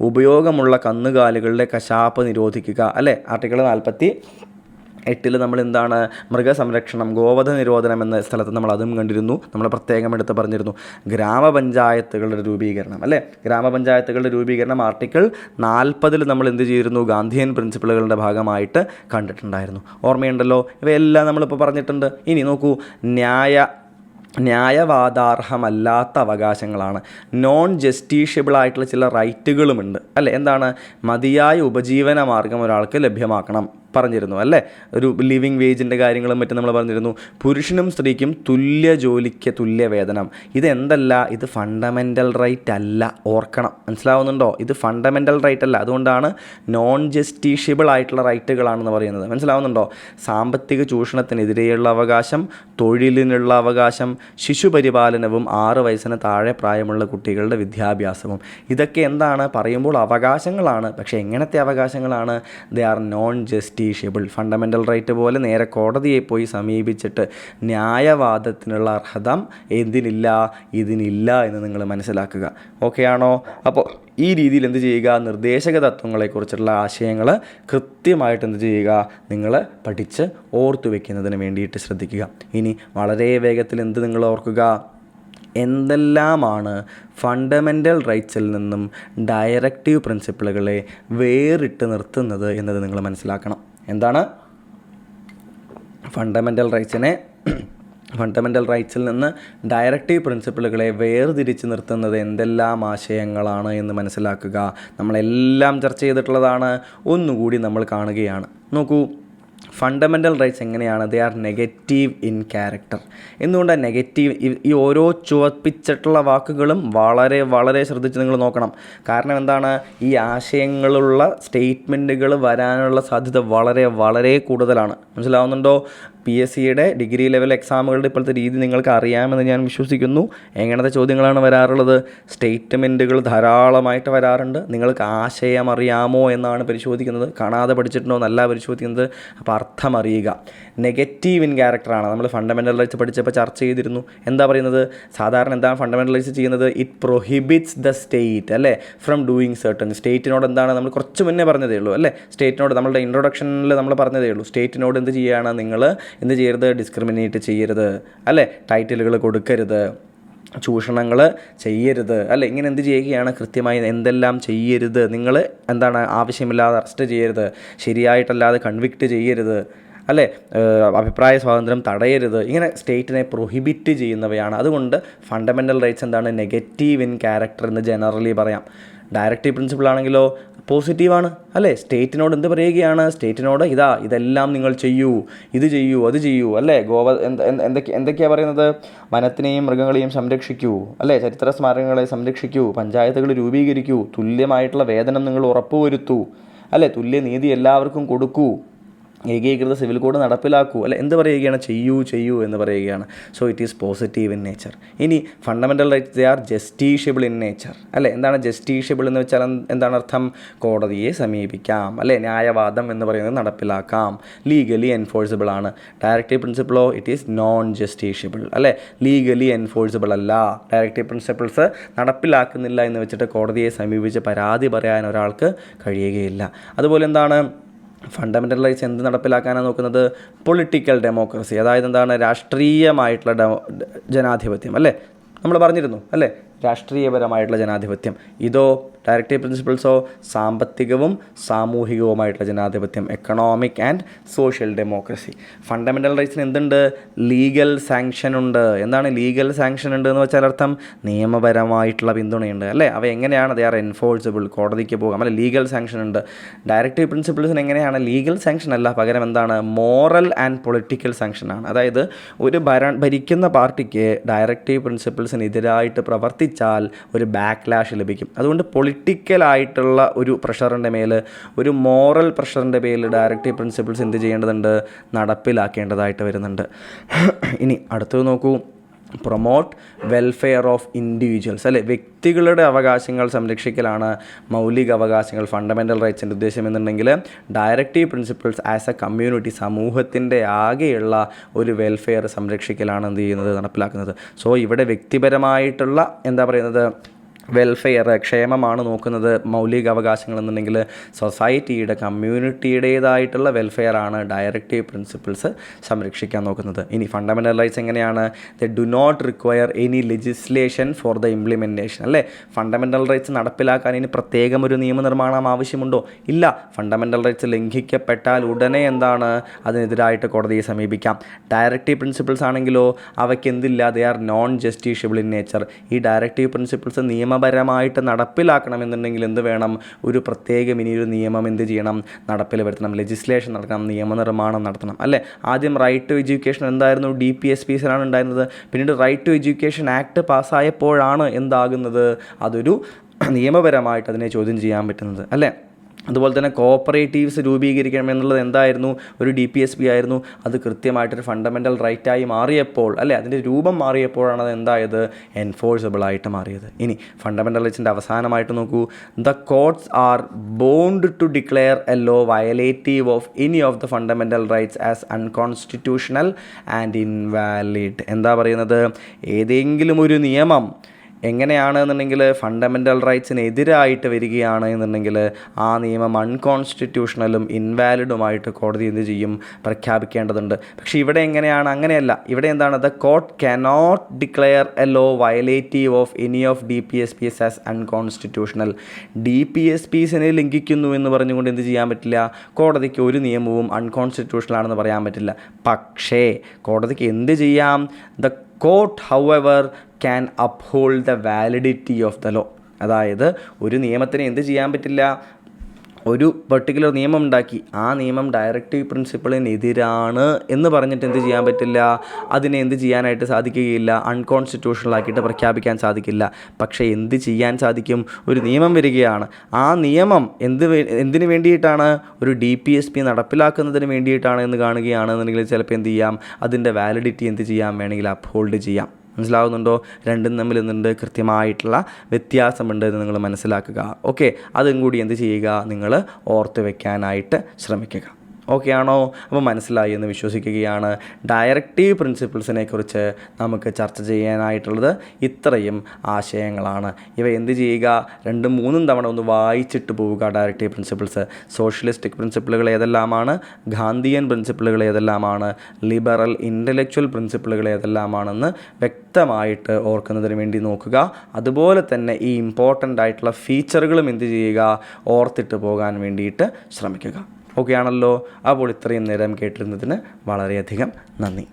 ഉപയോഗമുള്ള കന്നുകാലികളുടെ കശാപ്പ് നിരോധിക്കുക അല്ലേ. ആർട്ടിക്കിൾ 48 നമ്മൾ എന്താണ്, മൃഗസംരക്ഷണം, ഗോവധ നിരോധനം എന്ന സ്ഥലത്ത് നമ്മൾ അതും കണ്ടിരുന്നു. നമ്മൾ പ്രത്യേകം എടുത്ത് പറഞ്ഞിരുന്നു. ഗ്രാമപഞ്ചായത്തുകളുടെ രൂപീകരണം അല്ലേ, ഗ്രാമപഞ്ചായത്തുകളുടെ രൂപീകരണം ആർട്ടിക്കിൾ 40 നമ്മൾ എന്ത് ചെയ്തിരുന്നു, ഗാന്ധിയൻ പ്രിൻസിപ്പിളുകളുടെ ഭാഗമായിട്ട് കണ്ടിട്ടുണ്ടായിരുന്നു. ഓർമ്മയുണ്ടല്ലോ? ഇവയെല്ലാം നമ്മളിപ്പോൾ പറഞ്ഞിട്ടുണ്ട്. ഇനി നോക്കൂ, ന്യായവാദാർഹമല്ലാത്ത അവകാശങ്ങളാണ്. നോൺ ജസ്റ്റീഷ്യബിൾ ആയിട്ടുള്ള ചില റൈറ്റുകളുമുണ്ട് അല്ലേ. എന്താണ്, മതിയായ ഉപജീവന മാർഗം ഒരാൾക്ക് ലഭ്യമാക്കണം. പറഞ്ഞിരുന്നു അല്ലേ. ഒരു ലിവിങ് വേജിൻ്റെ കാര്യങ്ങളും മറ്റും നമ്മൾ പറഞ്ഞിരുന്നു. പുരുഷനും സ്ത്രീക്കും തുല്യ ജോലിക്ക് തുല്യ വേതനം. ഇതെന്തല്ല, ഇത് ഫണ്ടമെൻ്റൽ റൈറ്റ് അല്ല, ഓർക്കണം. മനസ്സിലാവുന്നുണ്ടോ? ഇത് ഫണ്ടമെൻ്റൽ റൈറ്റ് അല്ല. അതുകൊണ്ടാണ് നോൺ ജസ്റ്റീഷ്യബിൾ ആയിട്ടുള്ള റൈറ്റുകളാണെന്ന് പറയുന്നത്. മനസ്സിലാവുന്നുണ്ടോ? സാമ്പത്തിക ചൂഷണത്തിനെതിരെയുള്ള അവകാശം, തൊഴിലിനുള്ള അവകാശം, ശിശുപരിപാലനവും 6 വയസ്സിന് താഴെ പ്രായമുള്ള കുട്ടികളുടെ വിദ്യാഭ്യാസവും. ഇതൊക്കെ എന്താണ് പറയുമ്പോൾ അവകാശങ്ങളാണ്. പക്ഷേ എങ്ങനത്തെ അവകാശങ്ങളാണ്? They are non justiciable. Fundamental right പോലെ നേരെ കോടതിയെ പോയി സമീപിച്ചിട്ട് ന്യായവാദത്തിനുള്ള അർഹത എന്തിനില്ല? ഇതിനില്ല എന്ന് നിങ്ങൾ മനസ്സിലാക്കുക. ഓക്കെ ആണോ? അപ്പോൾ ഈ രീതിയിൽ എന്ത് ചെയ്യുക? നിർദ്ദേശക തത്വങ്ങളെക്കുറിച്ചുള്ള ആശയങ്ങൾ കൃത്യമായിട്ട് എന്ത് ചെയ്യുക? നിങ്ങൾ പഠിച്ച് ഓർത്തു വയ്ക്കുന്നതിന് വേണ്ടിയിട്ട് ശ്രദ്ധിക്കുക. ഇനി വളരെ വേഗത്തിൽ എന്ത് നിങ്ങൾ ഓർക്കുക? എന്തെല്ലാമാണ് ഫണ്ടമെൻ്റൽ റൈറ്റ്സിൽ നിന്നും ഡയറക്റ്റീവ് പ്രിൻസിപ്പിളുകളെ വേറിട്ട് നിർത്തുന്നത് എന്നത് നിങ്ങൾ മനസ്സിലാക്കണം. എന്താണ് ഫണ്ടമെൻ്റൽ റൈറ്റ്സിൽ നിന്ന് ഡയറക്റ്റീവ് പ്രിൻസിപ്പിളുകളെ വേർതിരിച്ച് നിർത്തുന്നത് എന്തെല്ലാം ആശയങ്ങളാണ് എന്ന് മനസ്സിലാക്കുക. നമ്മളെല്ലാം ചർച്ച ചെയ്തിട്ടുള്ളതാണ്, ഒന്നുകൂടി നമ്മൾ കാണുകയാണ്. നോക്കൂ, ഫണ്ടമെൻ്റൽ റൈറ്റ്സ് എങ്ങനെയാണ്? They R negative in character. എന്തുകൊണ്ടാണ് നെഗറ്റീവ്? ഈ ഓരോ ചുവപ്പിച്ചിട്ടുള്ള വാക്കുകളും വളരെ വളരെ ശ്രദ്ധിച്ച് നിങ്ങൾ നോക്കണം. കാരണം എന്താണ്? ഈ ആശയങ്ങളുള്ള സ്റ്റേറ്റ്മെൻറ്റുകൾ വരാനുള്ള സാധ്യത വളരെ വളരെ കൂടുതലാണ്. മനസ്സിലാവുന്നുണ്ടോ? PSCയുടെ ഡിഗ്രി ലെവൽ എക്സാമുകളുടെ ഇപ്പോഴത്തെ രീതി നിങ്ങൾക്ക് അറിയാമെന്ന് ഞാൻ വിശ്വസിക്കുന്നു. എങ്ങനത്തെ ചോദ്യങ്ങളാണ് വരാറുള്ളത്? സ്റ്റേറ്റ്മെൻറ്റുകൾ ധാരാളമായിട്ട് വരാറുണ്ട്. നിങ്ങൾക്ക് ആശയം അറിയാമോ എന്നാണ് പരിശോധിക്കുന്നത്, കാണാതെ പഠിച്ചിട്ടുണ്ടോ എന്നല്ല പരിശോധിക്കുന്നത്. അപ്പോൾ അർത്ഥം അറിയുക. നെഗറ്റീവ് ഇൻ ക്യാരക്ടറാണ്. നമ്മൾ ഫണ്ടമെൻ്റൽ റൈറ്റ്സ് പഠിച്ചപ്പോൾ ചർച്ച ചെയ്തിരുന്നു. എന്താ പറയുന്നത്? സാധാരണ എന്താണ് ഫണ്ടമെൻ്റൽ റൈറ്റ്സ് ചെയ്യുന്നത്? ഇറ്റ് പ്രൊഹിബിറ്റ്സ് ദ സ്റ്റേറ്റ് അല്ലേ ഫ്രം ഡൂയിങ് സർട്ടൺ. സ്റ്റേറ്റിനോട് എന്താണ് നമ്മൾ കുറച്ച് മുന്നേ പറഞ്ഞതേ ഉള്ളൂ അല്ലേ. സ്റ്റേറ്റിനോട് നമ്മളുടെ ഇൻട്രൊഡക്ഷനിൽ നമ്മൾ പറഞ്ഞതേ ഉള്ളൂ. സ്റ്റേറ്റിനോട് എന്ത് ചെയ്യുകയാണ്? നിങ്ങൾ എന്ത് ചെയ്യരുത്? ഡിസ്ക്രിമിനേറ്റ് ചെയ്യരുത് അല്ലേ. ടൈറ്റിലുകൾ കൊടുക്കരുത്, ചൂഷണങ്ങൾ ചെയ്യരുത് അല്ലേ. ഇങ്ങനെ എന്ത് ചെയ്യുകയാണ്? കൃത്യമായി എന്തെല്ലാം ചെയ്യരുത്? നിങ്ങൾ എന്താണ് ആവശ്യമില്ലാതെ അറസ്റ്റ് ചെയ്യരുത്, ശരിയായിട്ടല്ലാതെ കൺവിക്റ്റ് ചെയ്യരുത് അല്ലേ, അഭിപ്രായ സ്വാതന്ത്ര്യം തടയരുത്. ഇങ്ങനെ സ്റ്റേറ്റിനെ പ്രൊഹിബിറ്റ് ചെയ്യുന്നവയാണ്. അതുകൊണ്ട് ഫണ്ടമെൻ്റൽ റൈറ്റ്സ് എന്താണ്? നെഗറ്റീവ് ഇൻ ക്യാരക്ടർ എന്ന് ജനറലി പറയാം. ഡയറക്റ്റീവ് പ്രിൻസിപ്പിൾ ആണെങ്കിലോ പോസിറ്റീവാണ് അല്ലേ. സ്റ്റേറ്റിനോട് എന്ത് പറയുകയാണ്? സ്റ്റേറ്റിനോട് ഇതെല്ലാം നിങ്ങൾ ചെയ്യൂ, ഇത് ചെയ്യൂ, അത് ചെയ്യൂ അല്ലേ. എന്തൊക്കെയാണ് പറയുന്നത്? വനത്തിനെയും മൃഗങ്ങളെയും സംരക്ഷിക്കൂ അല്ലേ, ചരിത്ര സ്മാരകങ്ങളെ സംരക്ഷിക്കൂ, പഞ്ചായത്തുകൾ രൂപീകരിക്കൂ, തുല്യമായിട്ടുള്ള വേതനം നിങ്ങൾ ഉറപ്പുവരുത്തൂ അല്ലേ, തുല്യനീതി എല്ലാവർക്കും കൊടുക്കൂ, ഏകീകൃത സിവിൽ കോഡ് നടപ്പിലാക്കൂ അല്ലെ. എന്ത് പറയുകയാണ്? ചെയ്യൂ എന്ന് പറയുകയാണ്. So it is positive in nature. ഇനി fundamental rights they are justiciable in nature അല്ലേ. എന്താണ് ജസ്റ്റീഷ്യബിൾ എന്ന് വെച്ചാൽ എന്താണ് അർത്ഥം? കോടതിയെ സമീപിക്കാം അല്ലേ, ന്യായവാദം എന്ന് പറയുന്നത് നടപ്പിലാക്കാം, ലീഗലി എൻഫോഴ്സിബിൾ ആണ്. Directive പ്രിൻസിപ്പിളോ it is known justiciable അല്ലേ, ലീഗലി എൻഫോഴ്സിബിൾ അല്ല. ഡയറക്റ്റീവ് പ്രിൻസിപ്പിൾസ് നടപ്പിലാക്കുന്നില്ല എന്ന് വെച്ചിട്ട് കോടതിയെ സമീപിച്ച് പരാതി പറയാൻ ഒരാൾക്ക് കഴിയുകയില്ല. അതുപോലെ എന്താണ് ഫണ്ടമെൻ്റൽ റൈറ്റ്സ് എന്ത് നടപ്പിലാക്കാനാണ് നോക്കുന്നത്? പൊളിറ്റിക്കൽ ഡെമോക്രസി, അതായത് എന്താണ്? രാഷ്ട്രീയമായിട്ടുള്ള ജനാധിപത്യം അല്ലേ. നമ്മൾ പറഞ്ഞിരുന്നു അല്ലേ, രാഷ്ട്രീയപരമായിട്ടുള്ള ജനാധിപത്യം. ഇതോ ഡയറക്റ്റീവ് പ്രിൻസിപ്പിൾസോ സാമ്പത്തികവും സാമൂഹികവുമായിട്ടുള്ള ജനാധിപത്യം, economic and social democracy. Fundamental റൈറ്റ്സിന് എന്തുണ്ട്? ലീഗൽ സാങ്ഷൻ ഉണ്ട്. എന്താണ് ലീഗൽ സാങ്ഷൻ ഉണ്ട് എന്ന് വെച്ചാൽ അർത്ഥം? നിയമപരമായിട്ടുള്ള പിന്തുണയുണ്ട് അല്ലേ. അവ എങ്ങനെയാണ്? ദേ ആർ എൻഫോഴ്സിബിൾ, കോടതിക്ക് പോകാം അല്ലെ, ലീഗൽ സാങ്ഷൻ ഉണ്ട്. ഡയറക്റ്റീവ് പ്രിൻസിപ്പിൾസിന് എങ്ങനെയാണ്? ലീഗൽ സാങ്ഷൻ അല്ല, പകരം എന്താണ്? മോറൽ ആൻഡ് പൊളിറ്റിക്കൽ സാങ്ഷനാണ്. അതായത് ഒരു ഭരിക്കുന്ന പാർട്ടിക്ക് ഡയറക്റ്റീവ് പ്രിൻസിപ്പിൾസിനെതിരായിട്ട് പ്രവർത്തിച്ചാൽ ഒരു ബാക്ക്ലാഷ് ലഭിക്കും. അതുകൊണ്ട് പൊളിറ്റിക്കലായിട്ടുള്ള ഒരു പ്രഷറിൻ്റെ മേൽ, ഒരു മോറൽ പ്രഷറിൻ്റെ പേരിൽ ഡയറക്റ്റീവ് പ്രിൻസിപ്പിൾസ് എന്ത് ചെയ്യേണ്ടതുണ്ട്? നടപ്പിലാക്കേണ്ടതായിട്ട് വരുന്നുണ്ട്. ഇനി അടുത്തത് നോക്കൂ, പ്രൊമോട്ട് വെൽഫെയർ ഓഫ് ഇൻഡിവിജ്വൽസ് അല്ലെ, വ്യക്തികളുടെ അവകാശങ്ങൾ സംരക്ഷിക്കലാണ് മൗലിക അവകാശങ്ങൾ, ഫണ്ടമെൻ്റൽ റൈറ്റ്സിൻ്റെ ഉദ്ദേശം എന്നുണ്ടെങ്കിൽ directive principles as A community, സമൂഹത്തിൻ്റെ ആകെയുള്ള ഒരു വെൽഫെയർ സംരക്ഷിക്കലാണ് എന്ത് ചെയ്യുന്നത്? നടപ്പിലാക്കുന്നത്. സോ ഇവിടെ വ്യക്തിപരമായിട്ടുള്ള എന്താ പറയുന്നത്? വെൽഫെയർ, ക്ഷേമമാണ് നോക്കുന്നത്. മൗലിക അവകാശങ്ങൾ എന്നുണ്ടെങ്കിൽ സൊസൈറ്റിയുടെ, കമ്മ്യൂണിറ്റിയുടേതായിട്ടുള്ള വെൽഫെയറാണ് ഡയറക്റ്റീവ് പ്രിൻസിപ്പിൾസ് സംരക്ഷിക്കാൻ നോക്കുന്നത്. ഇനി ഫണ്ടമെൻ്റൽ റൈറ്റ്സ് എങ്ങനെയാണ്? They do not require any legislation for the implementation അല്ലേ. ഫണ്ടമെൻ്റൽ റൈറ്റ്സ് നടപ്പിലാക്കാൻ ഇനി പ്രത്യേകം ഒരു നിയമനിർമ്മാണം ആവശ്യമുണ്ടോ? ഇല്ല. ഫണ്ടമെൻ്റൽ റൈറ്റ്സ് ലംഘിക്കപ്പെട്ടാൽ ഉടനെ എന്താണ്? അതിനെതിരായിട്ട് കോടതിയെ സമീപിക്കാം. ഡയറക്റ്റീവ് പ്രിൻസിപ്പിൾസ് ആണെങ്കിലോ അവയ്ക്ക് എന്തില്ല? They are non justiciable in nature. ഈ ഡയറക്റ്റീവ് പ്രിൻസിപ്പിൾസ് നിയമ നിയമപരമായിട്ട് നടപ്പിലാക്കണമെന്നുണ്ടെങ്കിൽ എന്ത് വേണം? ഒരു പ്രത്യേകം ഇനിയൊരു നിയമം എന്ത് ചെയ്യണം? നടപ്പിൽ വരുത്തണം, ലെജിസ്ലേഷൻ നടക്കണം, നിയമനിർമ്മാണം നടത്തണം, അല്ലേ? ആദ്യം റൈറ്റ് ടു എഡ്യൂക്കേഷൻ എന്തായിരുന്നു? DPSPസിലാണ് ഉണ്ടായിരുന്നത്. പിന്നീട് റൈറ്റ് ടു എഡ്യൂക്കേഷൻ ആക്ട് പാസ്സായപ്പോഴാണ് എന്താകുന്നത്? അതൊരു നിയമപരമായിട്ട് അതിനെ ചോദ്യം ചെയ്യാൻ പറ്റുന്നത്, അല്ലേ? അതുപോലെ തന്നെ കോപ്പറേറ്റീവ്സ് രൂപീകരിക്കണം എന്നുള്ളത് എന്തായിരുന്നു? ഒരു DPSP ആയിരുന്നു. അത് കൃത്യമായിട്ടൊരു ഫണ്ടമെൻ്റൽ റൈറ്റായി മാറിയപ്പോൾ, അല്ലേ, അതിൻ്റെ രൂപം മാറിയപ്പോഴാണ് അത് എന്തായത്? എൻഫോഴ്സബിളായിട്ട് മാറിയത്. ഇനി ഫണ്ടമെൻ്റൽ റൈറ്റ്സിൻ്റെ അവസാനമായിട്ട് നോക്കൂ. The courts are bound to declare a law violative of any of the fundamental rights as unconstitutional and invalid. എന്താ പറയുന്നത്? ഏതെങ്കിലും ഒരു നിയമം എങ്ങനെയാണെന്നുണ്ടെങ്കിൽ ഫണ്ടമെൻ്റൽ റൈറ്റ്സിനെതിരായിട്ട് വരികയാണ് എന്നുണ്ടെങ്കിൽ ആ നിയമം അൺകോൺസ്റ്റിറ്റ്യൂഷണലും ഇൻവാലിഡുമായിട്ട് കോടതി എന്ത് ചെയ്യും? പ്രഖ്യാപിക്കേണ്ടതുണ്ട്. പക്ഷേ ഇവിടെ എങ്ങനെയാണ്? അങ്ങനെയല്ല. ഇവിടെ എന്താണ്? The court cannot declare a law violative of any of DPSPs as unconstitutional. DPSPസിനെ ലംഘിക്കുന്നു എന്ന് പറഞ്ഞുകൊണ്ട് എന്ത് ചെയ്യാൻ പറ്റില്ല? കോടതിക്ക് ഒരു നിയമവും അൺകോൺസ്റ്റിറ്റ്യൂഷണൽ ആണെന്ന് പറയാൻ പറ്റില്ല. പക്ഷേ കോടതിക്ക് എന്ത് ചെയ്യാം? The court however can uphold the validity of the law. അതായത് ഒരു നിയമത്തിന് എന്ത് ചെയ്യാൻ പറ്റില്ല? ഒരു പെർട്ടിക്കുലർ നിയമം ഉണ്ടാക്കി, ആ നിയമം ഡയറക്റ്റീവ് പ്രിൻസിപ്പിളിനെതിരാണ് എന്ന് പറഞ്ഞിട്ട് എന്ത് ചെയ്യാൻ പറ്റില്ല? അതിനെ എന്ത് ചെയ്യാനായിട്ട് സാധിക്കുകയില്ല? അൺകോൺസ്റ്റിറ്റ്യൂഷണൽ ആക്കിയിട്ട് പ്രഖ്യാപിക്കാൻ സാധിക്കില്ല. പക്ഷേ എന്ത് ചെയ്യാൻ സാധിക്കും? ഒരു നിയമം വരികയാണ്, ആ നിയമം എന്തിനു വേണ്ടിയിട്ടാണ്? ഒരു DPSP നടപ്പിലാക്കുന്നതിന് വേണ്ടിയിട്ടാണ് എന്ന് കാണുകയാണെന്നുണ്ടെങ്കിൽ ചിലപ്പോൾ എന്ത് ചെയ്യാം? അതിൻ്റെ വാലിഡിറ്റി എന്ത് ചെയ്യാം? വേണമെങ്കിൽ അപ്ഹോൾഡ് ചെയ്യാം. മനസ്സിലാവുന്നുണ്ടോ? രണ്ടും തമ്മിൽ എന്തുണ്ട്? കൃത്യമായിട്ടുള്ള വ്യത്യാസമുണ്ട് എന്ന് നിങ്ങൾ മനസ്സിലാക്കുക. ഓക്കെ, അതും കൂടി എന്ത് ചെയ്യുക? നിങ്ങൾ ഓർത്ത് വയ്ക്കാനായിട്ട് ശ്രമിക്കുക. ഓക്കെ ആണോ? അപ്പോൾ മനസ്സിലായി എന്ന് വിശ്വസിക്കുകയാണ്. ഡയറക്റ്റീവ് പ്രിൻസിപ്പിൾസിനെ കുറിച്ച് നമുക്ക് ചർച്ച ചെയ്യാനായിട്ടുള്ളത് ഇത്രയും ആശയങ്ങളാണ്. ഇവ എന്ത് ചെയ്യുക? 2-3 തവണ ഒന്ന് വായിച്ചിട്ട് പോവുക. ഡയറക്റ്റീവ് പ്രിൻസിപ്പിൾസ്, സോഷ്യലിസ്റ്റിക് പ്രിൻസിപ്പിളുകൾ ഏതെല്ലാമാണ്, ഗാന്ധിയൻ പ്രിൻസിപ്പിളുകൾ ഏതെല്ലാമാണ്, ലിബറൽ ഇൻ്റലക്ച്വൽ പ്രിൻസിപ്പിളുകൾ ഏതെല്ലാമാണെന്ന് വ്യക്തമായിട്ട് ഓർക്കുന്നതിന് വേണ്ടി നോക്കുക. അതുപോലെ തന്നെ ഈ ഇമ്പോർട്ടൻ്റ് ആയിട്ടുള്ള ഫീച്ചറുകളും എന്ത് ചെയ്യുക? ഓർത്തിട്ട് പോകാൻ വേണ്ടിയിട്ട് ശ്രമിക്കുക. ഓക്കെ ആണല്ലോ? അപ്പോൾ ഇത്രയും നേരം കേട്ടിരുന്നതിന് വളരെയധികം നന്ദി.